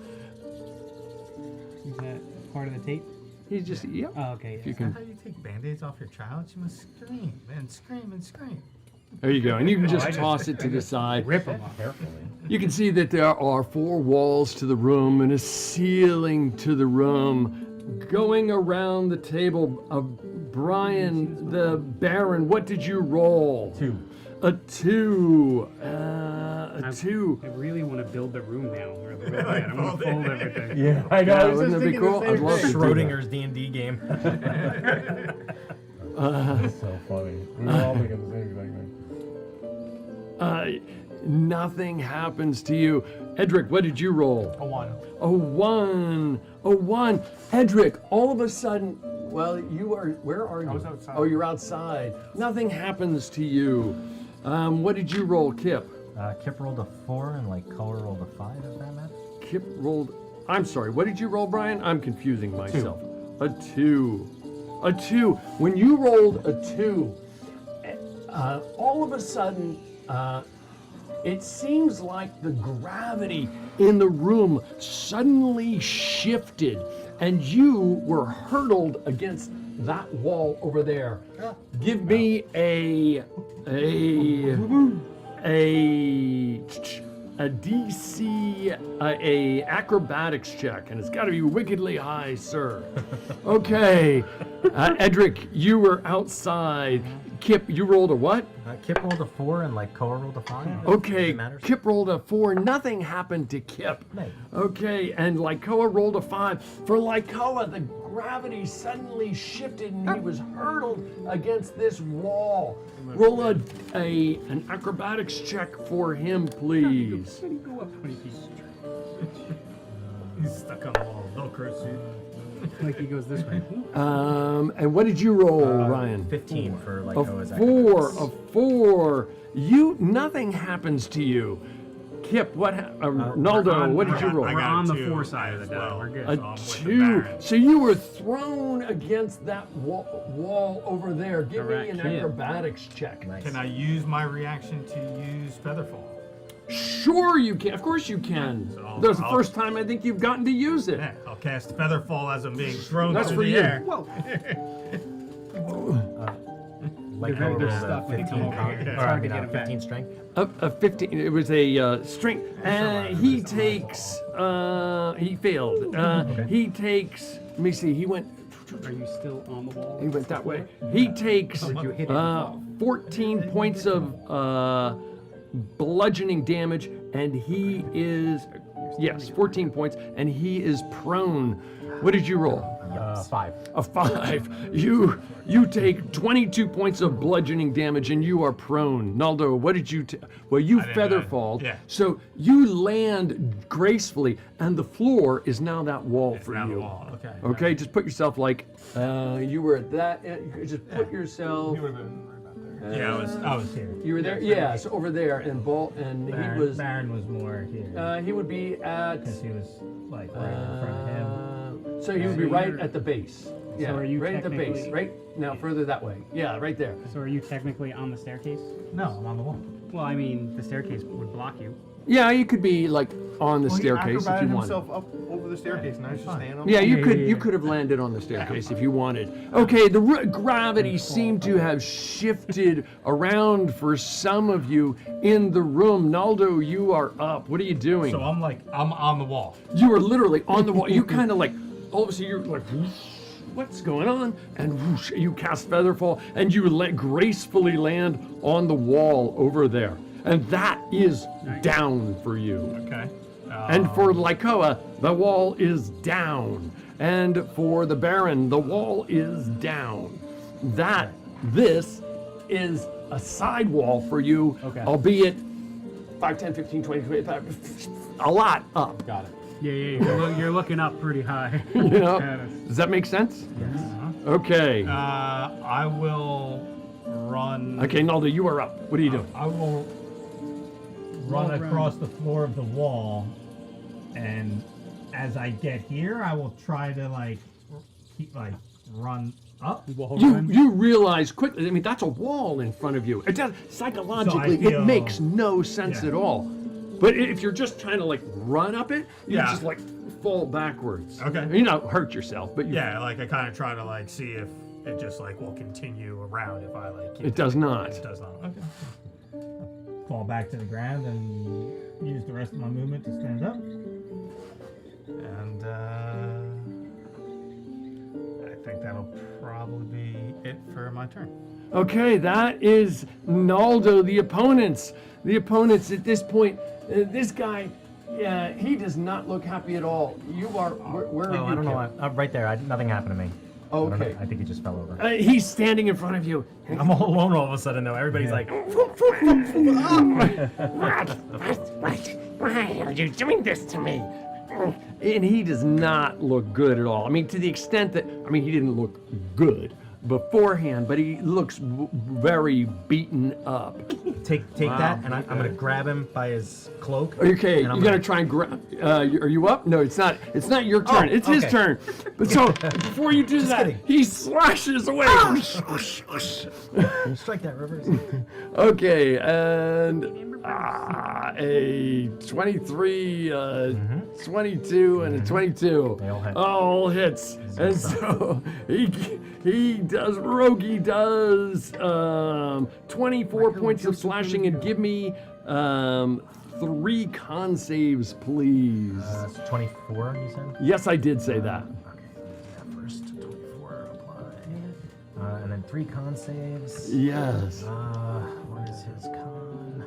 J: Is that part of the tape?
Q: He's just, yep.
J: Oh, okay.
Q: If you
K: Is that
Q: can,
K: how you take band-aids off your child? You must scream and scream and scream.
Q: there you go. And you can
J: Oh,
Q: just
J: I
Q: toss it to the side.
J: Rip them off.
M: Carefully.
Q: You can see that there are 4 walls to the room and a ceiling to the room. Going around the table of Brian the Baron, what did you roll?
M: 2.
Q: A 2. A 2.
J: I really want to build the room now. Really bad. I want to fold everything.
M: Yeah, I know. I was
Q: wouldn't
M: just
Q: it be
M: thinking
Q: cool?
M: the
Q: I'd
M: same
Q: love to
M: thing.
Q: do that.
N: Schrodinger's D&D game.
M: That's so funny. We were all thinking the same exact thing.
Q: Nothing happens to you. Edric, what did you roll?
P: A 1.
Q: A 1. A 1. Edric, all of a sudden, well, you are, where are you?
P: I was outside.
Q: Oh, you're outside. Nothing happens to you. What did you roll, Kip?
D: Kip rolled a 4 and Lycoa rolled a 5, if that matters.
Q: Kip rolled, I'm sorry, what did you roll, Brian? I'm confusing myself. A 2. A 2. When you rolled a 2, all of a sudden, it seems like the gravity in the room suddenly shifted and you were hurtled against that wall over there. Give me a DC, a acrobatics check, and it's got to be wickedly high, sir. Okay, Edric, you were outside. Kip, you rolled a what?
D: Kip rolled a 4 and Lycoa rolled a 5.
Q: Okay,
D: It matters.
Q: Kip rolled a 4. Nothing happened to Kip.
D: Right.
Q: Okay, and Lycoa rolled a 5. For Lycoa, the gravity suddenly shifted and he was hurtled against this wall. Roll an acrobatics check for him, please.
J: How do you go up 20 feet?
K: He's stuck on the wall. Velcro suit.
J: Like he goes this way.
Q: And what did you roll, Ryan?
D: 15 for
Q: A
D: Lycoa's
Q: 4.
D: acrobatics.
Q: A 4. Nothing happens to you. Kip, Naldo, what did you roll?
J: We're on the 4 side of the die. We're good.
Q: A 2. So you were thrown against that wall over there. Give me an acrobatics check.
K: Can I use my reaction to use Featherfall?
Q: Sure you can. Of course you can.
K: So
Q: That's the first time I think you've gotten to use it.
K: Yeah, I'll cast Featherfall as I'm being thrown
Q: That's
K: through
Q: for
K: the
Q: you.
K: air.
J: Whoa.
D: Lycoa rolled a 15 con,
J: It's
D: or
J: hard
D: I
J: to
D: mean,
J: get him back.
D: 15 strength.
Q: A 15. It was a strength. He takes. He failed. He takes. Let me see. He went.
J: Are you still on the wall?
Q: He went that way. He takes
J: Or did you hit it and fall?
Q: 14 points of bludgeoning damage, and he is. Yes, 14 points, and he is prone. What did you roll?
D: 5.
Q: A 5. You take 22 points of bludgeoning damage and you are prone. Naldo, what did you well, you featherfall.
K: Yeah.
Q: So you land gracefully and the floor is now that wall for
K: now the
Q: you.
K: wall, okay.
Q: Okay, just put yourself like you were at that you could just put yourself.
P: You would have been right about there.
K: Yeah, I was here.
Q: You were there? Yeah, so over there and
K: Baron,
Q: he was
K: Baron was more here.
Q: he would be at
K: Because he was like right in front of him.
Q: so he would be right at the base. Yeah,
J: are you
Q: right at the base,
J: technically-
Q: right now further that way. Yeah, right there.
J: So are you technically on the staircase?
K: No, I'm on the wall.
J: Well, I mean, the staircase would block you.
Q: Yeah, you could be like on the
P: Well,
Q: staircase
P: he
Q: if you wanted.
P: himself up over the staircase, and I was just standing on.
Q: Yeah,
P: the
Q: you could have landed on the staircase if you wanted. Okay, the gravity seemed to have shifted around for some of you in the room. Naldo, you are up. What are you doing?
K: So I'm on the wall.
Q: You are literally on the wall. You kind of like all of a sudden you're like, what's going on? And whoosh, you cast Featherfall and you gracefully land on the wall over there. And that is down for you.
K: Okay.
Q: And for Lycoa, the wall is down. And for the Baron, the wall is down. This is a side wall for you, albeit 5, 10, 15, 20, 25, a lot up.
M: Got it.
J: Yeah, you're looking up pretty high.
Q: You know? Does that make sense?
J: Yes.
Q: Okay.
K: I will run.
Q: Okay, Naldo, you are up. What are you doing?
K: I will run across the floor of the wall, and as I get here, I will try to run up.
Q: You realize quickly. I mean, that's a wall in front of you. It does psychologically.
K: So I feel-
Q: it makes no sense
K: yeah.
Q: at all. But if you're just trying to like run up it, you
B: Yeah.
Q: just like fall backwards.
B: Okay.
Q: You know, hurt yourself, but you,
B: Yeah, like I kind of try to like see if it just like will continue around if I like. Keep
Q: It does not.
B: It does not. Okay.
K: Fall back to the ground and use the rest of my movement to stand up.
B: And I think that'll probably be it for my turn.
Q: Okay, that is Naldo, the opponents. The opponents at this point, this guy, he does not look happy at all. You are, where are you?
D: I don't know.
Q: Kip?
D: I'm right there. Nothing happened to me.
Q: Okay.
D: I think he just fell over.
Q: He's standing in front of you.
D: I'm all alone all of a sudden, though. Everybody's like,
O: Why are you doing this to me?
Q: And he does not look good at all. I mean, to the extent that, I mean, he didn't look good beforehand, but he looks very beaten up.
D: Take that, and I'm gonna grab him by his cloak.
Q: Okay,
D: and I'm
Q: you're gonna try and grab. Are you up? No, it's not. It's not your turn. It's his
D: okay.
Q: turn. But so before you do that, he slashes away.
D: Strike that reverse.
Q: Okay, and a 23, 22, and a 22.
D: They all hit.
Q: All hits. And so Rogie does 24 points of slashing, and give me 3 con saves, please.
D: 24, you said?
Q: Yes, I did say that.
D: First 24 apply. And then 3 con saves.
Q: Yes.
D: What is his con?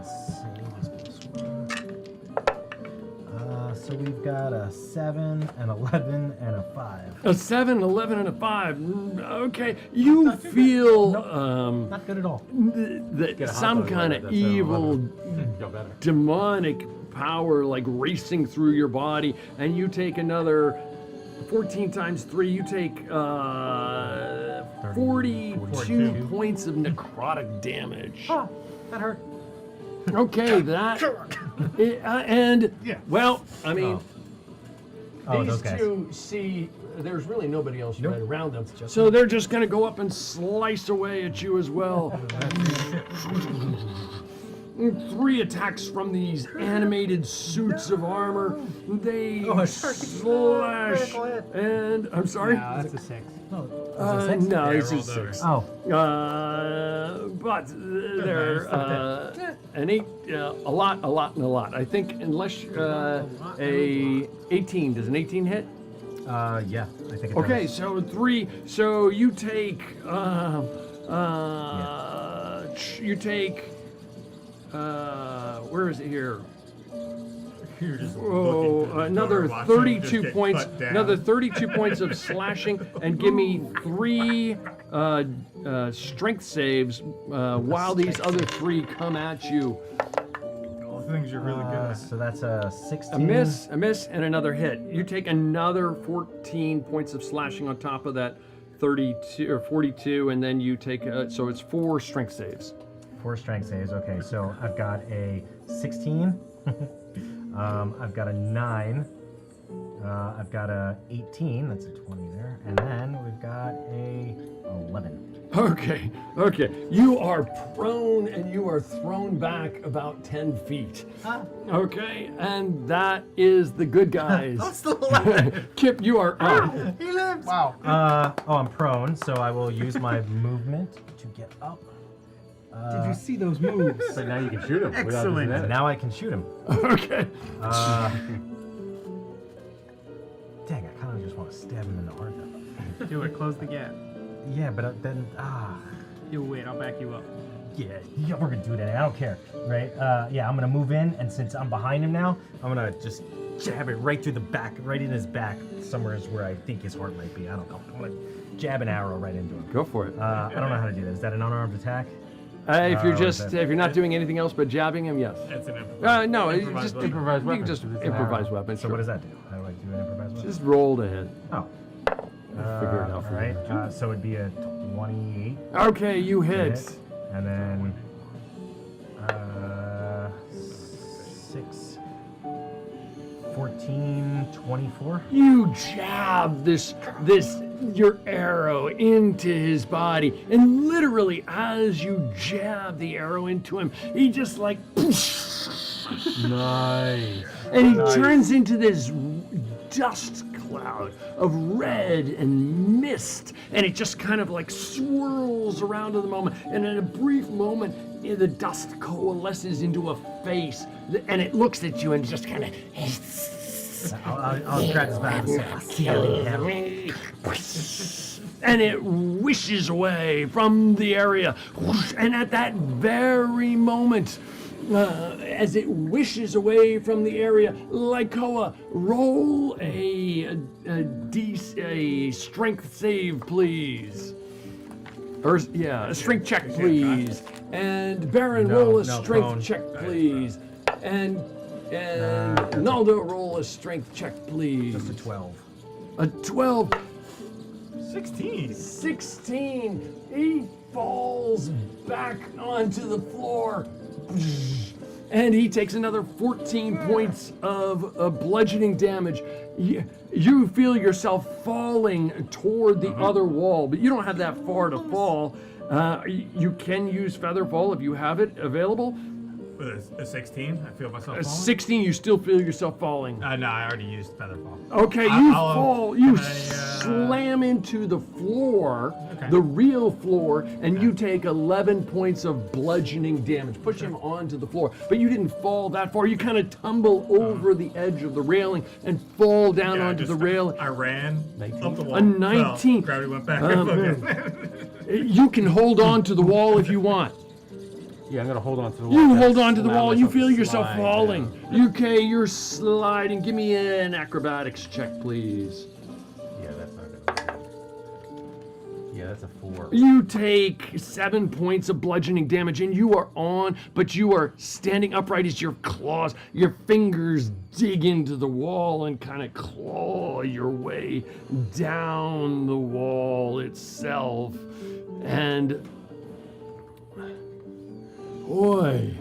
D: Save is +1. So we've got a 7, an 11, and a 5.
Q: A 7, 11, and a 5. Okay, you feel
D: Not good at all.
Q: that some kind of evil, demonic power like racing through your body, and you take another 14 times 3. You take 42 points of necrotic damage.
D: That hurt.
Q: Okay, that and well, I mean, these
D: those guys.
Q: two see there's really nobody else right around them, so they're just gonna go up and slice away at you as well. 3 attacks from these animated suits of armor. They slash and I'm sorry.
J: No, that's a 6.
Q: No, it's a 6.
D: Oh.
Q: But they're an 8, a lot, and a lot. I think unless a 18, does an 18 hit?
D: Yeah, I think it
Q: Okay,
D: does.
Q: so 3. So you take you take where is it here?
B: You're just
Q: Another 32 points. Another 32 points of slashing, and give me 3 strength saves while these other 3 come at you.
B: All things you're really good at.
D: So that's a 16.
Q: A miss, and another hit. You take another 14 points of slashing on top of that 32 or 42, and then you take so it's 4 strength saves.
D: 4 strength saves. Okay, so I've got a 16. I've got a 9. I've got a 18. That's a 20 there. And then we've got a 11.
Q: Okay. You are prone and you are thrown back about 10 feet. Okay, and that is the good guys.
D: That's still alive.
Q: Kip, you are up.
D: He lives. Wow. I'm prone, so I will use my movement to get up.
J: Did you see those moves?
L: So now you can shoot him.
J: Excellent.
D: Now I can shoot him.
Q: Okay.
D: Dang, I kind of just want to stab him in the heart.
J: Do it. Close the gap.
D: Yeah, but then
J: You wait. I'll back you up.
D: yeah, we're gonna do that. I don't care, right? Yeah, I'm gonna move in, and since I'm behind him now, I'm gonna just jab it right through the back, right in his back. Somewhere is where I think his heart might be. I don't know. I'm gonna jab an arrow right into him.
Q: Go for it.
D: I don't know how to do that. Is that an unarmed attack?
Q: If you're not doing anything else but jabbing him, yes.
B: That's an improvised.
Q: No, you
L: Improvised
Q: just
L: weapon. Improvised
Q: You can
L: weapon.
Q: just
L: It's an
Q: improvise
L: arrow.
Q: weapon.
D: So
Q: sure.
D: what does that do? How do I do an improvised weapon?
Q: Just roll to hit.
D: Oh.
Q: Figure it out for
D: all
Q: you.
D: right. So it'd be a 28.
Q: Okay, you hit.
D: And then 6, 14, 24.
Q: You jab this your arrow into his body, and literally as you jab the arrow into him, he just like
N: Nice.
Q: and he turns into this dust cloud of red and mist, and it just kind of like swirls around in the moment, and in a brief moment the dust coalesces into a face, and it looks at you and just kind of
D: I'll scratch his back and say, killing him.
Q: And it wishes away from the area, and at that very moment, as it wishes away from the area, Lycoa, roll a strength save, please. Or a strength check, please. And Baron, roll a strength check, please. And Naldo, roll a strength check, please.
D: Just a 12.
Q: A 12.
K: 16.
Q: 16. He falls back onto the floor. And he takes another 14 points of bludgeoning damage. You feel yourself falling toward the other wall, but you don't have that far to fall. You can use Featherfall if you have it available.
K: A 16, I feel myself falling.
Q: 16, you still feel yourself falling.
K: No, I already used Featherfall.
Q: Okay, you fall. You slam into the floor, the real floor, and you take 11 points of bludgeoning damage. Push him onto the floor, but you didn't fall that far. You kind of tumble over the edge of the railing and fall down onto the railing.
K: I ran up the wall.
Q: A 19.
K: Gravity went back.
Q: You can hold on to the wall if you want.
N: Yeah, I'm gonna hold on to the wall.
Q: You hold on to the wall. You feel yourself falling. Okay, you're sliding. Give me an acrobatics check, please.
N: Yeah, that's not good. Yeah, that's a 4.
Q: You take 7 points of bludgeoning damage, and you are on, but you are standing upright as your claws, your fingers dig into the wall and kind of claw your way down the wall itself. And boy,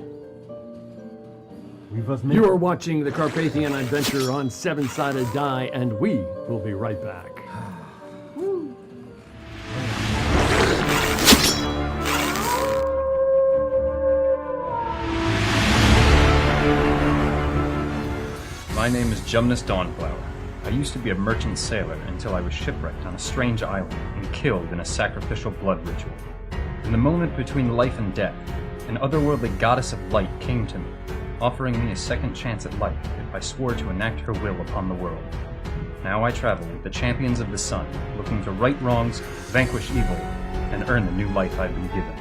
Q: you are watching the Carpathian Adventure on 7-Sided Die, and we will be right back.
R: My name is Jumnus Dawnflower. I used to be a merchant sailor until I was shipwrecked on a strange island and killed in a sacrificial blood ritual. In the moment between life and death, an otherworldly goddess of light came to me, offering me a second chance at life if I swore to enact her will upon the world. Now I travel with the champions of the sun, looking to right wrongs, vanquish evil, and earn the new life I've been given.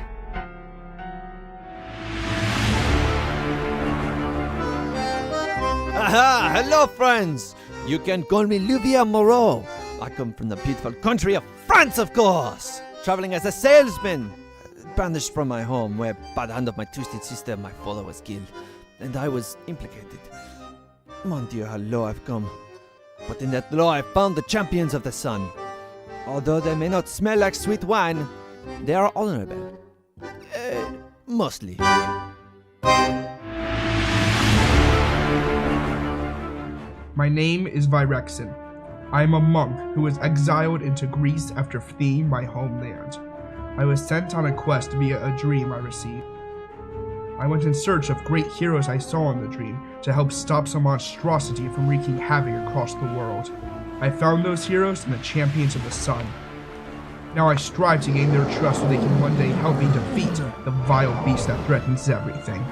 S: Aha! Hello, friends! You can call me Louvier Moreau. I come from the beautiful country of France, of course! Traveling as a salesman. Banished from my home, where by the hand of my twisted sister, my father was killed, and I was implicated. Mon Dieu, how low I've come. But in that low, I found the champions of the sun. Although they may not smell like sweet wine, they are honorable. Mostly.
T: My name is Virexin. I am a monk who was exiled into Greece after fleeing my homeland. I was sent on a quest via a dream I received. I went in search of great heroes I saw in the dream to help stop some monstrosity from wreaking havoc across the world. I found those heroes in the champions of the sun. Now I strive to gain their trust so they can one day help me defeat the vile beast that threatens everything.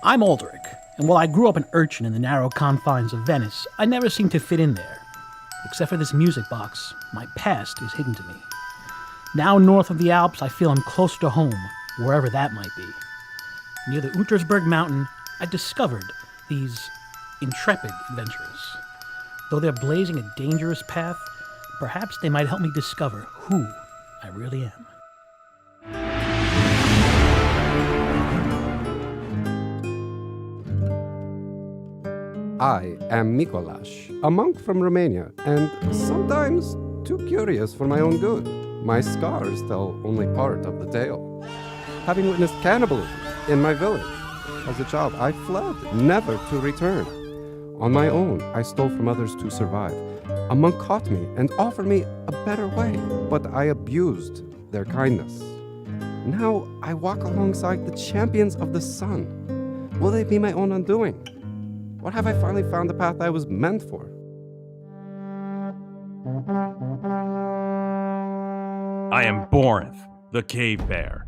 U: I'm Aldrich, and while I grew up an urchin in the narrow confines of Venice, I never seemed to fit in there. Except for this music box, my past is hidden to me. Now north of the Alps, I feel I'm closer to home, wherever that might be. Near the Untersberg mountain, I discovered these intrepid adventurers. Though they're blazing a dangerous path, perhaps they might help me discover who I really am.
V: I am Mikolash, a monk from Romania, and sometimes too curious for my own good. My scars tell only part of the tale. Having witnessed cannibalism in my village, As a child, I fled, never to return. On my own, I stole from others to survive. A monk caught me and offered me a better way, but I abused their kindness. Now I walk alongside the champions of the sun. Will they be my own undoing? Or have I finally found the path I was meant for?
C: I am Borinth, the cave bear.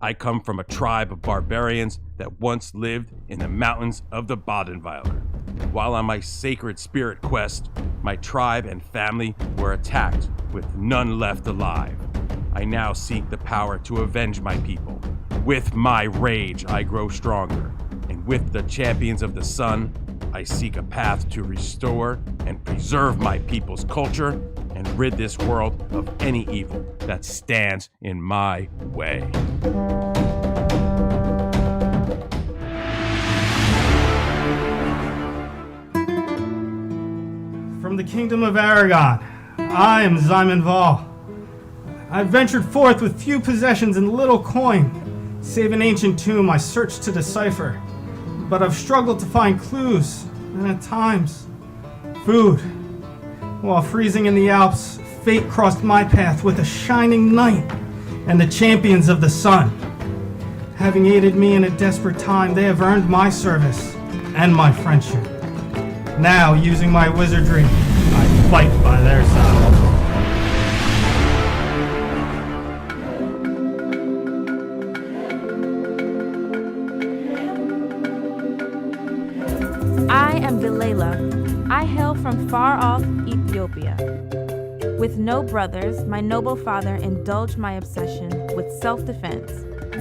C: I come from a tribe of barbarians that once lived in the mountains of the Badenweiler. While on my sacred spirit quest, my tribe and family were attacked with none left alive. I now seek the power to avenge my people. With my rage, I grow stronger. And with the champions of the sun, I seek a path to restore and preserve my people's culture and rid this world of any evil that stands in my way.
B: From the kingdom of Aragon, I am Zyman Val. I've ventured forth with few possessions and little coin, save an ancient tomb I searched to decipher. But I've struggled to find clues, and at times, food. While freezing in the Alps, fate crossed my path with a shining knight and the champions of the sun. Having aided me in a desperate time, they have earned my service and my friendship. Now, using my wizardry, I fight by their side.
H: I am Delilah. I hail from far-off Ethiopia. With no brothers, my noble father indulged my obsession with self-defense.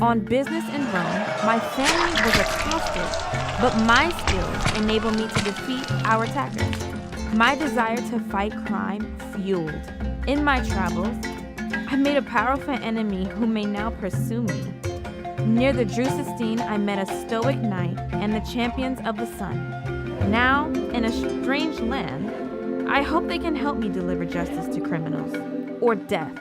H: On business in Rome, my family was accosted, but my skills enabled me to defeat our attackers. My desire to fight crime fueled. In my travels, I made a powerful enemy who may now pursue me. Near the Drusistine, I met a stoic knight and the champions of the sun. Now, in a strange land, I hope they can help me deliver justice to criminals, or death.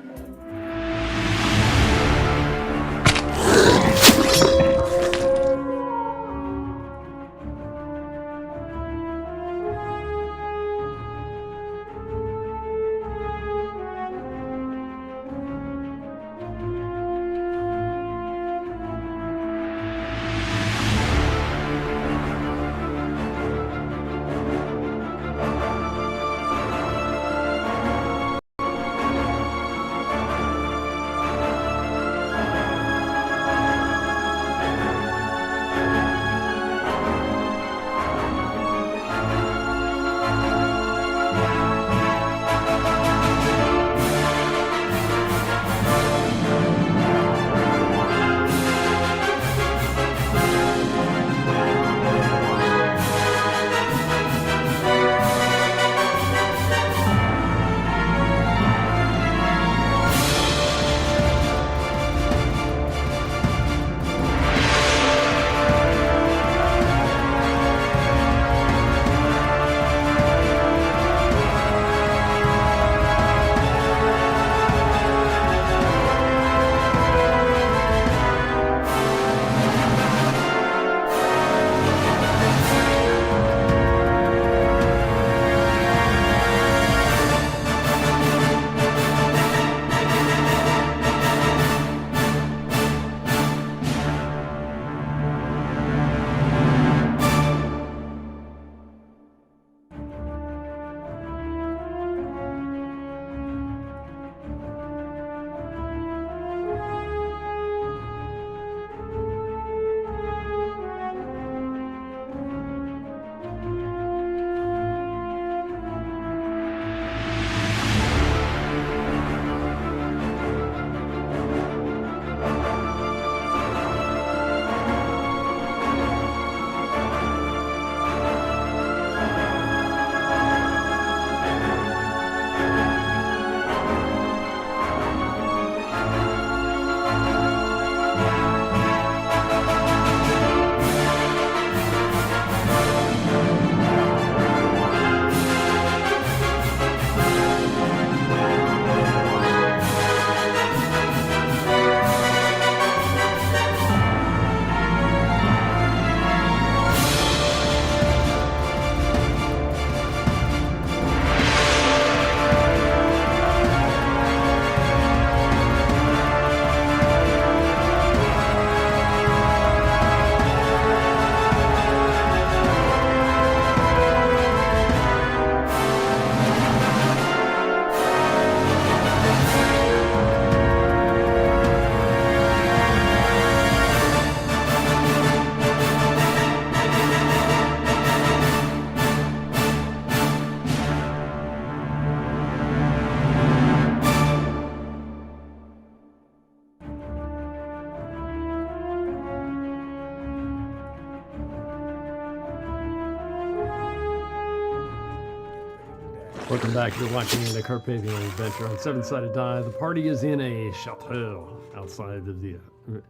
I: Welcome back. You're watching the Carpathian Adventure on 7-Sided Die. The party is in a chateau outside of the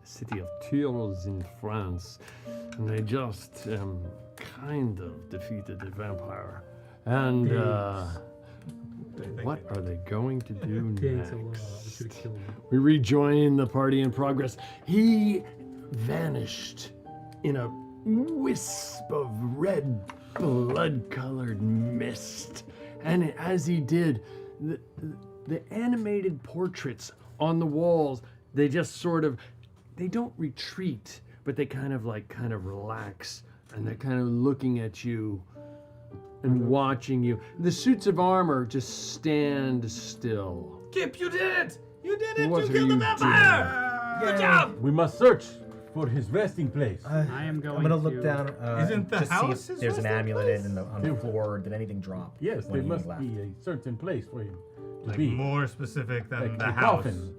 I: city of Tours in France. And they just kind of defeated the vampire. And what are they going to do next? We rejoin the party in progress. He vanished in a wisp of red, blood-colored mist. And as he did, the animated portraits on the walls, they just sort of, they don't retreat, but they kind of relax, and they're kind of looking at you and watching you. The suits of armor just stand still.
K: Kip, you did it! You did it!
I: What
K: you
I: are
K: killed the
I: you
K: vampire! Good job!
L: We must search for his resting place.
J: I am going
A: I'm gonna look down.
K: Isn't the
A: just
K: house
A: see if
K: his
A: there's an
K: resting
A: amulet on the floor. Did anything drop?
L: Yes,
A: when
L: there
A: he
L: must
A: left?
L: be a certain place for him to
B: Like
L: be.
B: more specific than
L: Like
B: the
L: the
B: house.
L: coffin.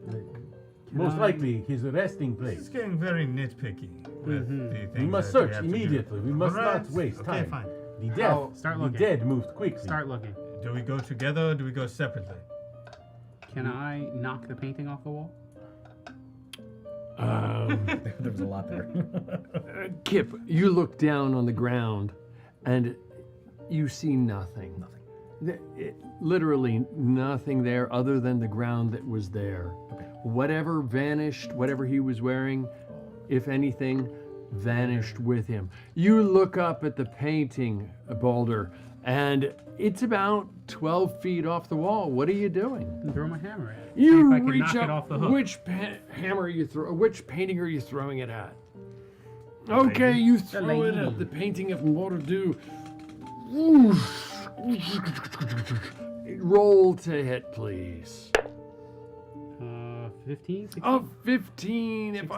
L: Most likely his resting place.
B: This is getting very nitpicky with the things
L: We must
B: that
L: search
B: have to do.
L: immediately. We must
B: Alright,
L: not waste
B: okay,
L: time.
B: Fine.
L: The death,
J: Start
L: the
J: looking.
L: dead moved quickly.
J: Start looking.
B: Do we go together or do we go separately?
J: Can I knock the painting off the wall?
A: There was a lot there.
I: Kip, you look down on the ground and you see nothing. Literally nothing there other than the ground that was there.
A: Okay.
I: Whatever vanished, whatever he was wearing, if anything, vanished with him. You look up at the painting, Balder, and it's about 12 feet off the wall. What are you doing?
J: Throw my hammer at it.
I: You
J: See if I can
I: reach
J: knock
I: up.
J: it off the hook.
I: Which hammer are you which painting are you throwing it at? Okay, you throw it at the painting of Mordu. Roll to hit, please.
J: 15? 16?
I: Oh, 15. If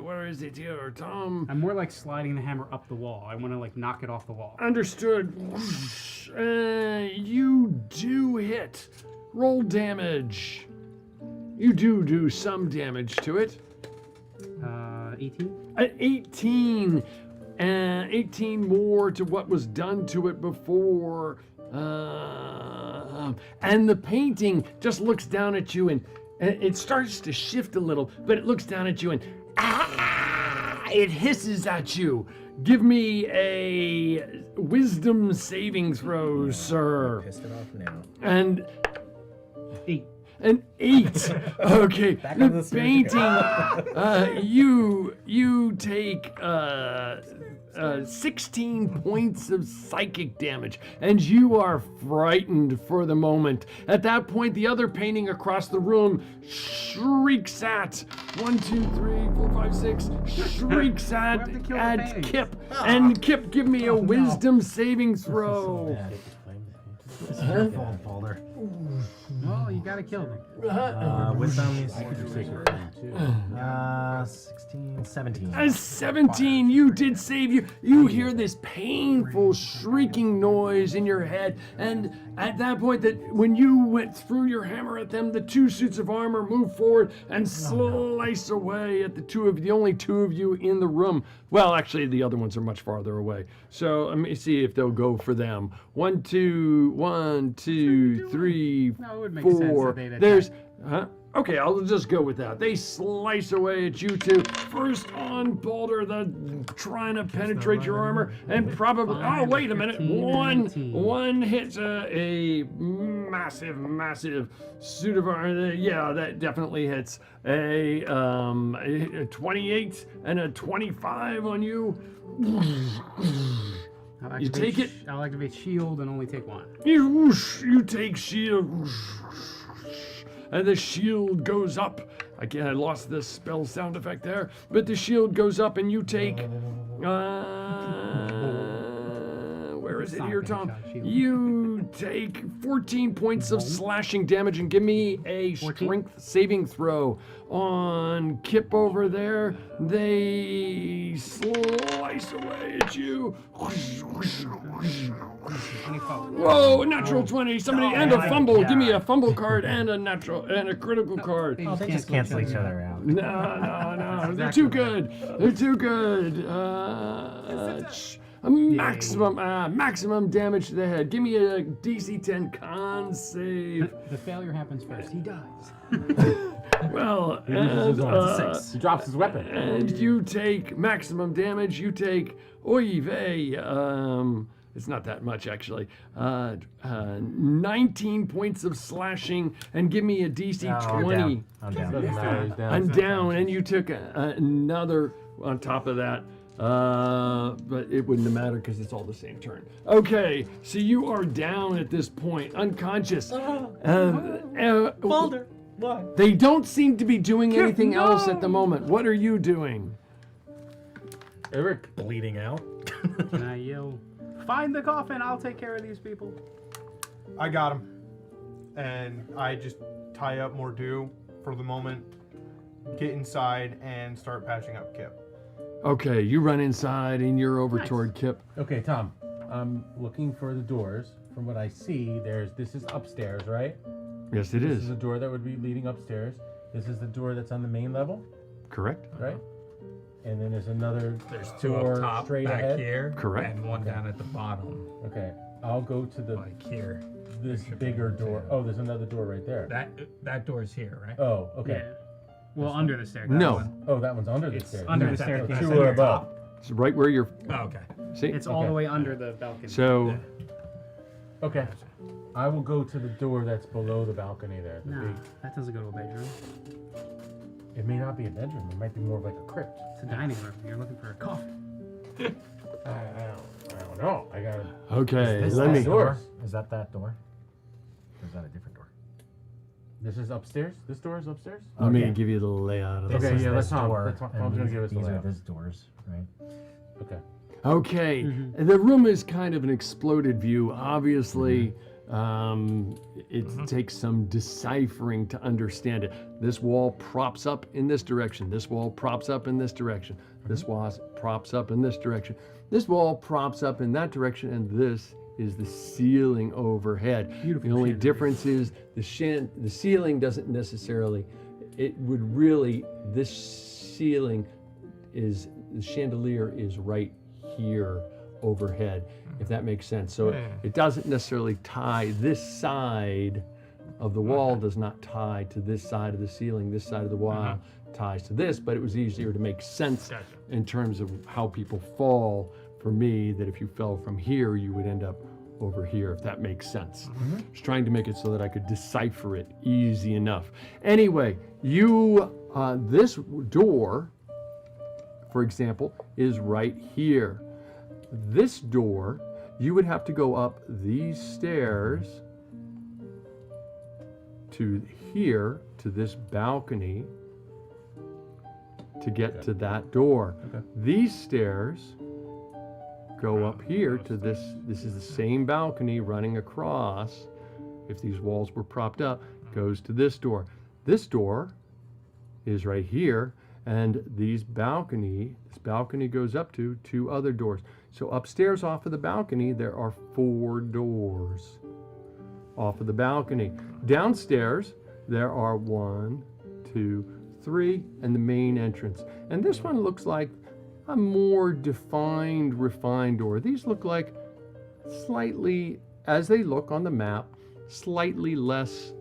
I: where is it here, Tom?
J: I'm more like sliding the hammer up the wall. I want to like knock it off the wall.
I: Understood. You do hit. Roll damage. You do some damage to it.
J: 18?
I: 18. 18 more to what was done to it before. And the painting just looks down at you and it starts to shift a little, but it looks down at you and it hisses at you. Give me a wisdom saving throw, sir.
A: Pissed it off now.
I: And
J: 8.
I: An 8. Okay.
A: Back
I: The
A: on the switch.
I: painting. You take 16 points of psychic damage, and you are frightened for the moment. At that point, the other painting across the room shrieks at 1, 2, 3, 4, 5, 6. Shrieks at Kip. And Kip, give me a wisdom saving throw.
A: It's your fault, Balder.
J: Well, you gotta kill them.
A: Wisdom is 16, 17.
I: A 17, you did save you. You hear this painful shrieking noise in your head, and at that point, that when you went through your hammer at them, the two suits of armor move forward and slice away at the only two of you in the room. Well, actually, the other ones are much farther away. So let me see if they'll go for them. 1, 2, 3,
J: No, it would make sense
I: 4.
J: that they'd
I: There's, huh? Okay, I'll just go with that. They slice away at you two. First on Balder, trying to penetrate your armor, and probably. Oh, wait a minute.
J: 15,
I: One hits a massive suit of armor. Yeah, that definitely hits a 28 and a 25 on you. You take it.
J: I'll activate shield and only take one.
I: You take shield. And the shield goes up. Again, I lost the spell sound effect there, but the shield goes up and you take, where is it here, Tom? You take 14 points of slashing damage and give me a strength saving throw on Kip over there. They slice away at you. Whoa, natural 20. Somebody, and a fumble. Give me a fumble card and a natural and a critical card.
A: Oh, they just cancel each other out.
I: No. They're too good. They're too good. maximum damage to the head. Give me a DC 10 con save.
J: The failure happens first. He dies.
I: Well,
N: He loses his arm.
I: He
N: drops his weapon.
I: And you take maximum damage. You take oy vey. It's not that much actually. 19 points of slashing, and give me a DC 20.
A: I'm down.
I: I'm down, and you took another on top of that. But it wouldn't have mattered because it's all the same turn. Okay, so you are down at this point, unconscious.
A: Boulder, what?
I: They don't seem to be doing anything else at the moment. What are you doing?
N: Eric,
A: bleeding out.
J: Can I yell, find the coffin, I'll take care of these people?
P: I got him. And I just tie up Mordu for the moment, get inside, and start patching up Kip.
I: Okay, you run inside and you're over toward Kip.
N: Okay, Tom. I'm looking for the doors. From what I see, this is upstairs, right?
I: Yes, it
N: This
I: is.
N: is the door that would be leading upstairs. This is the door that's on the main level,
I: Correct?
N: right? And then there's another
K: There's two
N: door
K: up top,
N: straight
K: back
N: ahead.
K: here,
I: Correct.
K: and one down at the bottom.
N: Okay, I'll go to the
K: Like here.
N: this bigger door. Oh, there's another door right there.
K: That door's here, right?
N: Oh, okay.
J: Yeah. Well, under the staircase.
I: No.
N: Oh, that one's under the
J: It's
N: stairs.
J: under the
N: So
J: staircase.
N: two are above.
I: It's right where you're.
K: Oh, okay.
I: See?
J: It's all the way under the balcony.
I: So,
N: Okay. I will go to the door that's below the balcony there. The
J: No,
N: big,
J: that doesn't go to a bedroom.
N: it may not be a bedroom. It might be more of like a crypt.
J: It's a dining room. You're looking for a coffin.
N: I don't know. I gotta.
I: okay,
A: Is
I: let
A: that
I: me.
A: door? Is that door? Or is that a different door?
N: This is upstairs. This door is upstairs.
I: Let me
A: Okay.
I: give you the layout of
A: This
N: Okay,
A: is
N: yeah,
A: this
N: let's Tom.
A: door,
N: Let's Tom.
A: and
N: Tom's gonna give us the
A: these are
N: layout.
A: these doors, right?
N: Okay.
I: Okay, the room is kind of an exploded view. Obviously, it takes some deciphering to understand it. This wall props up in this direction. This wall props up in this direction. This wall props up in this direction. This wall props up in that direction, and this is the ceiling overhead.
J: Beautiful
I: the only
J: chandelier.
I: difference is the ceiling doesn't necessarily. It would really. This ceiling is the chandelier is right here overhead, if that makes sense. So it doesn't necessarily tie this side of the wall does not tie to this side of the ceiling. This side of the wall ties to this, but it was easier to make sense in terms of how people fall for me, that if you fell from here, you would end up over here, if that makes sense. Just trying to make it so that I could decipher it easy enough. Anyway, this door, for example, is right here. This door, you would have to go up these stairs to here, to this balcony, to get to that door.
N: Okay.
I: These stairs go up here to this. This is the same balcony running across. If these walls were propped up, goes to this door. This door is right here, and this balcony goes up to two other doors. So upstairs off of the balcony, there are 4 doors off of the balcony. Downstairs, there are 1, 2, 3, and the main entrance. And this one looks like a more defined, refined door. These look like slightly, as they look on the map, slightly less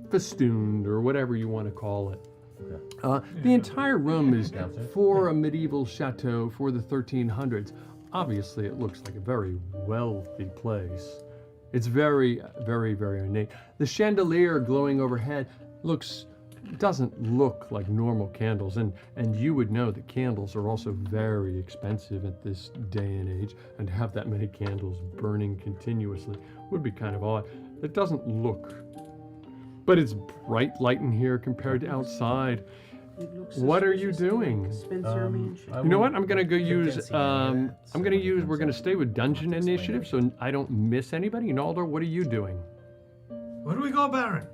I: festooned, or whatever you want to call it. The entire room is for a medieval chateau for the 1300s. Obviously, it looks like a very wealthy place. It's very, very, very ornate. The chandelier glowing overhead doesn't look like normal candles, and you would know that candles are also very expensive at this day and age, and to have that many candles burning continuously would be kind of odd. It doesn't look, but it's bright light in here compared to outside. What are you doing?
J: Spencer Mansion.
I: You know what? I'm gonna go use. We're gonna stay with dungeon initiative, so I don't miss anybody. Naldo, what are you doing?
K: Where do we go, Baron?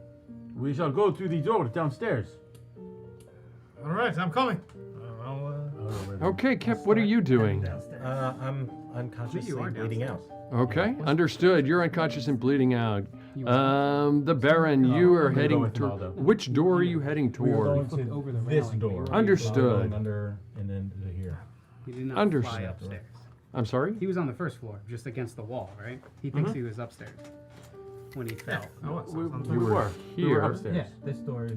N: We shall go to the door downstairs.
K: All right, I'm coming.
I: Okay, Kip, what are you doing?
A: I'm unconsciously bleeding out.
I: Okay, understood. You're unconscious and bleeding out. The Baron, you are heading toward. Which door are you heading
N: We're
I: toward?
N: going to this door.
I: Understood.
N: Going under and then to here.
J: He did not fly
I: Understood.
J: upstairs.
I: I'm sorry?
J: He was on the first floor, just against the wall, right? He thinks he was upstairs when he fell.
I: You were here.
A: upstairs. Yeah, this door is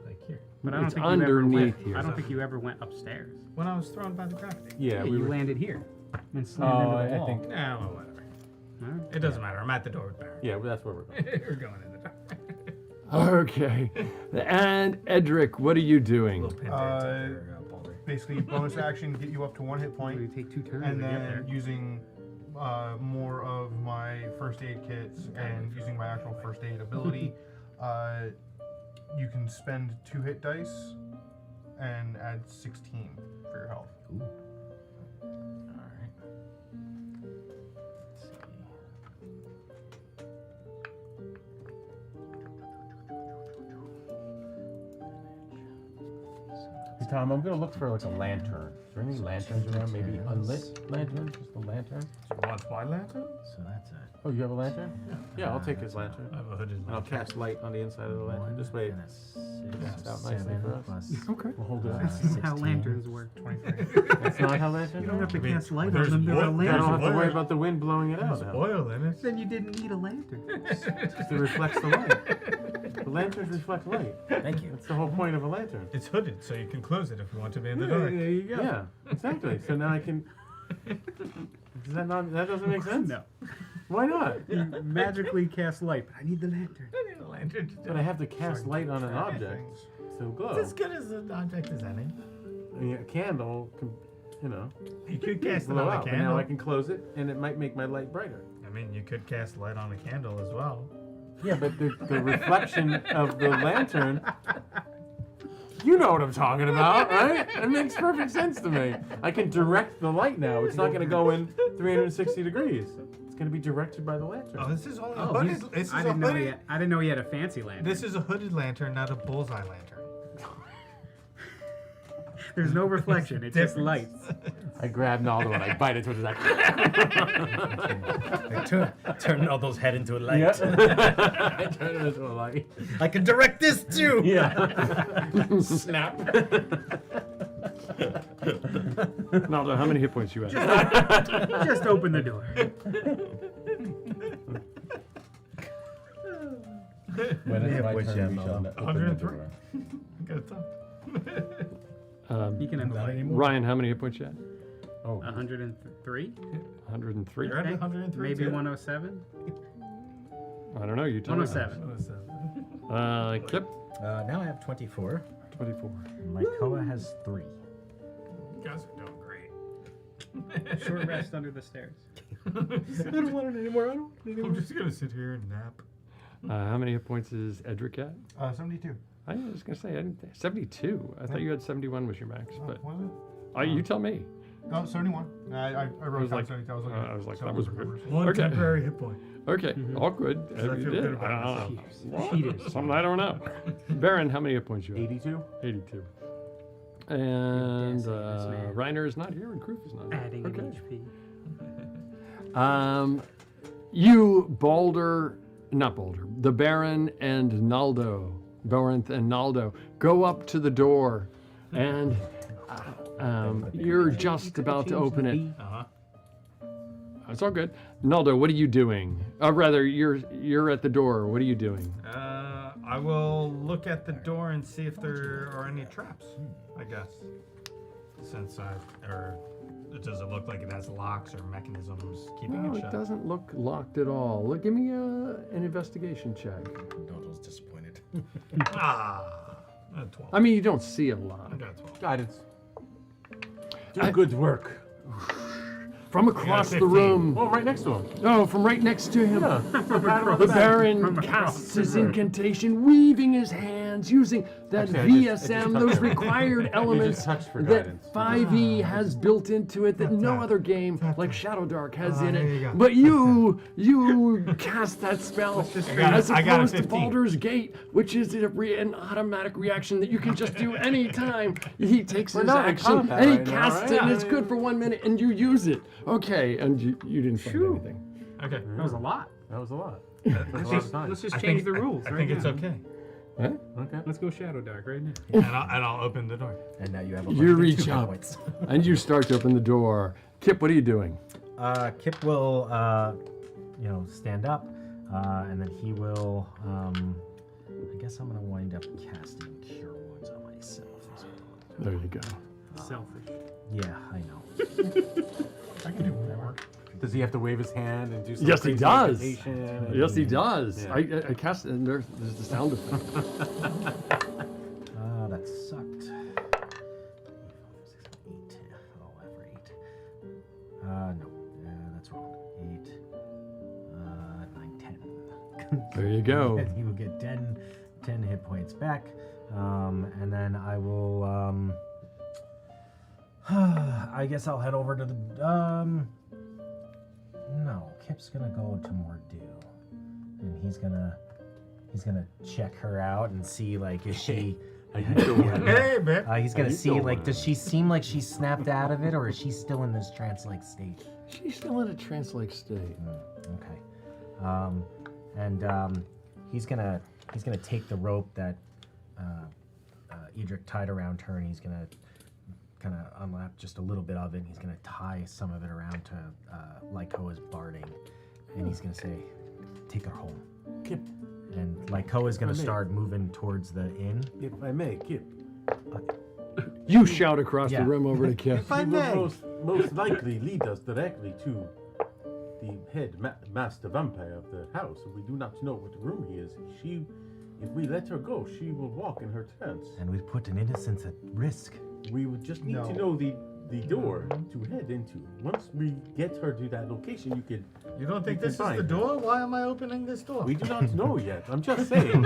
A: like here.
J: But I don't
I: It's
J: think you ever
I: underneath
J: went,
I: here.
J: I don't think you ever went upstairs.
A: When I was thrown by the gravity.
I: Yeah, we
J: you
I: were.
J: landed here and slammed into the wall.
A: Nah, well, whatever.
J: Alright.
A: It doesn't matter. I'm at the door with Barry.
I: Yeah, well, that's where we're going.
A: We're going in the door.
I: Okay. And Edric, what are you doing?
P: Basically, bonus action, get you up to 1 hit point.
J: You take 2 turns
P: And
J: to get
P: then
J: there.
P: using more of my first aid kits and using my actual first aid ability, you can spend 2 hit dice and add 16 for your health.
A: Ooh.
N: Hey, Tom, I'm gonna look for like a lantern. Is there any lanterns around? Maybe unlit lanterns? Just a lantern?
A: So you want my lantern? So that's it.
N: Oh, you have a lantern? Yeah, I'll take his lantern.
A: I have a hooded
N: And I'll
A: lantern.
N: cast light on the inside of the lantern. This way it's out nicely for us.
J: Okay.
N: We'll hold it up.
J: That's not how lanterns work.
P: 23.
N: That's not how lanterns
J: You don't have to
N: work?
J: cast light on them. They're a
N: I don't
J: lantern.
N: have to worry about the wind blowing it out.
A: There's
N: now.
A: oil in it.
J: Then you didn't need a lantern.
N: It reflects the light. The lanterns reflect light.
A: Thank you.
N: That's the whole point of a lantern.
A: It's hooded, so you can close it if you want to be in the
N: Yeah,
A: dark.
N: there you go. Yeah, exactly. So now I can. Does that not? That doesn't make sense.
J: No.
N: Why not?
J: You magically cast light, but I need the lantern.
A: I need a lantern to do
N: But I have to cast light on an object to glow.
A: It's as good as an object as any.
N: I mean, a candle can, you know.
A: You could cast it
N: blow
A: on a
N: out, but
A: candle.
N: now I can close it, and it might make my light brighter.
A: I mean, you could cast light on a candle as well.
N: Yeah, but the reflection of the lantern. You know what I'm talking about, right? It makes perfect sense to me. I can direct the light now. It's not going to go in 360 degrees. It's going to be directed by the lantern.
A: Oh, this is only a
J: Oh,
A: hooded. This is
J: I
A: a
J: didn't know he
A: hooded.
J: had, I didn't know he had a fancy lantern.
A: This is a hooded lantern, not a bullseye lantern.
J: There's no reflection. It just lights.
N: I grab Naldo and I bite into it. Like,
A: Turn all those head into a light.
N: yeah. I turn it into a light.
A: I can direct this too.
N: Yeah. Snap.
I: Naldo, how many hit points you have?
J: Just open the door.
N: When it's my
A: What's
N: turn, we
A: that,
N: shall
A: Naldo?
N: open the
A: 103.
N: door.
A: Good thought.
J: You can have the light.
I: Ryan, how many hit points you had?
N: Oh,
J: 103?
I: 103?
A: You're at 103.
J: Maybe
A: too.
J: 107?
I: I don't know. You tell me.
J: 107.
I: Kip?
A: Now I have 24.
I: 24.
A: My Koa has 3. You guys are doing great.
J: Short rest under the stairs.
A: I don't want it anymore. I'm just gonna sit here and nap.
I: How many hit points is Edric at?
P: 72.
I: I was going to say, I didn't 72. I thought you had 71 was your max, but
P: Was it?
I: you tell me.
P: Oh, 71. I wrote down 72. I was like,
I: that was weird.
A: One
I: Okay.
A: temporary hit point.
I: Okay, all good.
A: I
I: You
A: feel
I: did.
A: good about
I: What? Something I don't know. Baron, how many hit points you have?
N: 82.
I: 82. And
J: Dancing, this man.
I: Reiner is not here and Kroof is not here.
J: Adding
I: Okay.
J: an HP.
I: You, the Baron and Naldo, Borinth and Naldo, go up to the door, and you're just about to open it. It's all good. Naldo, what are you doing? Rather, you're at the door. What are you doing?
A: I will look at the door and see if there are any traps. I guess, since does it look like it has locks or mechanisms keeping
I: No,
A: it
I: it
A: shut?
I: doesn't look locked at all. Look, give me an investigation check.
A: Naldo's disappointed. Ah, 12.
I: I mean, you don't see a lot.
A: I got 12.
N: Guidance. Do good work.
I: From across the room.
N: Oh, right next to him.
I: No, from right next to him.
N: Yeah.
I: The Baron casts his incantation, weaving his hands, using that
N: Actually, I just
I: VSM,
N: touched
I: those
N: him.
I: required elements
N: touched for
I: that
N: guidance.
I: 5e has built into it that no other game like Shadow Dark has in
A: there you
I: it.
A: go.
I: But you cast that spell as
A: I got a
I: opposed to
A: 15.
I: Baldur's Gate, which is an automatic reaction that you can just do any time. He takes
N: We're
I: his
N: not in
I: action
N: combat
I: and he
N: right now,
I: casts
N: right?
I: it, and
N: Yeah.
I: it's good for 1 minute, and you use it. Okay, and you didn't find anything.
A: Okay.
J: That was a lot.
N: That was a lot.
J: Let's just change the rules.
A: I
J: right
A: think it's
J: now.
A: okay.
I: Eh?
N: Okay.
J: Let's go Shadow Dark right now.
A: And I'll open the door.
D: And now you have
I: You reach up and you start to open the door. Kip, what are you doing?
D: Kip will, stand up, and then he will. I guess I'm gonna wind up casting Cure Wounds on myself as well.
I: There you go.
J: Selfish.
D: Yeah, I know.
P: I can do whatever.
N: Does he have to wave his hand and do some
I: Yes, he
N: crazy
I: does.
N: incantation?
I: Yes, he does.
N: Yeah.
I: I cast it, and there's the sound effect.
D: That sucked. 8. Oh, ever 8. No, that's wrong. 8, 9, 10.
I: There you go.
D: And he will get 10 hit points back, and then I will. I guess I'll head over to the. No, Kip's gonna go to Mordew, and he's gonna check her out and see like is she.
A: Hey, babe.
D: He's gonna see like does she seem like she's snapped out of it, or is she still in this trance-like state?
I: She's still in a trance-like state.
D: Okay. He's gonna take the rope that Edric tied around her, and he's gonna kind of unlap just a little bit of it, and he's gonna tie some of it around to Lykoa's barding, and he's gonna say, "Take her home."
N: Kip.
D: And Lykoa's gonna start moving towards the inn.
N: If I may, Kip.
I: You shout across the room over to Kip.
N: If I may. Most likely lead us directly to the head master vampire of the house. We do not know what room he is. If we let her go, she will walk in her trance.
D: And we've put an innocence at risk.
N: We would just need to know the door to head into. Once we get her to that location,
A: You don't think this is the door? Why am I opening this door?
N: We do not know yet. I'm just saying.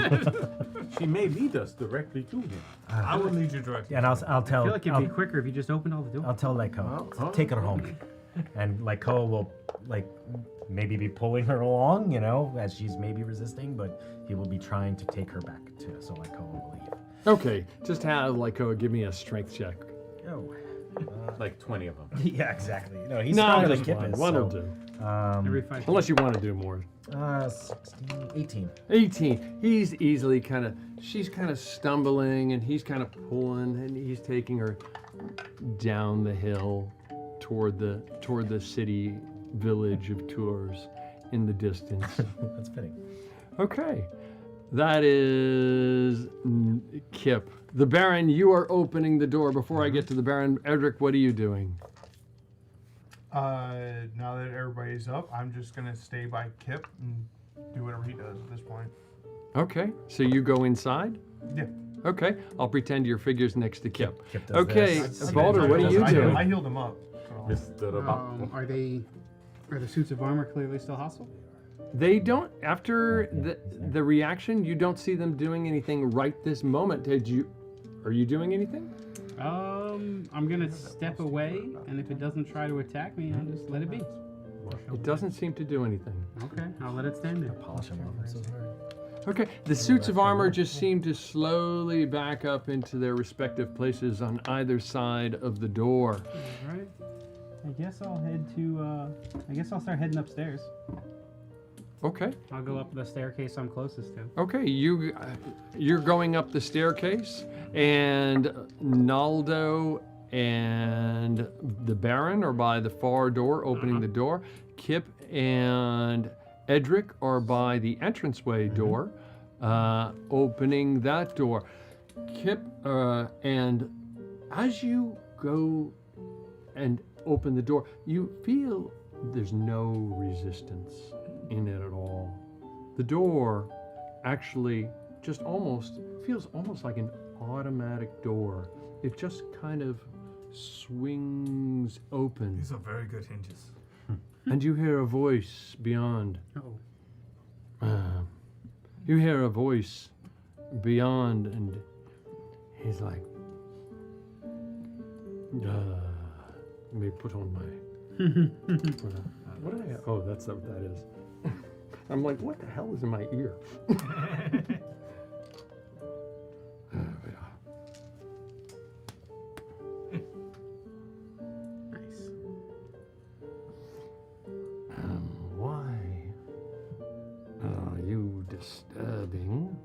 N: She may lead us directly to him.
A: I will lead you directly.
D: And I'll tell.
J: I feel like it'd be quicker if you just opened all the doors.
D: I'll tell Lykoa, take her home, and Lykoa will maybe be pulling her along, as she's maybe resisting, but he will be trying to take her back so Lykoa will leave.
I: Okay, just have Lykoa give me a strength check.
D: Oh.
N: Like 20 of them.
D: Yeah, exactly. No, he's stronger than Kip is.
I: One'll
D: so,
I: do. Unless you want to do more.
D: 18.
I: 18. He's easily she's kind of stumbling, and he's kind of pulling, and he's taking her down the hill toward the city village of Tours in the distance.
D: That's fitting.
I: Okay. That is Kip. The Baron, you are opening the door. Before I get to the Baron, Edric, what are you doing?
P: Now that everybody's up, I'm just gonna stay by Kip and do whatever he does at this point.
I: Okay, so you go inside?
P: Yeah.
I: Okay, I'll pretend your figure's next to Kip.
D: Kip does
I: Okay,
D: this.
I: Baldur, what are you doing?
P: I healed him up.
J: Are the suits of armor clearly still hostile?
I: They don't, after the reaction, you don't see them doing anything right this moment. Are you doing anything?
J: I'm gonna step away, and if it doesn't try to attack me, I'll just let it be.
I: It doesn't seem to do anything.
J: Okay, I'll let it stand there.
D: Polish him off.
I: Okay, the suits of armor just seem to slowly back up into their respective places on either side of the door.
J: All right. I guess I'll start heading upstairs.
I: Okay.
J: I'll go up the staircase I'm closest to.
I: Okay, you're going up the staircase, and Naldo and the Baron are by the far door, opening the door. Kip and Edric are by the entranceway door, opening that door. Kip, and as you go and open the door, you feel there's no resistance in it at all. The door actually just feels almost like an automatic door. It just kind of swings open.
A: These are very good hinges.
I: And you hear a voice beyond.
J: Oh.
I: You hear a voice beyond, and he's like, let me put on my... what do I have? Oh, that's what that is. I'm like, what the hell is in my ear?
J: Nice.
I: Why are you disturbing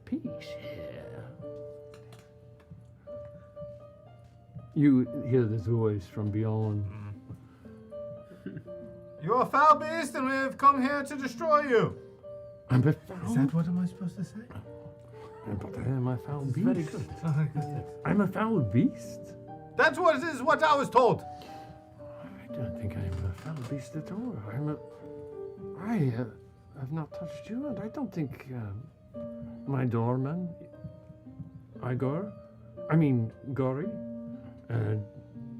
Q: Peace here. You hear this voice from beyond.
A: You're a foul beast, and we have come here to destroy you.
Q: I'm a
A: Is that what am I supposed to say?
Q: But I am a foul beast.
A: Very good.
Q: I'm a foul beast?
A: That's what I was told.
Q: I don't think I'm a foul beast at all. I have not touched you, and I don't think my doorman, Gori,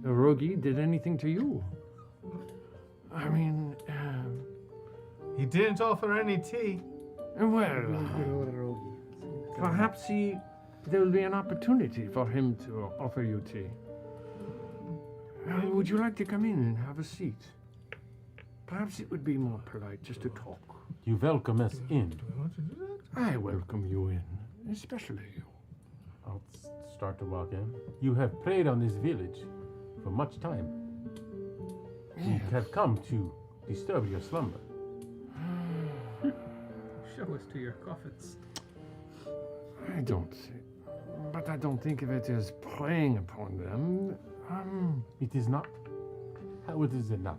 Q: Rogi, did anything to you. I mean,
A: he didn't offer any tea.
Q: Well, perhaps there will be an opportunity for him to offer you tea. Would you like to come in and have a seat? Perhaps it would be more polite just to talk.
N: You welcome us in.
A: Do I want to do that?
Q: I welcome you in, especially you.
N: I'll start to walk in. You have preyed on this village for much time. We have come to disturb your slumber.
J: Show us to your coffins.
Q: I don't think of it as preying upon them.
N: It is not. How is it not?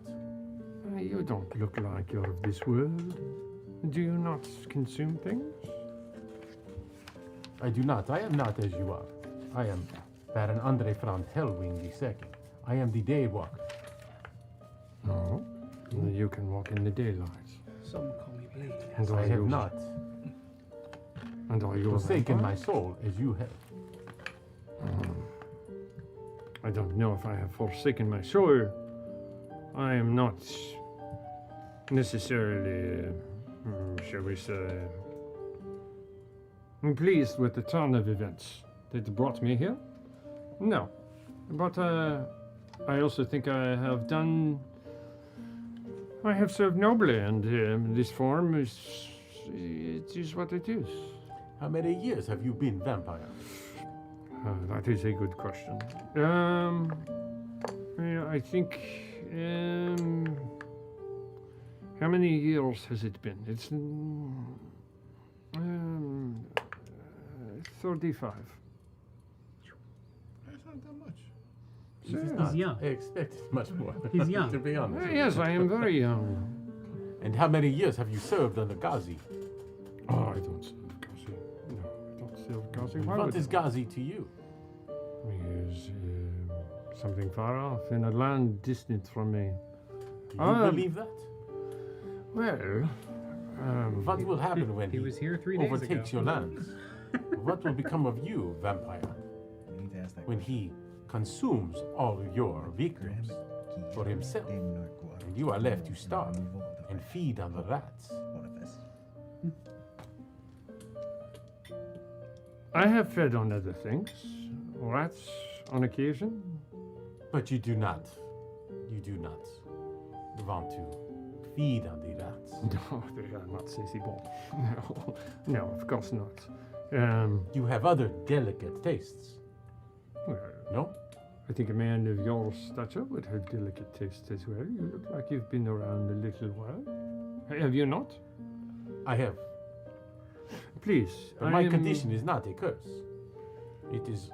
Q: You don't look like you're of this world. Do you not consume things?
N: I do not. I am not as you are. I am Baron Andre Franz Hellwing II. I am the day walker.
Q: No. You can walk in the daylight.
J: Some call me Blade.
Q: And
N: I have not
Q: And are you
N: forsaken my soul as you have.
Q: I don't know if I have forsaken my soul. I am not necessarily, shall we say, pleased with the turn of events that brought me here. No. But I also think I have served nobly, and this form it is what it is.
N: How many years have you been vampire?
Q: That is a good question. I think. How many years has it been? It's 35.
A: That's not that much.
N: He's young. I expected much more.
J: He's young.
N: To be honest.
Q: Yes, I am very young.
N: And how many years have you served under Ghazi?
Q: Oh, I don't serve Ghazi. No, I don't serve Ghazi.
N: What is Ghazi to you?
Q: He is something far off in a land distant from me.
N: Do you believe that?
Q: Well,
N: what will happen when
J: he was here 3 days
N: overtakes
J: ago.
N: your lands? What will become of you, vampire, when he consumes all your victims for himself, and you are left to starve and feed on the rats?
Q: I have fed on other things, rats on occasion.
N: But you do not want to feed on the rats.
Q: No, they are not sensible. No, of course not.
N: You have other delicate tastes.
Q: Well,
N: no?
Q: I think a man of your stature would have delicate tastes as well. You look like you've been around a little while. Have you not?
N: I have.
Q: Please.
N: But my condition is not a curse. It is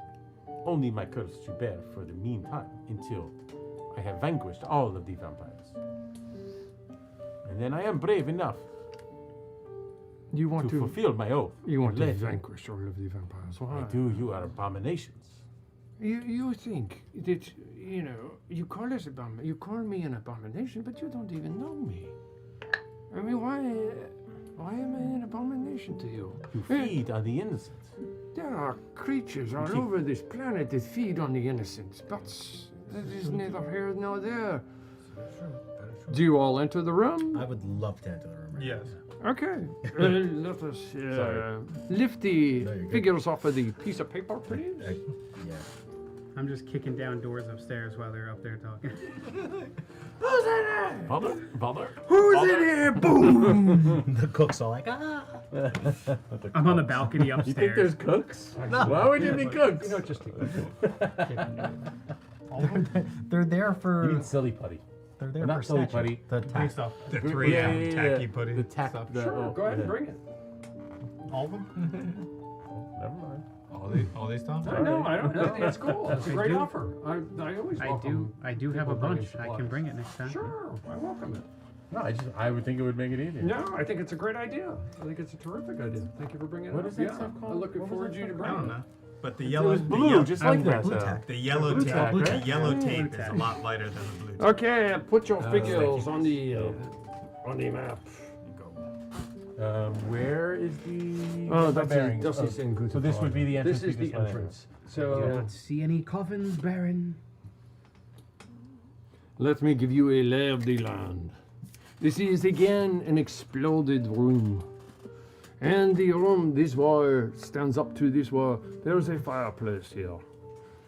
N: only my curse to bear for the meantime until I have vanquished all of the vampires. And then I am brave enough
Q: to
N: fulfill my oath.
Q: You want to vanquish all of the vampires. Why?
N: I do. You are abominations.
Q: You think that, you call us you call me an abomination, but you don't even know me. I mean, why am I an abomination to you?
N: You feed on the innocent.
Q: There are creatures all over this planet that feed on the innocent, but that is neither here nor there. Do you all enter the room?
F: I would love to enter the room.
A: Yes.
Q: Okay. Let us lift the figures off of the piece of paper, please.
F: Yeah.
J: I'm just kicking down doors upstairs while they're up there talking.
Q: Who's in there?
N: Bother.
J: Who's in here? Boom!
F: The cook's all like, ah.
J: I'm on the balcony upstairs.
N: You think there's cooks?
F: No.
N: Why would you be cooks?
F: They're there for.
N: You mean silly putty?
F: They're there
N: Not
F: for
N: silly
F: statue.
N: putty.
F: The
A: Putty
F: tack.
A: stuff. The 3M tacky putty
N: The tack.
A: stuff.
Q: Sure, go ahead and bring it.
A: All of them?
L: Never mind.
A: All these times?
Q: No, I think it's cool. It's a great offer. I always welcome.
J: I do have a
Q: people bringing
J: bunch. I can
Q: supplies.
J: bring it next time.
Q: Sure, I welcome it.
L: No, I would think it would make it easier.
Q: No, I think it's a great idea. I think it's a terrific idea. Thank you for bringing it
L: What
Q: up.
L: is that
Q: Yeah,
L: stuff called?
Q: I'm looking
L: What was
Q: forward
L: that
Q: to you to
L: stuff
Q: bring
A: I don't
Q: it.
A: know. But the
L: It
A: yellow,
L: was blue, just like that.
A: The yellow
L: Blue
A: tape,
L: tack,
A: the
L: right?
A: yellow
L: Blue
A: tape is
L: tack.
A: a lot lighter than the blue tape.
Q: Okay, put your
A: thank
Q: figures
A: you.
Q: on the map.
L: Where is the?
Q: Oh,
L: my
Q: that's
L: bearings?
Q: it. Das ist in gute
L: So this would be the entrance.
Q: This is
L: we
Q: the
L: just went in.
Q: entrance.
J: Do
Q: So
J: not see any coffins, Baron.
Q: let me give you a lay of the land. This is again an exploded room. And the room, this wall stands up to this wall. There's a fireplace here.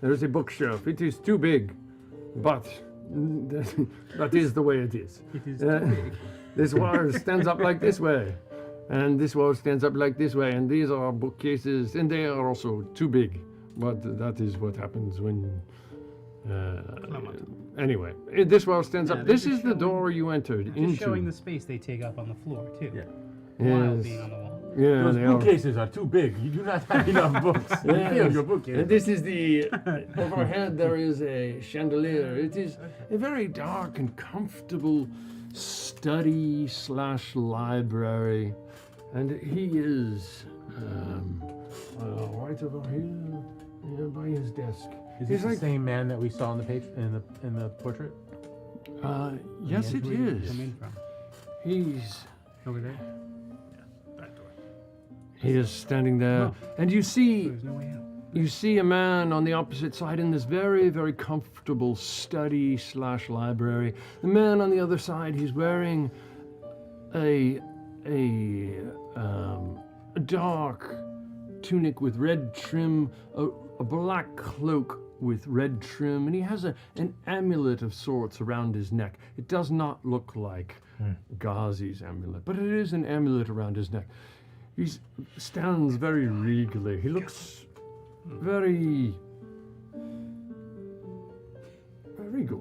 Q: There's a bookshelf. It is too big, but that is the way it is.
J: It is too big.
Q: This wall stands up like this way. And this wall stands up like this way. And these are bookcases, and they are also too big. But that is what happens when... anyway, this wall stands up. This is the door you entered
J: Just
Q: into.
J: showing the space they take up on the floor too.
L: Yeah.
J: While
Q: Yes.
J: being on the wall.
Q: Yeah,
L: Those
Q: they are.
L: bookcases are too big. You do not have enough books. You
Q: Yes.
L: feel your bookcase.
Q: And this is the overhead. There is a chandelier. It is a very dark and comfortable study / library, and he is right over here by his desk.
L: Is
Q: He's
L: this
Q: like,
L: the same man that we saw in the page in the portrait?
Q: yes, it is.
J: Come in from
Q: He's
J: over there.
Q: he is standing there, and you see.
J: There's no way out.
Q: You see a man on the opposite side in this very, very comfortable study / library. The man on the other side, he's wearing a dark tunic with red trim, a black cloak with red trim, and he has an amulet of sorts around his neck. It does not look like Ghazi's amulet, but it is an amulet around his neck. He stands very regally. He looks very regal.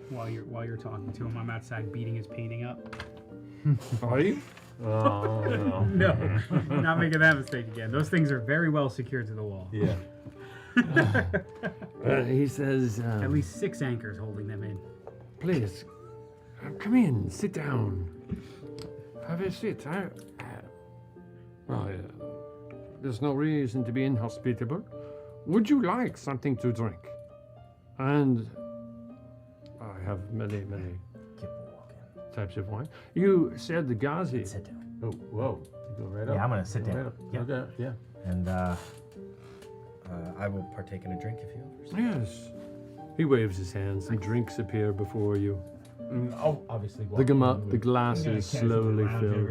J: While you're talking to him, I'm outside beating his painting up.
Q: Are you?
L: Oh,
J: No, not making that mistake again. Those things are very well secured to the wall.
L: Yeah.
Q: He says,
J: At least 6 anchors holding them in.
Q: please, come in, sit down. Have a seat. There's no reason to be inhospitable. Would you like something to drink? And I have many types of wine. You said the Ghazi.
F: Sit down.
L: Oh, whoa. You go right up.
F: Yeah, I'm gonna sit
L: Go
F: down.
L: right up.
F: Yeah.
L: Okay, yeah.
F: And I will partake in a drink if you offer.
Q: Yes. He waves his hand. Some drinks appear before you.
L: Oh, obviously.
Q: The glasses slowly fill.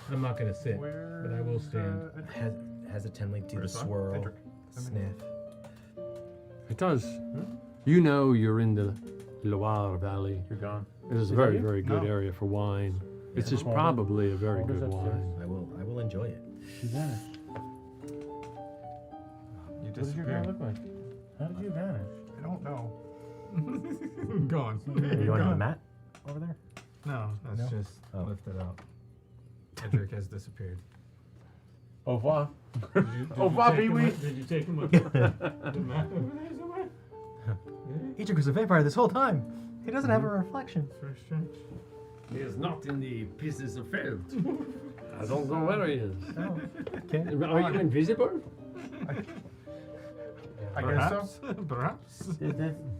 A: I'm not gonna sit, but I will stand.
F: Hesitantly do the swirl, sniff.
Q: It does. You know you're in the Loire Valley.
L: You're gone.
Q: It is a
L: Is that
Q: very,
L: you?
Q: very good
L: No.
Q: area for wine. It's just
L: Hold
Q: probably a very
L: Hold us
Q: good
L: upstairs.
Q: wine.
F: I will enjoy it.
L: She vanished.
A: You
L: What does your guy look like? How did you vanish?
P: I don't know.
A: Gone.
F: Are you on the mat over there?
A: No, that's
F: No?
A: just
F: Oh.
A: lifted up. Edric has disappeared.
L: Au revoir.
A: Did
L: Au revoir,
A: you take him
L: Pee-wee.
A: with- Did you take him with the map over there somewhere?
F: Edric was a vampire this whole time. He doesn't have a reflection.
A: Very strange.
Q: He is not in the pieces of felt. I don't know where he is.
F: Oh, okay.
Q: Are you invisible?
P: I guess so.
A: Perhaps.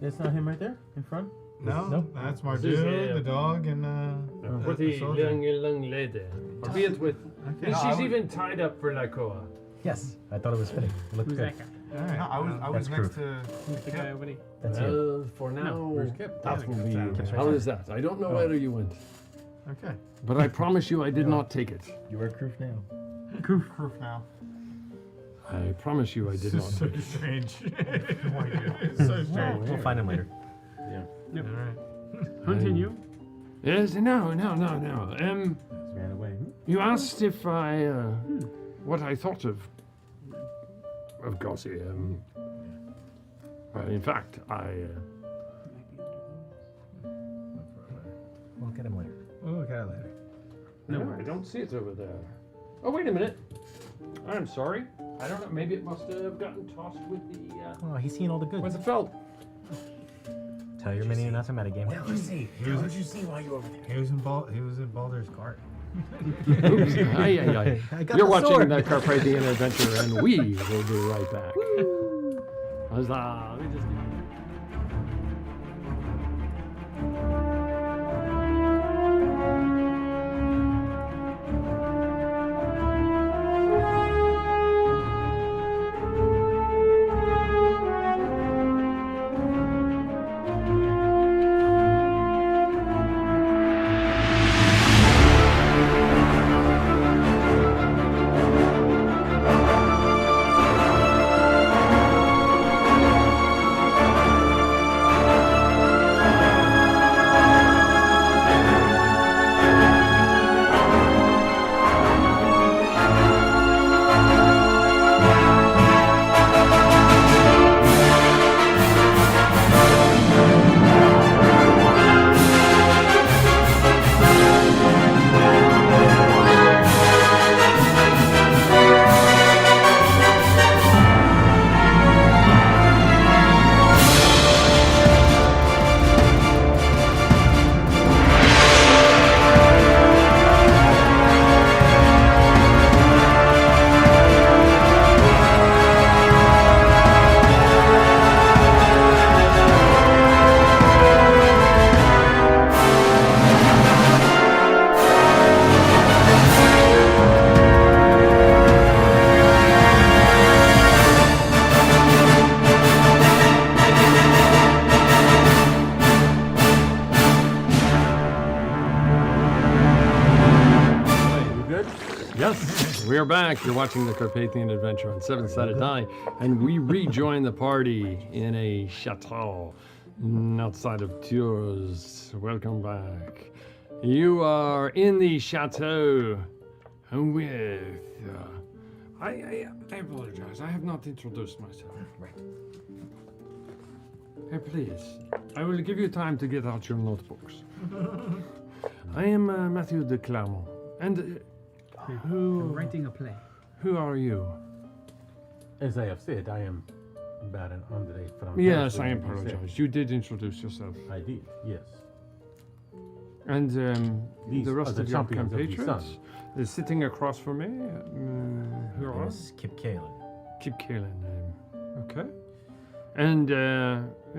L: That's not him right there in front?
A: No,
L: Nope.
A: that's my
Q: This is
A: dude,
Q: a-
A: the dog, and the
Q: Pretty
A: soldier.
Q: young lady. Albeit with.
A: Okay.
Q: She's even tied up for Lycoa.
F: Yes, I thought it was fitting. It looked
J: Who's
F: good.
J: that guy?
A: All right.
P: No, I was
F: That's
P: next
F: proof.
P: to
J: Who's the guy over there?
F: That's you.
Q: For now,
L: Where's Kip?
Q: that will be.
F: Kip's right
Q: How
F: there.
Q: is that? I don't know where you went,
A: Okay.
Q: but I promise you I did not take it.
F: You are proof now.
P: proof now.
Q: I promise you I did not
A: So
Q: take it.
A: strange.
P: No idea.
A: It's so strange.
F: We'll find him later.
L: Yeah.
J: Yep.
A: All right.
J: Continue.
Q: Yes, no.
L: Just ran away.
Q: You asked if I, what I thought of Gossi. In fact,
F: We'll get him later.
A: We'll look at it later.
Q: No, I don't see it over there. Oh, wait a minute. I'm sorry. I don't know. Maybe it must have gotten tossed with the.
D: Oh, he's seen all the good.
Q: What's it felt?
D: Tell your mini nothing metagame.
K: What did you see?
M: What did you see while you were over there?
A: He was in Baldur's Cart.
Q: Oops. Aye, aye, aye.
D: I got
Q: You're
D: the
Q: watching
D: sword.
Q: the Carpathian Adventure, and we will be right back. Huzzah. Let me just get... Yes, we are back. You're watching the Carpathian Adventure on 7SD Die, and we rejoin the party in a chateau outside of Tours. Welcome back. You are in the chateau with... I apologize. I have not introduced myself. Right. Please, I will give you time to get out your notebooks. I am Matthew de Clermont, and...
J: I'm writing a play.
Q: Who are you?
N: As I have said, I am Baron Andre from...
Q: Yes, I apologize. You did introduce yourself.
N: I did, yes.
Q: And
N: These
Q: the
N: are
Q: rest
N: the
Q: of your
N: champions of the
Q: compatriots
N: sun.
Q: is sitting across from me. Who are?
D: Yes, Kip Kalen.
Q: Kip Kalen. Okay. And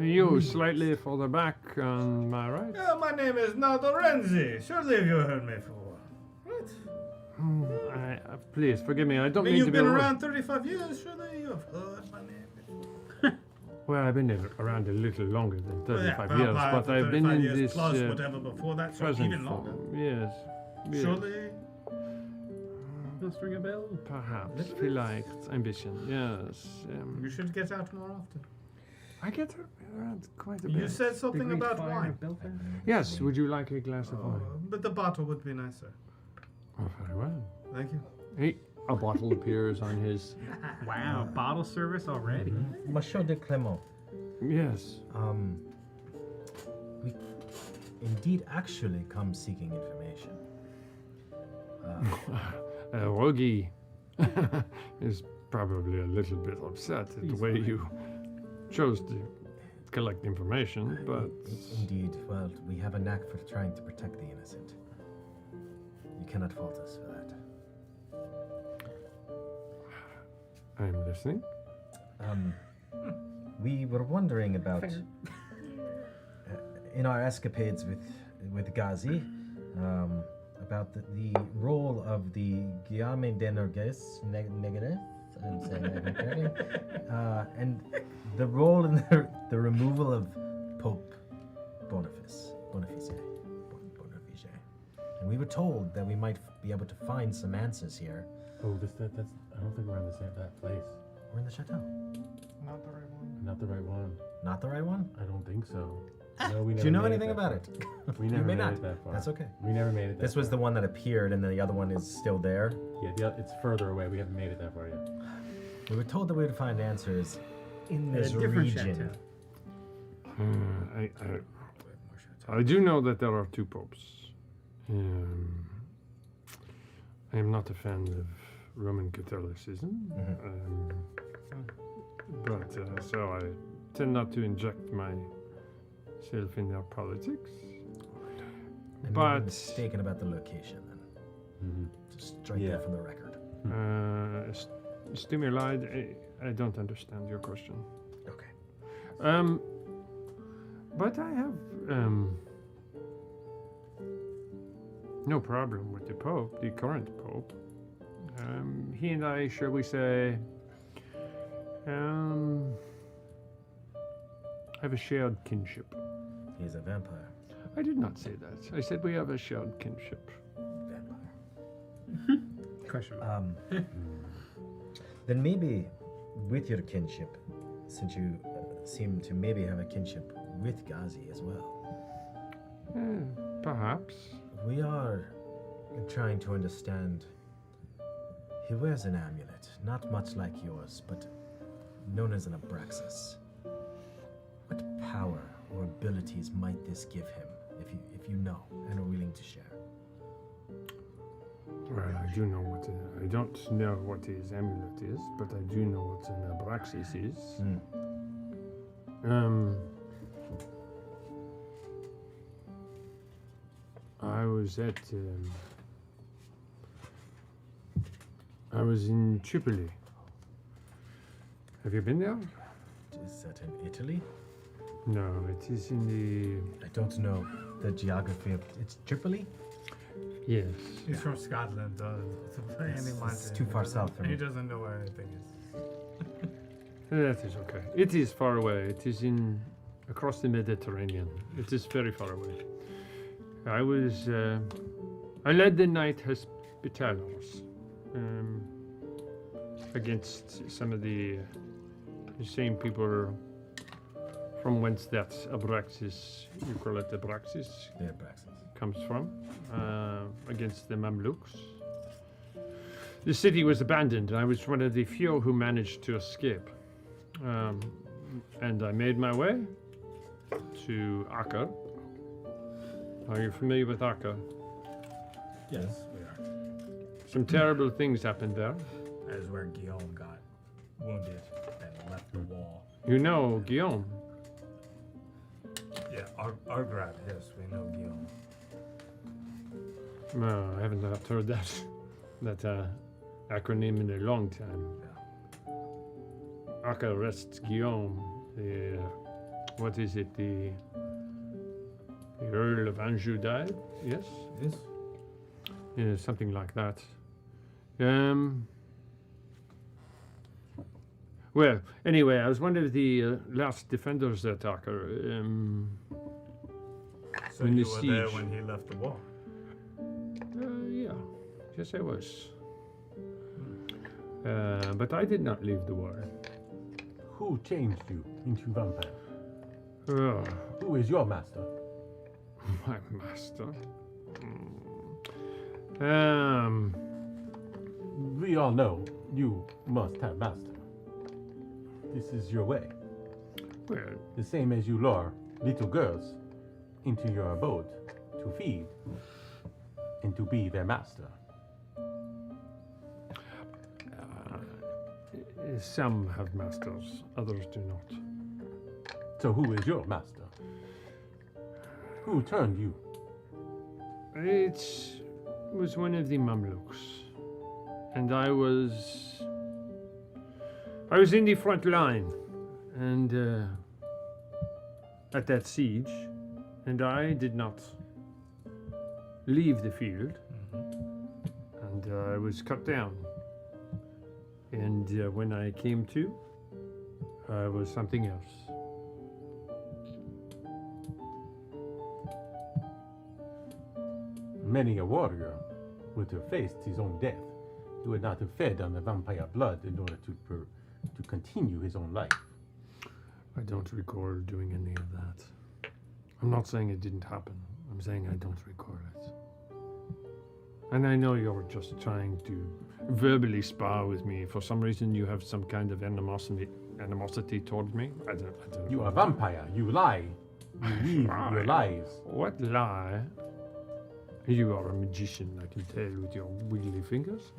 Q: you, slightly further back on my right.
K: Yeah, my name is Naldo Renzi. Surely you heard me before.
Q: Please forgive me. I don't
K: I mean,
Q: mean to
K: you've
Q: be
K: been
Q: rude.
K: around 35 years. Surely you have heard my name before.
Q: Well, I've been around a little longer than 35
K: well,
Q: years, but I've been in
K: years
Q: this
K: plus whatever before that, so
Q: present
K: even longer.
Q: form. Yes. Yes.
K: Surely.
J: Must ring a bell.
Q: Perhaps. Vielleicht. Ambition. Yes.
K: You should get out more often.
Q: I get around quite a bit.
K: You said something about wine.
Q: Yes. Would you like a glass of wine?
K: But the bottle would be nicer.
Q: Oh, very well.
K: Thank you.
Q: Hey, a bottle appears on his.
J: Wow, bottle service already.
D: Monsieur de Clermont.
Q: Yes.
D: We indeed actually come seeking information.
Q: Rogi is probably a little bit upset at the way you chose to collect information, but...
D: Indeed. Well, we have a knack for trying to protect the innocent. You cannot fault us for that.
Q: I'm listening.
D: We were wondering about... in our escapades with Ghazi, about the role of the Guillaume d'Energes, I'm saying that incorrectly, and the role in the removal of Pope Boniface. And we were told that we might be able to find some answers here.
N: Oh, that's. I don't think we're in that place.
D: We're in the chateau.
P: Not the right one.
N: Not the right one.
D: Not the right one?
N: I don't think so. No, we never
D: Do you know
N: made
D: anything
N: that
D: about
N: far.
D: it?
N: We
D: You
N: never
D: may
N: made
D: not.
N: it that far.
D: That's okay.
N: We never made it that
D: This was
N: far.
D: the one that appeared, and then the other one is still there.
N: Yeah, it's further away. We haven't made it that far yet.
D: We were told that we would find answers in this
J: different
D: region.
Q: I do know that there are two popes. I am not a fan of Roman Catholicism.
F: Mm-hmm.
Q: But so I tend not to inject myself in their politics.
F: And
Q: But
F: you're mistaken about the location, then. Just strike that from the record.
Q: Stimuli, I don't understand your question.
F: Okay.
Q: But I have no problem with the Pope, the current Pope. He and I, shall we say, have a shared kinship.
F: He's a vampire.
Q: I did not say that. I said we have a shared kinship.
J: Question.
F: Then maybe with your kinship, since you seem to maybe have a kinship with Ghazi as well.
Q: Perhaps.
F: We are trying to understand. He wears an amulet, not much like yours, but known as an Abraxas. What power or abilities might this give him, if you know and are willing to share?
Q: Well, I do know what I don't know what his amulet is, but I do know what an Abraxas is. I was in Tripoli. Have you been there?
F: Is that in Italy?
Q: No, it is in the...
F: I don't know the geography of... It's Tripoli?
Q: Yes.
A: He's from Scotland,
F: It's too far south for me.
A: He doesn't know where anything is.
Q: That is okay. It is far away. It is across the Mediterranean. It is very far away. I led the night hospitallers against some of the same people from whence that Abraxas, you call it Abraxas, comes from, against the Mamluks. The city was abandoned, and I was one of the few who managed to escape. And I made my way to Akka. Are you familiar with Akka?
A: Yes, we are.
Q: Some terrible things happened there.
A: That is where Guillaume got wounded and left the wall.
Q: You know Guillaume?
A: Yeah, Argrad, yes, we know Guillaume.
Q: No, I haven't heard that acronym in a long time. Akka arrests Guillaume. What is it? The Earl of Anjou died? Yes?
A: Yes.
Q: Yeah, something like that. Well, anyway, I was one of the last defenders at Akka.
A: So
Q: in
A: you
Q: the
A: were
Q: siege.
A: there when he left the wall?
Q: Yeah, yes I was. But I did not leave the war.
M: Who changed you into vampire?
Q: Oh,
M: Who is your master?
Q: my master?
M: We all know you must have master. This is your way.
Q: Well,
M: the same as you lure little girls into your abode to feed and to be their master.
Q: Some have masters, others do not.
M: So who is your master? Who turned you?
Q: It was one of the Mamluks, and I was in the front line, and at that siege, and I did not leave the field, and I was cut down. And when I came to, I was something else.
M: Many a warrior would have faced his own death. He would not have fed on the vampire blood in order to continue his own life.
Q: I don't recall doing any of that. I'm not saying it didn't happen. I'm saying I don't recall it. And I know you're just trying to verbally spar with me. For some reason, you have some kind of animosity toward me. I don't.
M: You are a vampire. You lie. You weave your lies.
Q: What lie? You are a magician, I can tell with your wiggly fingers.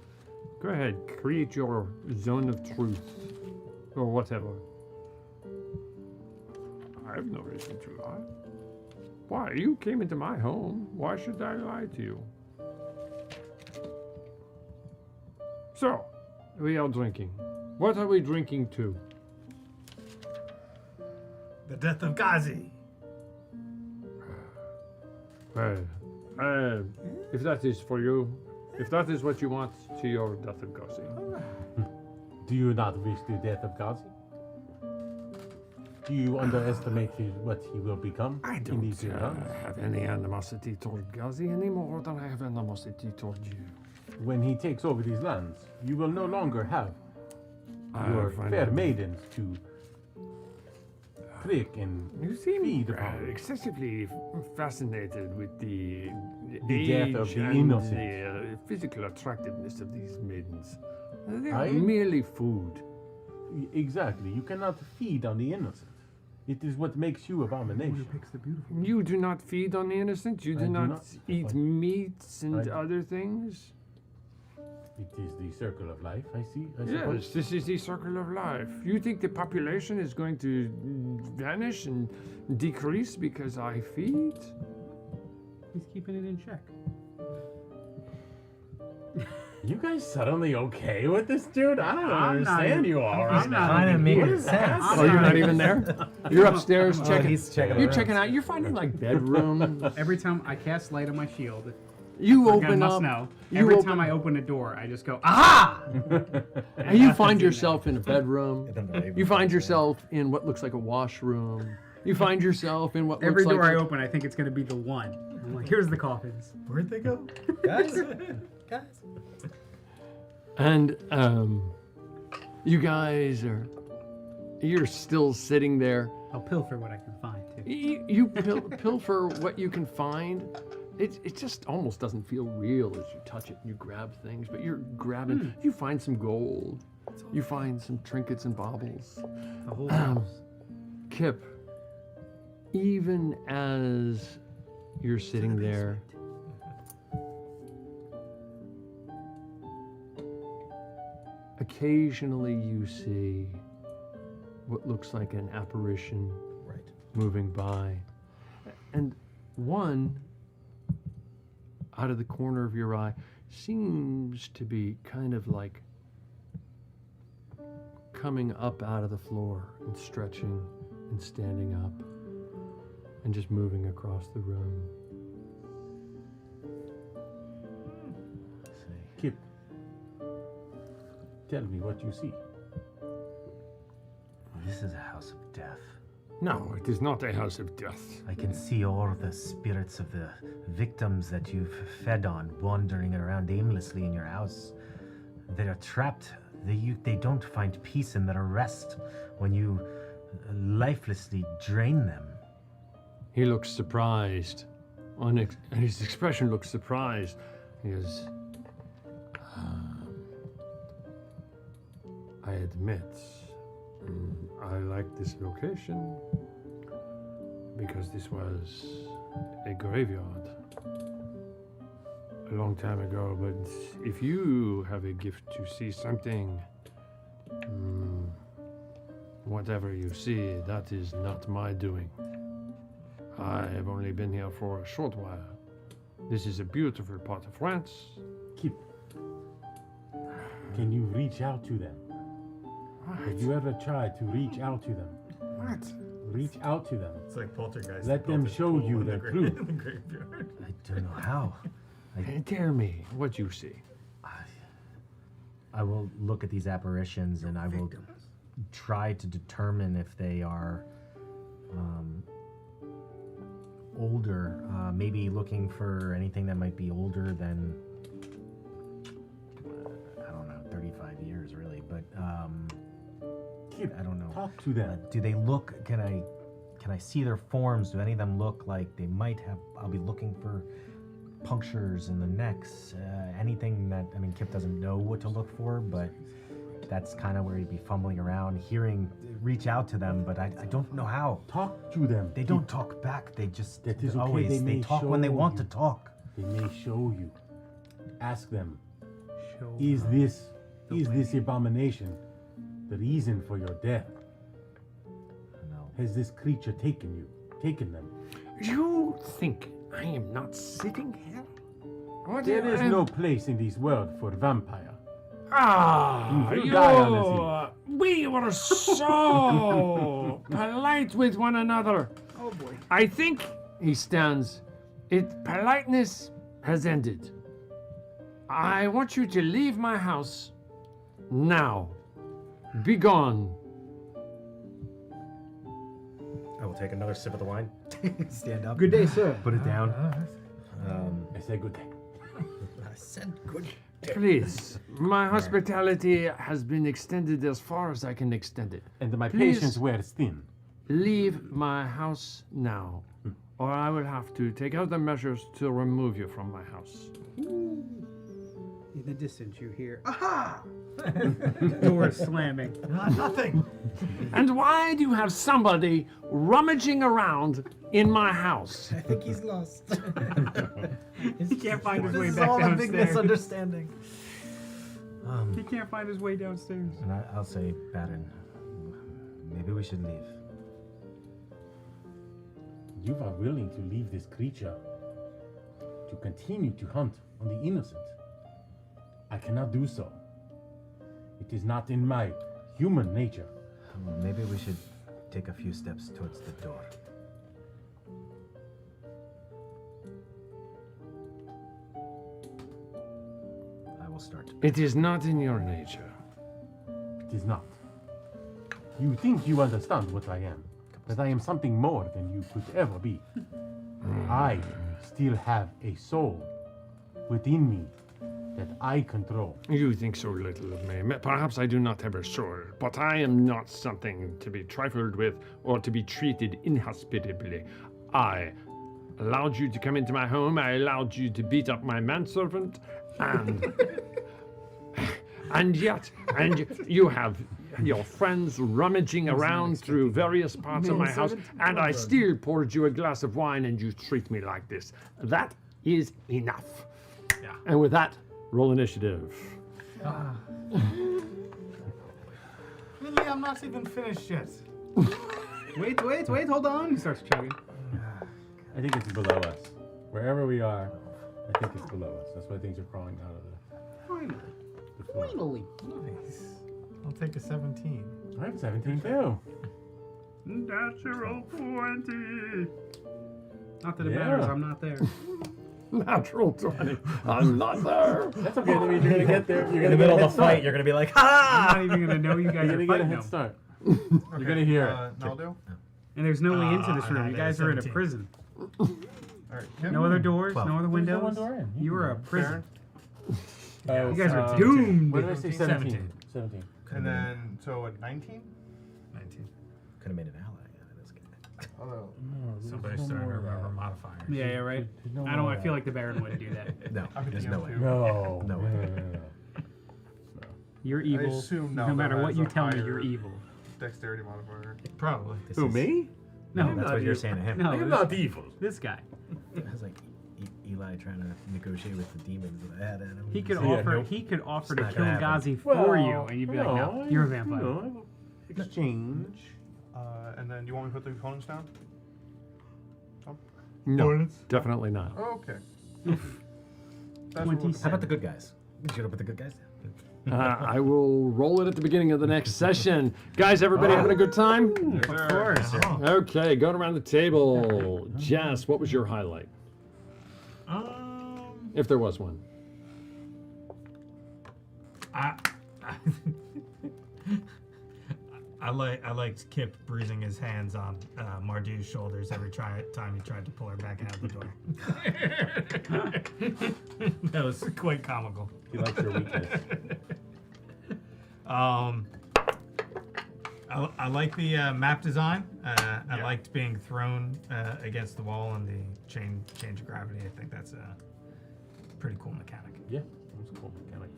Q: Go ahead, create your zone of truth. Or whatever. I have no reason to lie. Why? You came into my home. Why should I lie to you? So, we are drinking. What are we drinking to?
K: The death of Ghazi.
Q: Well, if that is for you, if that is what you want, to your death of Ghazi.
M: Do you not wish the death of Ghazi? Do you underestimate what he will become?
Q: I
M: in
Q: don't
M: these years?
Q: have any animosity toward Ghazi any more than I have animosity toward you.
M: When he takes over these lands, you will no longer have your
Q: find
M: fair
Q: out.
M: maidens to prick and
Q: You seem
M: feed upon.
Q: excessively fascinated with the
M: death of
Q: age
M: the
Q: and
M: innocent.
Q: the physical attractiveness of these maidens. They
M: I-
Q: are merely food.
M: Exactly. You cannot feed on the innocent. It is what makes you abomination.
Q: You do not feed on the innocent. You
M: I
Q: do
M: do
Q: not
M: not.
Q: eat meats and
M: I-
Q: other things.
M: It is the circle of life, I see. I
Q: Yes,
M: suppose.
Q: this is the circle of life. You think the population is going to vanish and decrease because I feed?
J: He's keeping it in check.
M: You guys suddenly okay with this dude? I don't
J: I'm not
M: understand
J: even-
M: you all
J: I'm
M: right
J: not
M: now.
J: even
D: making
M: What is
D: sense.
M: happening?
Q: Oh, you're not even there? You're upstairs
D: Oh,
Q: checking.
D: he's checking
Q: You're
D: around.
Q: checking out. You're finding like bedroom.
J: Every time I cast light on my shield,
Q: You
J: Forget
Q: open
J: must
Q: up.
J: know.
Q: You
J: Every
Q: open-
J: time I open a door, I just go, aha!
Q: And you find yourself in a bedroom. You find yourself in what looks like a washroom. You find yourself in what
J: Every
Q: looks
J: door
Q: like
J: I
Q: a-
J: open, I think it's going to be the one. I'm like, here's the coffins.
K: Where'd they go?
D: Guys?
Q: And you guys you're still sitting there.
J: I'll pilfer what I can find, too.
Q: You pilfer what you can find. It just almost doesn't feel real as you touch it and you grab things, but you're grabbing. You find some gold. You find some trinkets and baubles.
J: The whole house.
Q: Kip, even as you're sitting there, occasionally you see what looks like an apparition moving by. And one, out of the corner of your eye, seems to be kind of like coming up out of the floor and stretching and standing up and just moving across the room.
M: Kip, tell me what you see.
F: This is a house of death.
Q: No, it is not a house of death.
F: I can see all the spirits of the victims that you've fed on wandering around aimlessly in your house. They are trapped. They don't find peace in their rest when you lifelessly drain them.
Q: He looks surprised. And his expression looks surprised. He goes, I admit, I like this location because this was a graveyard a long time ago, but if you have a gift to see something, whatever you see, that is not my doing. I have only been here for a short while. This is a beautiful part of France.
M: Kip, can you reach out to them? Have you ever tried to reach out to them?
Q: What?
M: Reach out to them.
K: It's like Poltergeist.
M: Let them show you their truth.
K: In the graveyard.
F: I don't know how.
Q: Tell me what you see.
F: I will look at these apparitions and I will try to determine if they are older. Maybe looking for anything that might be older than, I don't know, 35 years really. But I don't know.
M: Talk to them.
F: Do they look? Can I see their forms? Do any of them look like they might have? I'll be looking for punctures in the necks. Anything that, I mean, Kip doesn't know what to look for, but that's kind of where he'd be fumbling around, reach out to them, but I don't know how.
M: Talk to them.
F: They don't talk back. They just
M: That is okay.
F: always
M: They
F: they
M: may
F: talk when they
M: show
F: want
M: you.
F: to talk.
M: They may show you. Ask them. Is this abomination the reason for your death?
F: No.
M: Has this creature taken them?
Q: You think I am not sitting here? What
M: There is
Q: am-
M: no place in this world for vampire.
Q: Ah,
M: You will die on this hill.
Q: we were so polite with one another.
J: Oh boy.
Q: I think he stands. Politeness has ended. I want you to leave my house now. Be gone.
F: I will take another sip of the wine. Stand up.
J: Good day, sir.
F: Put it down.
M: I say good day.
F: I said good day.
Q: Please, my hospitality has been extended as far as I can extend it.
M: And my
Q: Please
M: patience wears thin.
Q: leave my house now, or I will have to take other measures to remove you from my house.
J: In the distance, you hear, aha! Door slamming.
A: Nothing.
Q: And why do you have somebody rummaging around in my house?
F: I think he's lost.
J: He can't find his way
F: This is
J: back
F: all a
J: downstairs.
F: big misunderstanding.
J: He can't find his way downstairs.
F: And I'll say, Baron, maybe we should leave.
M: You are willing to leave this creature to continue to hunt on the innocent. I cannot do so. It is not in my human nature.
F: Well, maybe we should take a few steps towards the door. I will start.
Q: It is not in your nature.
M: It is not. You think you understand what I am, that I am something more than you could ever be. I still have a soul within me that I control.
Q: You think so little of me. Perhaps I do not have a soul, but I am not something to be trifled with or to be treated inhospitably. I allowed you to come into my home. I allowed you to beat up my manservant, and and you have your friends rummaging around through various parts of my house, and I still poured you a glass of wine, and you treat me like this. That is enough.
A: Yeah.
Q: And with that, roll initiative.
A: Lily, I'm not even finished yet.
J: Wait, hold on. He starts chugging.
M: I think it's below us. Wherever we are, I think it's below us. That's why things are crawling out of the floor.
J: Finally.
A: Nice. I'll take a 17.
M: I have 17 too.
J: Natural 20. Not that it
M: Yeah.
J: matters, I'm not there.
Q: Natural 20. I'm not there.
M: That's okay. That means you're gonna get there. You're
F: In the middle of the fight, you're gonna be like, ha!
J: I'm not even gonna know you guys
M: You're
J: are
M: gonna get a
J: fighting
M: head
J: now.
M: start. You're gonna hear it.
P: Naldo?
J: And there's no way into this
A: I
J: room.
A: had
J: You
A: a
J: guys are in a
A: 17.
J: prison.
P: Alright, Kim?
J: No other doors,
F: Well,
J: no other
M: There's
J: windows.
M: no one door in.
J: You are a prison.
M: Oh,
J: You guys are
M: 17.
J: doomed.
M: What did I say? 17.
A: 17.
M: 17.
P: And then, so at 19?
A: 19.
F: Could have made an ally out of this guy.
P: Although,
A: Somebody's starting to remember modifiers.
J: Yeah, right. I feel like the Baron wouldn't do that.
F: No, there's no way.
M: No.
F: No way.
J: You're evil.
P: assume
J: No
P: Naldo
J: matter what
P: has
J: you
P: a
J: tell me,
P: higher
J: you're evil.
P: dexterity modifier.
A: Probably.
M: Who, me?
J: No,
F: That's what you're saying to him.
J: No,
M: I'm not evil.
J: this guy.
F: It was like Eli trying to negotiate with the demons that I had in him.
J: He could
M: Yeah,
J: offer.
M: nope.
J: He could offer
F: It's
J: to
F: not
J: kill
F: gonna happen.
J: Ghazi for you, and you'd be like, "No, you're a vampire."
M: No, exchange.
P: And then, do you want me to put the components down?
Q: No, definitely not.
P: Oh, okay. That's what we're looking
F: How about the good guys? You should have put the good guys down.
Q: I will roll it at the beginning of the next session. Guys, everybody having a good time?
J: Of course.
Q: Okay, going around the table. Jess, what was your highlight? If there was one.
A: I liked Kip bruising his hands on Mardu's shoulders every time he tried to pull her back out of the door. That was quite comical.
M: He likes your weakness.
A: I like the map design. I liked being thrown against the wall and the change of gravity. I think that's a pretty cool mechanic.
M: Yeah, that's cool mechanics.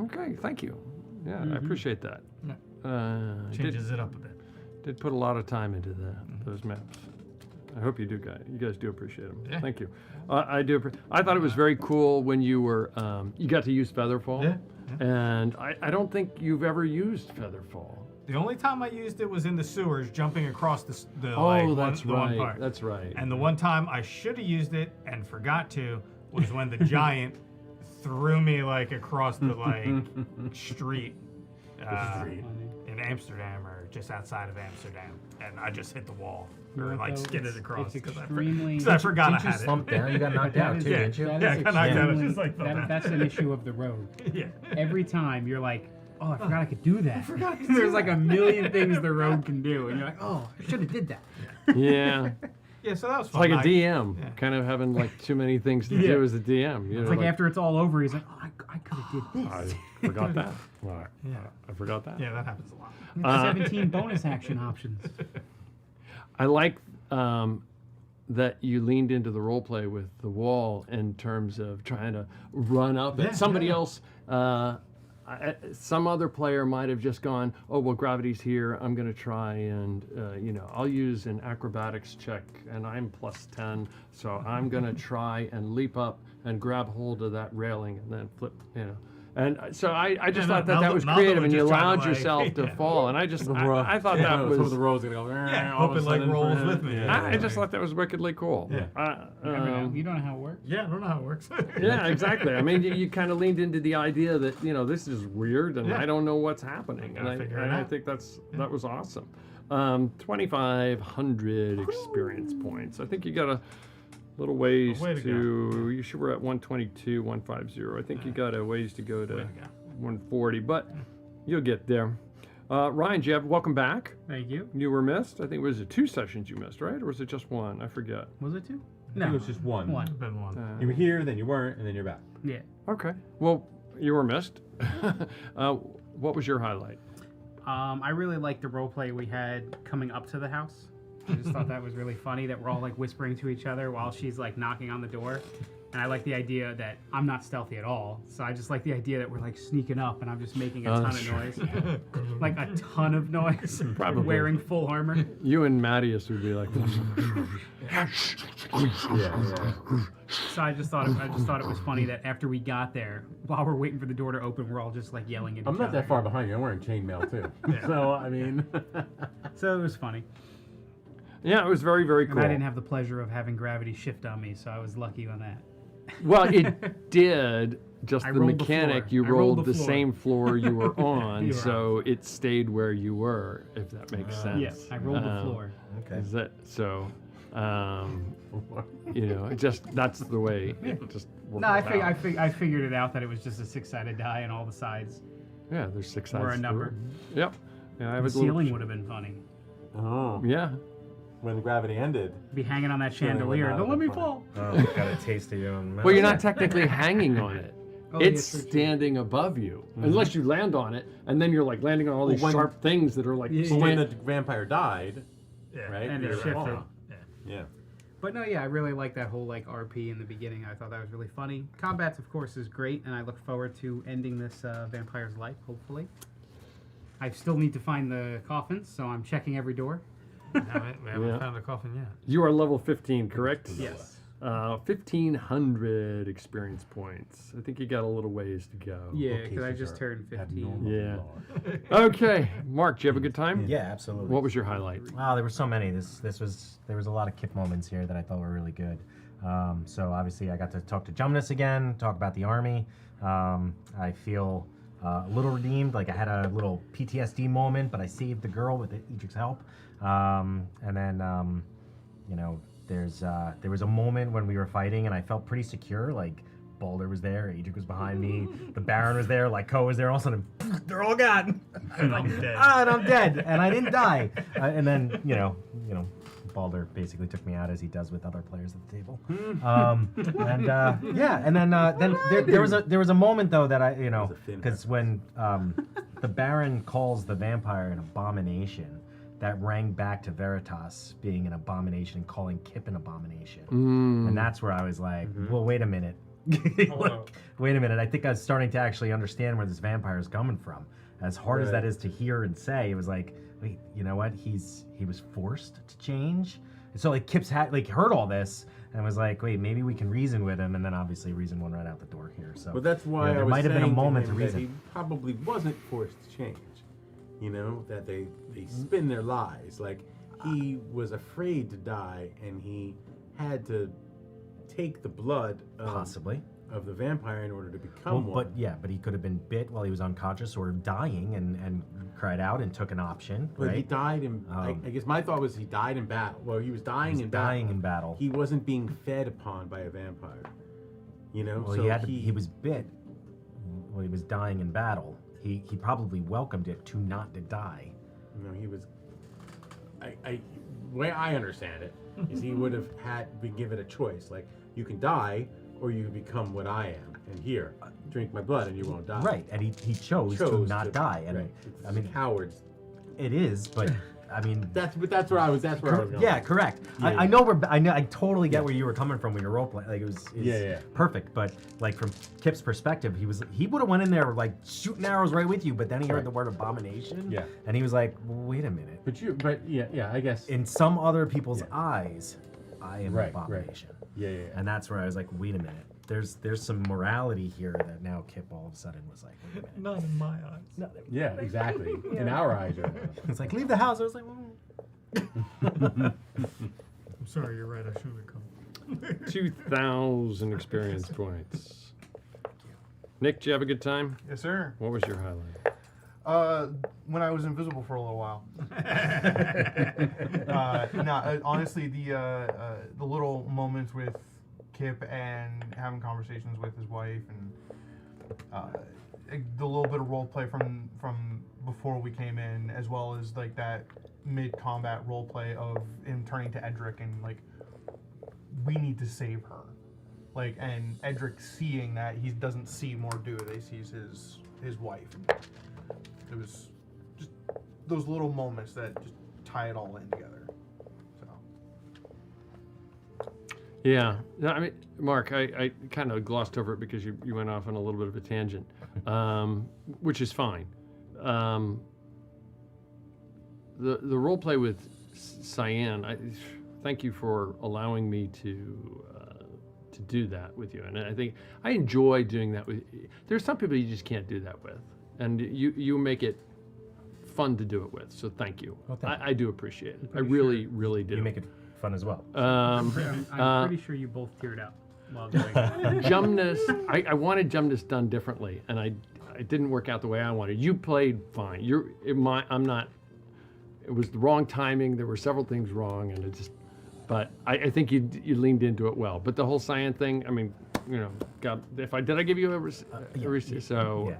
Q: Okay, thank you. Yeah, I appreciate that.
A: Changes it up a bit.
Q: Did put a lot of time into those maps. I hope you do, guys. You guys do appreciate them.
A: Yeah.
Q: Thank you. I do. I thought it was very cool when you were you got to use Featherfall.
A: Yeah.
Q: And I don't think you've ever used Featherfall.
A: The only time I used it was in the sewers, jumping across the
Q: That's
A: one
Q: right.
A: part.
Q: That's right.
A: And the one time I should have used it and forgot to was when the giant threw me like across the street in Amsterdam or just outside of Amsterdam, and I just hit the wall or like skidded across because I forgot I had it.
F: Slumped down. You got knocked out too, didn't you?
A: Yeah, I got knocked out. I just like
J: That's an issue of the road.
A: Yeah.
J: Every time you're like, oh, I forgot I could do that. There's like a million things the road can do, and you're like, oh, I should have did that.
Q: Yeah.
A: Yeah, so that was
Q: It's
A: fun.
Q: like a DM, kind of having like too many things to do as a DM. You
J: It's
Q: know,
J: like after it's all over, he's like, oh, I could have did this.
Q: I forgot that. I forgot that.
A: Yeah, that happens a lot.
J: 17 bonus action options.
Q: I like that you leaned into the role play with the wall in terms of trying to run up at somebody else. Some other player might have just gone, oh, well, gravity's here. I'm going to try and, I'll use an acrobatics check, and I'm +10. So I'm going to try and leap up and grab hold of that railing and then flip, And so I just thought that was creative, and you allowed yourself to fall. And I just, I thought that was...
L: Some of the roads going to go...
A: hoping like rolls with me.
Q: I just thought that was wickedly cool.
J: Yeah. You don't know how it works?
A: Yeah, I don't know how it works.
Q: Yeah, exactly. I mean, you kind of leaned into the idea that, this is weird, and I don't know what's happening. And I think that was awesome. 2,500 experience points. I think you got a little ways to you should we're at 122, 150. I think you got a ways to go to 140, but you'll get there. Ryan, Jeb, welcome back.
J: Thank you.
Q: You were missed. I think was it 2 sessions you missed, right? Or was it just 1? I forget.
J: Was it 2?
L: I think it was just 1.
A: Been 1.
L: You were here, then you weren't, and then you're back.
J: Yeah.
Q: Okay. Well, you were missed. What was your highlight?
J: I really liked the role play we had coming up to the house. I just thought that was really funny that we're all like whispering to each other while she's like knocking on the door. And I like the idea that I'm not stealthy at all. So I just like the idea that we're like sneaking up and I'm just making a ton of noise. Like a ton of noise.
Q: Probably.
J: Wearing full armor.
Q: You and Mattias would be like...
J: So I just thought it was funny that after we got there, while we're waiting for the door to open, we're all just like yelling at each other.
L: I'm not that far behind you. I'm wearing chainmail too. So, I mean...
J: So it was funny.
Q: Yeah, it was very, very cool.
J: And I didn't have the pleasure of having gravity shift on me, so I was lucky on that.
Q: Well, it did. Just
J: I
Q: the
J: rolled the
Q: mechanic,
J: floor.
Q: you
J: I
Q: rolled
J: rolled
Q: the
J: the floor.
Q: same floor you were on,
J: You were
Q: so it stayed where you were, if that makes sense.
J: Yes, I rolled the floor.
F: Okay.
Q: Is that so? That's the way it just worked
J: No,
Q: out.
J: I figured it out that it was just a 6-sided die and all the sides
Q: Yeah, there's 6 sides.
J: were a
Q: to
J: number.
Q: it. Yep. Yeah, I
J: The
Q: was a little-
J: ceiling would have been funny.
L: Oh.
Q: Yeah.
L: When gravity ended.
J: Be hanging on that
L: Ceiling would
J: chandelier.
L: not
J: Don't
L: have
J: let me
L: been
J: fall.
F: Oh, got a taste of your own mouth.
Q: Well, you're not technically hanging on it.
J: Oh,
Q: It's
J: yeah, true, true.
Q: standing above you, unless you land on it, and then you're like landing on all these
L: Well, when-
Q: sharp things that are like.
L: But when the vampire died, right?
J: And it
L: you're like,
J: shifted.
L: oh. Yeah.
J: But no, yeah, I really like that whole like RP in the beginning. I thought that was really funny. Combats, of course, is great, and I look forward to ending this vampire's life, hopefully. I still need to find the coffins, so I'm checking every door.
A: We haven't found a coffin yet.
Q: You are level 15, correct?
J: Yes.
Q: 1,500 experience points. I think you got a little ways to go.
J: Yeah, because I just turned 15.
Q: Yeah. Okay, Mark, did you have a good time?
F: Yeah, absolutely.
Q: What was your highlight?
F: Wow, there were so many. There was a lot of Kip moments here that I thought were really good. So obviously I got to talk to Jumnus again, talk about the army. I feel a little redeemed, like I had a little PTSD moment, but I saved the girl with Edric's help. And then, there was a moment when we were fighting and I felt pretty secure, like Balder was there, Edric was behind me, the Baron was there, like Ko was there, all of a sudden, they're all gone.
A: And I'm dead.
F: And I'm dead, and I didn't die. And then, Balder basically took me out as he does with other players at the table. And then there was a moment though that because when the Baron calls the vampire an abomination, that rang back to Veritas being an abomination and calling Kip an abomination. And that's where I was like, well, wait a minute. Wait a minute. I think I was starting to actually understand where this vampire is coming from. As hard as that is to hear and say, it was like, wait, you know what? He was forced to change. And so Kip's heard all this and was like, wait, maybe we can reason with him. And then obviously reason went right out the door here. So,
N: Well, that's why
F: there
N: I was
F: might have been a
N: saying to
F: moment
N: him
F: of
N: that
F: reason.
N: he probably wasn't forced to change. You know, that they spin their lies. Like, he was afraid to die, and he had to take the blood
F: Possibly.
N: of the vampire in order to become one.
F: But he could have been bit while he was unconscious or dying and cried out and took an option.
N: But
F: right?
N: he died in. I guess my thought was he died in battle. Well, he was dying in battle. He wasn't being fed upon by a vampire. You know.
F: Well,
N: so
F: he was bit when he was dying in battle. He probably welcomed it to not to die.
N: No, he was. The way I understand it is he would have had been given a choice. Like, you can die or you become what I am. And here, drink my blood and you won't die.
F: Right, and he chose to not die. And
N: right.
F: I mean,
N: cowards.
F: It is, but I mean,
N: that's where I was. That's where I was going.
F: Yeah, correct.
N: Yeah.
F: I know. I totally get where you were coming from when you're role playing. Like, it was perfect. But like, from Kip's perspective, he would have went in there like shooting arrows right with you. But then he heard the word abomination.
N: Yeah.
F: And he was like, wait a minute.
N: But I guess
F: in some other people's eyes, I am
N: Right,
F: abomination.
N: right. Yeah.
F: And that's where I was like, wait a minute. There's some morality here that now Kip all of a sudden was like, wait a minute.
K: Not in my eyes.
N: Yeah, exactly. In our eyes.
F: It's like, leave the house. I was like,
K: I'm sorry, you're right. I should have come.
I: 2,000 experience points. Nick, did you have a good time?
P: Yes, sir.
I: What was your highlight?
P: When I was invisible for a little while. Honestly, the little moments with Kip and having conversations with his wife, and the little bit of role play from before we came in, as well as like that mid-combat role play of him turning to Edric and like, we need to save her, like, and Edric seeing that he doesn't see Mordu, they sees his wife. It was just those little moments that just tie it all in together.
I: Yeah, no, I mean, Mark, I kind of glossed over it because you went off on a little bit of a tangent, which is fine. The role play with Cyan, thank you for allowing me to do that with you, and I think I enjoy doing that with. There's some people you just can't do that with, and you make it fun to do it with. So thank you.
F: Well, thank
I: I do appreciate it. I really do.
F: You make it fun as well.
J: I'm pretty sure you both teared up while doing it.
I: Jumnus, I wanted Jumnus done differently, and it didn't work out the way I wanted. You played fine. I'm not. It was the wrong timing. There were several things wrong, and it just. But I think you leaned into it well. But the whole Cyan thing, I mean, you know, did I give you a receipt? So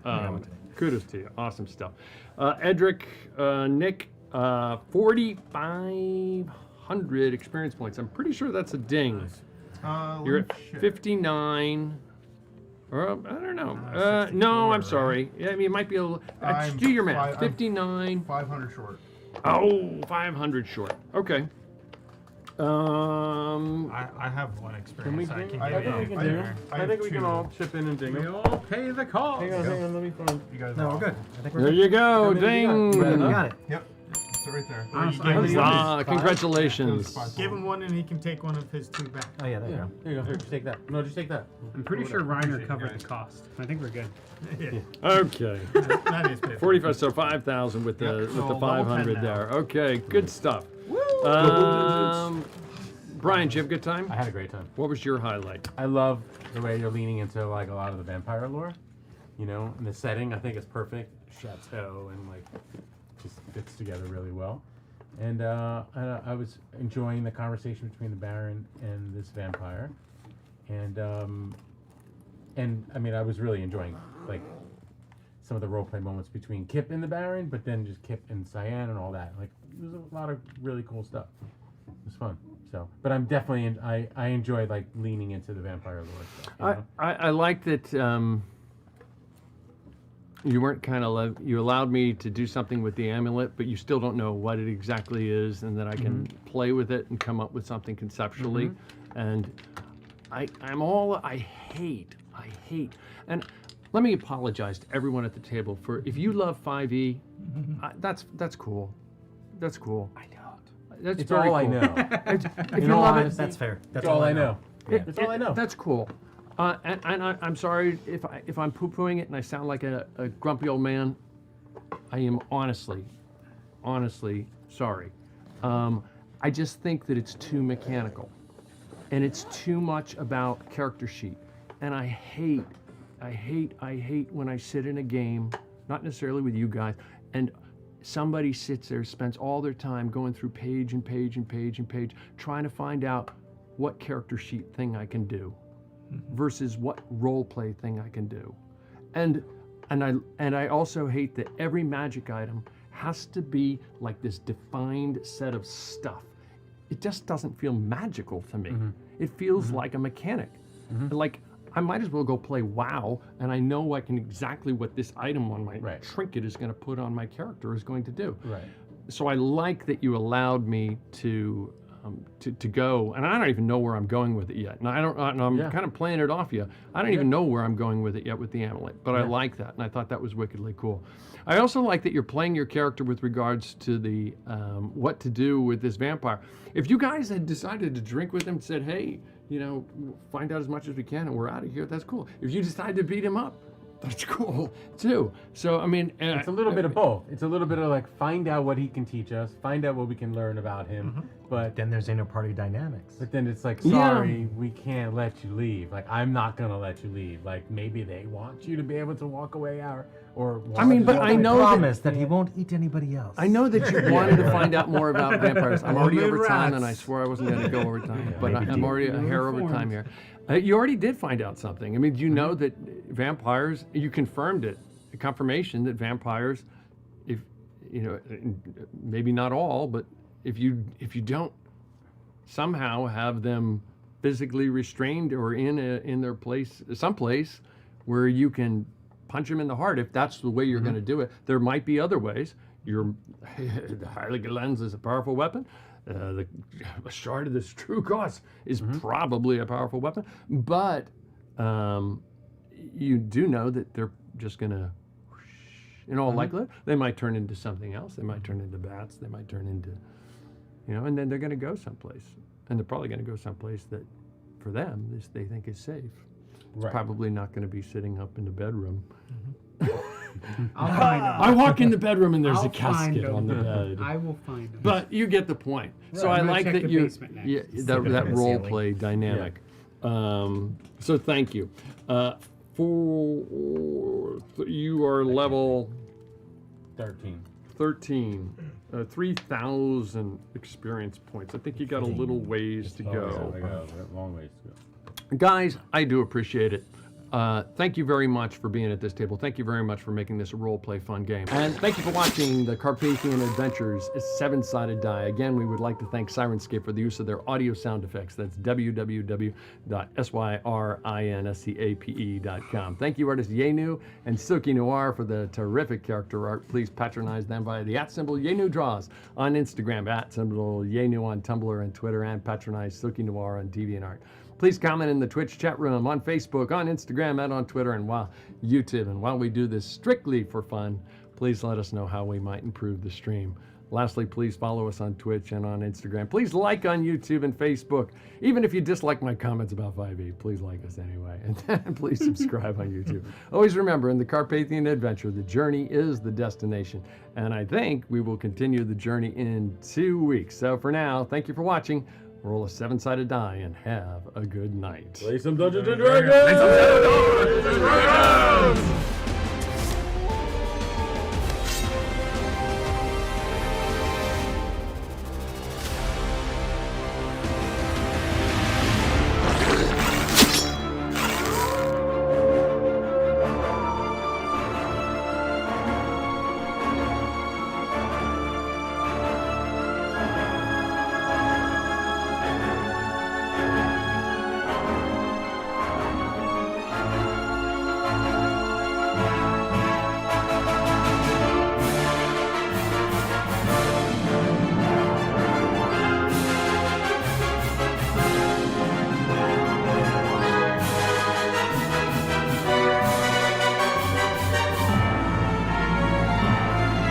I: kudos to you. Awesome stuff. Edric, Nick, 4,500 experience points. I'm pretty sure that's a ding. You're at 59. Or, I don't know. No, I'm sorry. Yeah, I mean, it might be a little. Do your math. 59.
P: 500 short.
I: Oh, 500 short. Okay.
A: I have one experience.
I: I think we can all chip in and ding.
J: We all pay the cost.
I: Hang on, let me find.
P: You guys
F: No,
P: are
F: we're good. I think we're
I: There
F: good.
I: you go,
F: You
I: ding.
F: got it.
P: Yep. It's right there.
I: Congratulations.
A: Give him one and he can take one of his two back.
F: Oh yeah, there you go.
N: There you go. Here, just take that. No, just take that.
J: I'm pretty sure Reiner covered the cost. I think we're good.
A: Yeah.
I: Okay.
A: That is good.
I: 45, so 5,000 with the
A: so level
I: 500
A: 10
I: there. Okay, good stuff. Brian, did you have a good time?
N: I had a great time.
I: What was your highlight?
N: I love the way you're leaning into like a lot of the vampire lore. You know, and the setting I think is perfect. Chateau and like just fits together really well. And I was enjoying the conversation between the Baron and this vampire. And I mean I was really enjoying like some of the roleplay moments between Kip and the Baron, but then just Kip and Cyan and all that. Like there's a lot of really cool stuff. It was fun. So, but I'm definitely I enjoyed like leaning into the vampire lore stuff. You know?
I: I like that you weren't you allowed me to do something with the amulet, but you still don't know what it exactly is, and that I can play with it and come up with something conceptually. And I hate, and let me apologize to everyone at the table for if you love 5e, that's cool. That's cool.
N: I don't.
I: That's
N: It's
I: very
N: all I
I: cool.
N: know.
I: If you love it,
F: That's fair.
N: That's all I know.
F: Yeah.
N: That's all I know.
I: That's cool.
Q: I'm sorry if I'm poo-pooing it and I sound like a grumpy old man. I am honestly sorry. I just think that it's too mechanical, and it's too much about character sheet. And I hate when I sit in a game, not necessarily with you guys, and somebody sits there, spends all their time going through page and page and page and page, trying to find out what character sheet thing I can do versus what role play thing I can do. And I also hate that every magic item has to be like this defined set of stuff. It just doesn't feel magical to me. It feels like a mechanic. Like I might as well go play WoW, and I know exactly what this item on my trinket is going to put on my character is going to do. So I like that you allowed me to go, and I don't even know where I'm going with it yet. And I'm kind of playing it off you. I don't even know where I'm going with it yet with the amulet, but I like that, and I thought that was wickedly cool. I also like that you're playing your character with regards to the what to do with this vampire. If you guys had decided to drink with him and said, hey, find out as much as we can and we're out of here, that's cool. If you decide to beat him up, that's cool too. So I mean,
N: it's a little bit of both. It's a little bit of like find out what he can teach us, find out what we can learn about him. But
D: then there's inter-party dynamics.
N: But then it's like, sorry, we can't let you leave. Like I'm not gonna let you leave. Like maybe they want you to be able to walk away or
Q: I mean, but I know
D: promise that he won't eat anybody else.
Q: I know that you wanted to find out more about vampires. I'm already over time, and I swore I wasn't going to go over time, but I'm already a hair over time here. You already did find out something. I mean, you know that vampires, you confirmed it, a confirmation that vampires, if maybe not all, but if you don't somehow have them physically restrained or in their place, someplace where you can punch him in the heart, if that's the way you're going to do it. There might be other ways. The Heilige Lens is a powerful weapon. The shard of this true cost is probably a powerful weapon. But you do know that they're just going to, in all likelihood, they might turn into something else. They might turn into bats. They might turn into, and then they're going to go someplace. And they're probably going to go someplace that, for them, they think is safe. It's probably not going to be sitting up in the bedroom.
J: I'll find him.
Q: I walk in the bedroom and there's
J: I'll
Q: a casket
J: find him.
Q: on the bed.
J: I will find him.
Q: But you get the point. So I like that you, that role play dynamic. So thank you. You are level
N: 13.
Q: 3,000 experience points. I think you got a little ways to go.
N: I got a long ways to go.
Q: Guys, I do appreciate it. Thank you very much for being at this table. Thank you very much for making this a role-play fun game. And thank you for watching the Carpathian Adventures 7-Sided Die. Again, we would like to thank Sirenscape for the use of their audio sound effects. That's www.syrinscape.com. Thank you, artists Yenu and Silky Noir, for the terrific character art. Please patronize them via the @Yenu Draws on Instagram, @Yenu on Tumblr and Twitter, and patronize Silky Noir on DeviantArt. Please comment in the Twitch chat room, on Facebook, on Instagram, and on Twitter, and YouTube. And while we do this strictly for fun, please let us know how we might improve the stream. Lastly, please follow us on Twitch and on Instagram. Please like on YouTube and Facebook. Even if you dislike my comments about 5e, please like us anyway. And please subscribe on YouTube. Always remember, in the Carpathian Adventure, the journey is the destination. And I think we will continue the journey in 2 weeks. So for now, thank you for watching. Roll a 7-sided die and have a good night.
N: Play some Dungeons and Dragons!
Q: Play some Dungeons and Dragons!